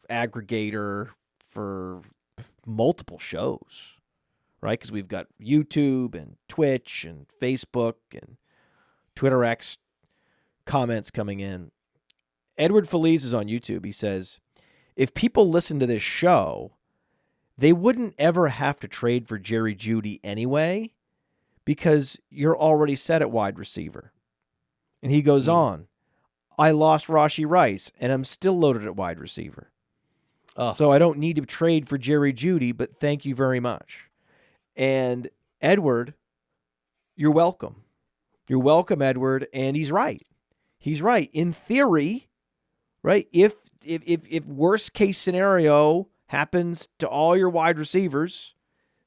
aggregator for multiple shows, right? Because we've got YouTube and Twitch and Facebook and Twitter X comments coming in. Edward Feliz is on YouTube. He says, if people listen to this show, they wouldn't ever have to trade for Jerry Jeudy anyway because you're already set at wide receiver. And he goes on, I lost Rashee Rice, and I'm still loaded at wide receiver. So I don't need to trade for Jerry Jeudy, but thank you very much. And Edward, you're welcome. You're welcome, Edward, and he's right. He's right. In theory, right, if worst case scenario happens to all your wide receivers,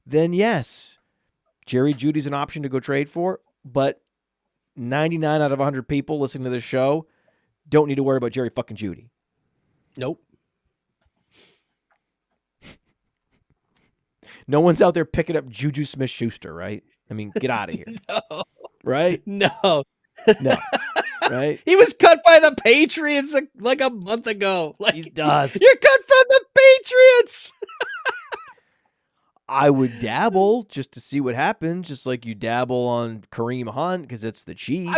then yes, Jerry Jeudy's an option to go trade for, but 99 out of 100 people listening to this show don't need to worry about Jerry fucking Jeudy. Nope. No one's out there picking up Juju Smith-Schuster, right? I mean, get out of here. No. Right? No. No. Right? He was cut by the Patriots like a month ago. He does. You're cut from the Patriots. I would dabble just to see what happens, just like you dabble on Kareem Hunt because it's the Chiefs.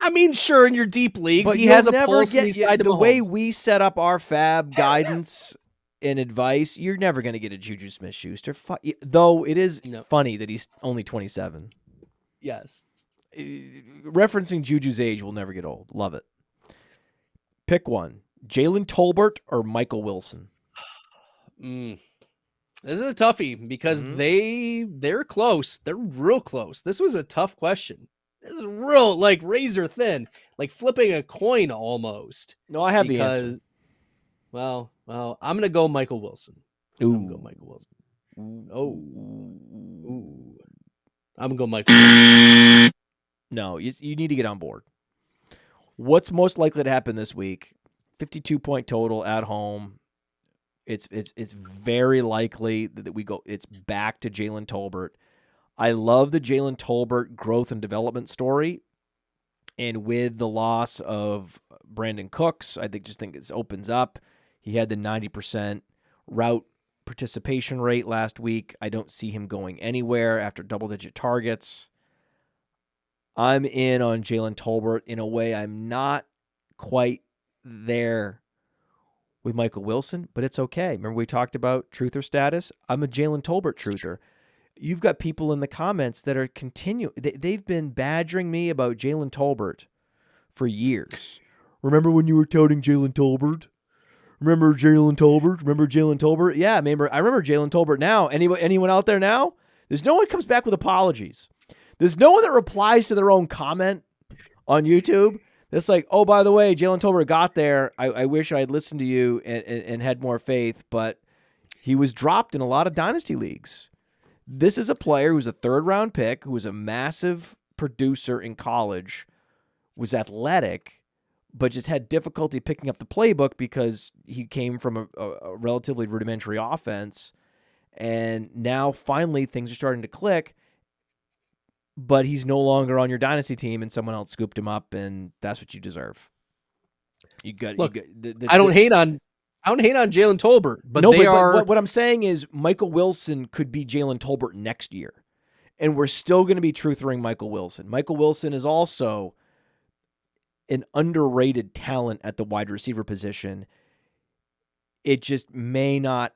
I mean, sure, in your deep leagues, but he has a pulse. The way we set up our fab guidance and advice, you're never going to get a Juju Smith-Schuster. Though it is funny that he's only 27. Yes. Referencing Juju's age will never get old. Love it. Pick one. Jalen Tolbert or Michael Wilson? This is a toughie because they're close. They're real close. This was a tough question. This is real, like razor thin, like flipping a coin almost. No, I have the answer. Well, I'm gonna go Michael Wilson. Ooh. I'm gonna go Michael Wilson. Ooh. I'm gonna go Michael Wilson. No, you need to get on board. What's most likely to happen this week? 52-point total at home. It's very likely that we go. It's back to Jalen Tolbert. I love the Jalen Tolbert growth and development story, and with the loss of Brandon Cooks, I think this opens up. He had the 90% route participation rate last week. I don't see him going anywhere after double-digit targets. I'm in on Jalen Tolbert in a way I'm not quite there with Michael Wilson, but it's okay. Remember we talked about truther status? I'm a Jalen Tolbert truther. You've got people in the comments that are they've been badgering me about Jalen Tolbert for years. Remember when you were touting Jalen Tolbert? Remember Jalen Tolbert? Yeah, I remember Jalen Tolbert now. Anyone out there now? There's no one comes back with apologies. There's no one that replies to their own comment on YouTube. That's like, oh, by the way, Jalen Tolbert got there. I wish I had listened to you and had more faith, but he was dropped in a lot of dynasty leagues. This is a player who's a third-round pick, who was a massive producer in college, was athletic, but just had difficulty picking up the playbook because he came from a relatively rudimentary offense. And now, finally, things are starting to click, but he's no longer on your dynasty team, and someone else scooped him up, and that's what you deserve. I don't hate on Jalen Tolbert, but but what I'm saying is Michael Wilson could be Jalen Tolbert next year, and we're still going to be truthering Michael Wilson. Michael Wilson is also an underrated talent at the wide receiver position. It just may not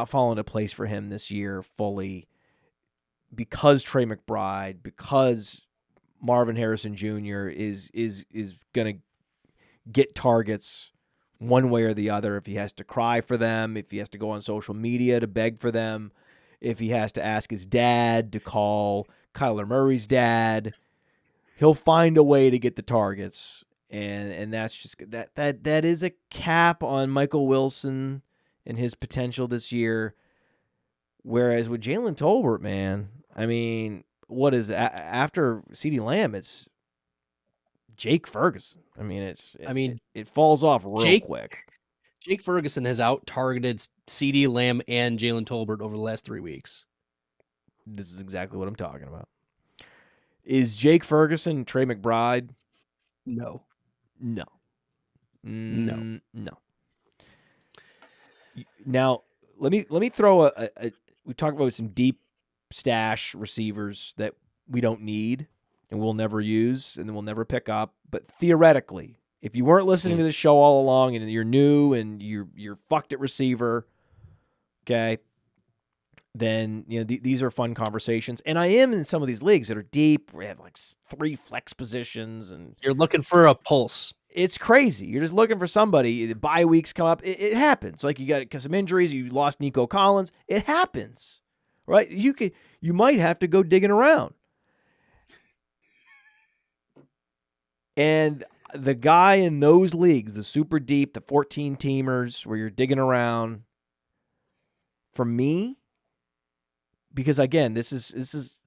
fall into place for him this year fully because Trey McBride, because Marvin Harrison Jr. is going to get targets one way or the other, if he has to cry for them, if he has to go on social media to beg for them, if he has to ask his dad to call Kyler Murray's dad, he'll find a way to get the targets. And that's just that is a cap on Michael Wilson and his potential this year. Whereas with Jalen Tolbert, man, I mean, what is after CeeDee Lamb? It's Jake Ferguson. I mean, it falls off real quick. Jake Ferguson has out-targeted CeeDee Lamb and Jalen Tolbert over the last 3 weeks. This is exactly what I'm talking about. Is Jake Ferguson Trey McBride? No. Now, let me throw we talked about some deep stash receivers that we don't need and we'll never use and then we'll never pick up. But theoretically, if you weren't listening to this show all along and you're new and you're fucked at receiver, okay, then these are fun conversations. And I am in some of these leagues that are deep. We have like 3 flex positions, and you're looking for a pulse. It's crazy. You're just looking for somebody. The bye weeks come up. It happens. Like you got some injuries. You lost Nico Collins. It happens, right? You might have to go digging around. And the guy in those leagues, the super deep, the 14 teamers where you're digging around, for me, because again, this is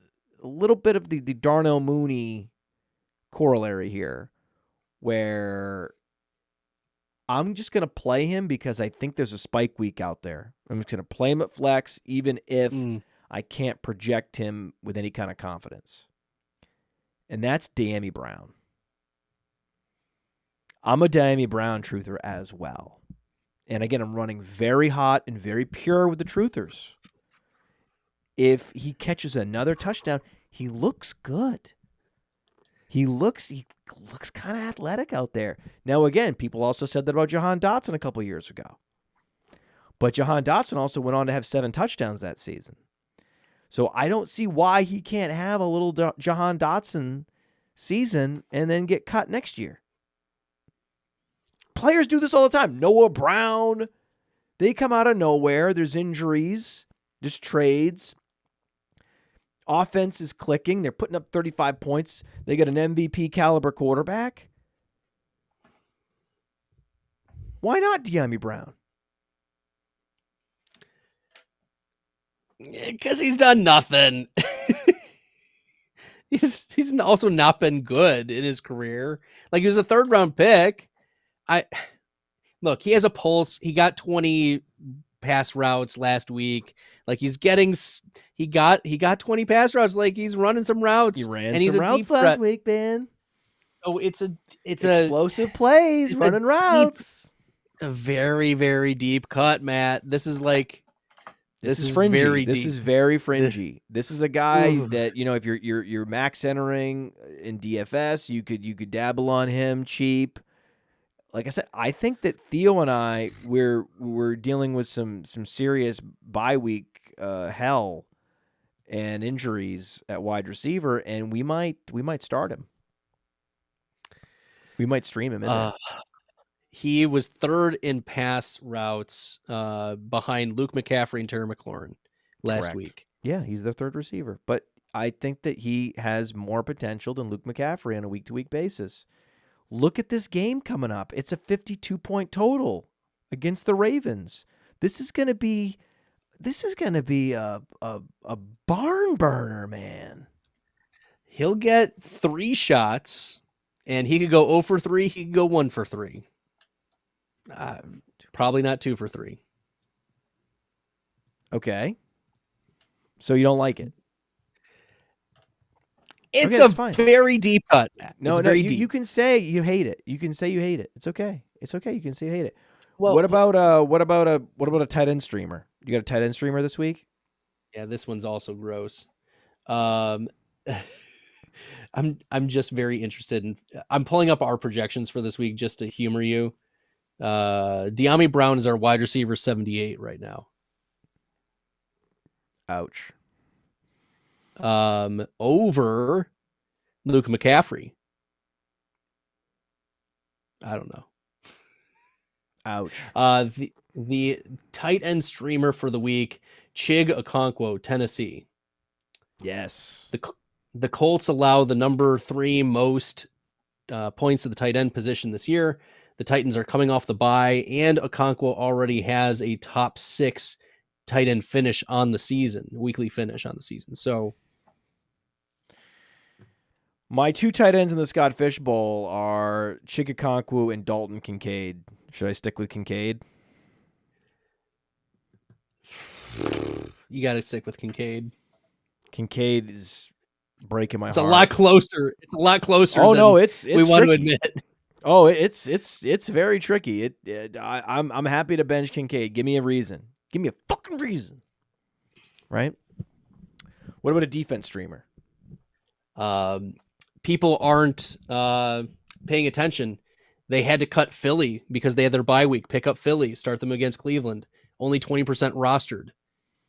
a little bit of the Darnell Mooney corollary here, where I'm just going to play him because I think there's a spike week out there. I'm just going to play him at flex, even if I can't project him with any kind of confidence. And that's Dyami Brown. I'm a Dyami Brown truther as well. And again, I'm running very hot and very pure with the truthers. If he catches another touchdown, he looks good. He looks kind of athletic out there. Now, again, people also said that about Jahan Dotson a couple years ago. But Jahan Dotson also went on to have 7 touchdowns that season. So I don't see why he can't have a little Jahan Dotson season and then get cut next year. Players do this all the time. Noah Brown, they come out of nowhere. There's injuries, there's trades. Offense is clicking. They're putting up 35 points. They get an MVP caliber quarterback. Why not De'Ami Brown? Because he's done nothing. He's also not been good in his career. Like, he was a 3rd round pick. Look, he has a pulse. He got 20 pass routes last week. Like, he got 20 pass routes. Like, he's running some routes. He ran and he's some a routes deep last week, man. Oh, it's explosive plays, running routes. It's a very, very deep cut, Matt. This is fringy. Very this deep. is very fringy. This is a guy that, if you're max entering in DFS, you could dabble on him cheap. Like I said, I think that Theo and I we're dealing with some serious bye week hell and injuries at wide receiver, and we might start him. We might stream him in there. He was 3rd in pass routes behind Luke McCaffrey and Terry McLaurin last week. Yeah, he's their 3rd receiver. But I think that he has more potential than Luke McCaffrey on a week-to-week basis. Look at this game coming up. It's a 52-point total against the Ravens. This is going to be a barn burner, man. He'll get 3 shots, and he could go 0 for 3. He could go 1 for 3. Probably not 2 for 3. Okay. So you don't like it? It's very deep cut, Matt. No, it's very deep. You can say you hate it. You can say you hate it. It's okay. It's okay. You can say you hate it. Well, what about a tight end streamer? You got a tight end streamer this week? Yeah, this one's also gross. I'm just very interested in. I'm pulling up our projections for this week just to humor you. De'Ami Brown is our wide receiver 78 right now. Ouch. Over Luke McCaffrey. I don't know. Ouch. The tight end streamer for the week, Chig Okonkwo, Tennessee. Yes. The Colts allow the number 3 most points to the tight end position this year. The Titans are coming off the bye, and Okonkwo already has a top 6 tight end finish on the season, weekly finish on the season. So my 2 tight ends in the Scott Fish Bowl are Chig Okonkwo and Dalton Kincaid. Should I stick with Kincaid? You got to stick with Kincaid. Kincaid is breaking my heart. It's a lot closer. It's a lot closer. Oh, than no, it's we want to tricky. admit. Oh, it's very tricky. I'm happy to bench Kincaid. Give me a reason. Give me a fucking reason. Right? What about a defense streamer? People aren't paying attention. They had to cut Philly because they had their bye week. Pick up Philly. Start them against Cleveland. Only 20% rostered.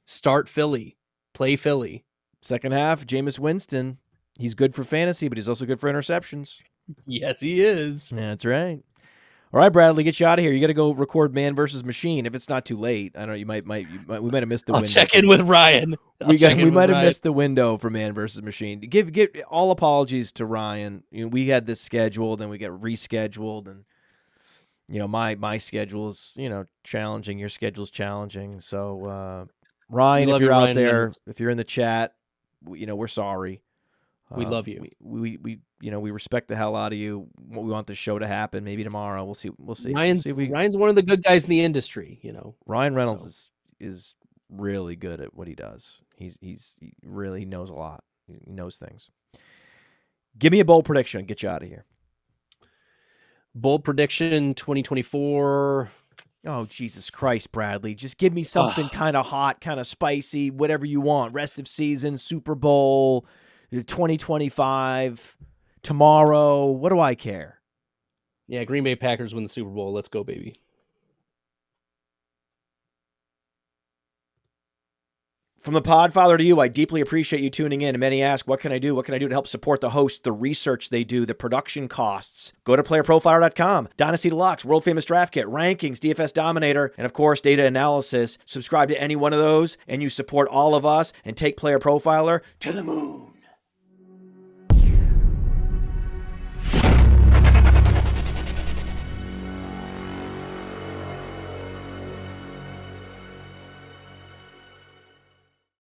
Start Philly. Play Philly. Second half, Jameis Winston. He's good for fantasy, but he's also good for interceptions. Yes, he is. That's right. All right, Bradley, get you out of here. You got to go record Man versus Machine. If it's not too late, I don't know. We might have missed the window. I'll check in with Ryan. We might have missed the window for Man versus Machine. Give all apologies to Ryan. We had this scheduled, then we get rescheduled, and my schedule is challenging. Your schedule's challenging. So Ryan, if you're out there, if you're in the chat, we're sorry. We love you. We respect the hell out of you. We want the show to happen. Maybe tomorrow. We'll see. Ryan's one of the good guys in the industry. Ryan Reynolds is really good at what he does. He really knows a lot. He knows things. Give me a bold prediction. Get you out of here. Bold prediction 2024. Oh, Jesus Christ, Bradley. Just give me something kind of hot, kind of spicy, whatever you want. Rest of season, Super Bowl, 2025, tomorrow. What do I care? Yeah, Green Bay Packers win the Super Bowl. Let's go, baby. From the Podfather to you, I deeply appreciate you tuning in. And many ask, what can I do? What can I do to help support the host, the research they do, the production costs? Go to PlayerProfiler.com, Dynasty Deluxe, World Famous Draft Kit, Rankings, DFS Dominator, and of course, Data Analysis. Subscribe to any one of those, and you support all of us and take Player Profiler to the moon.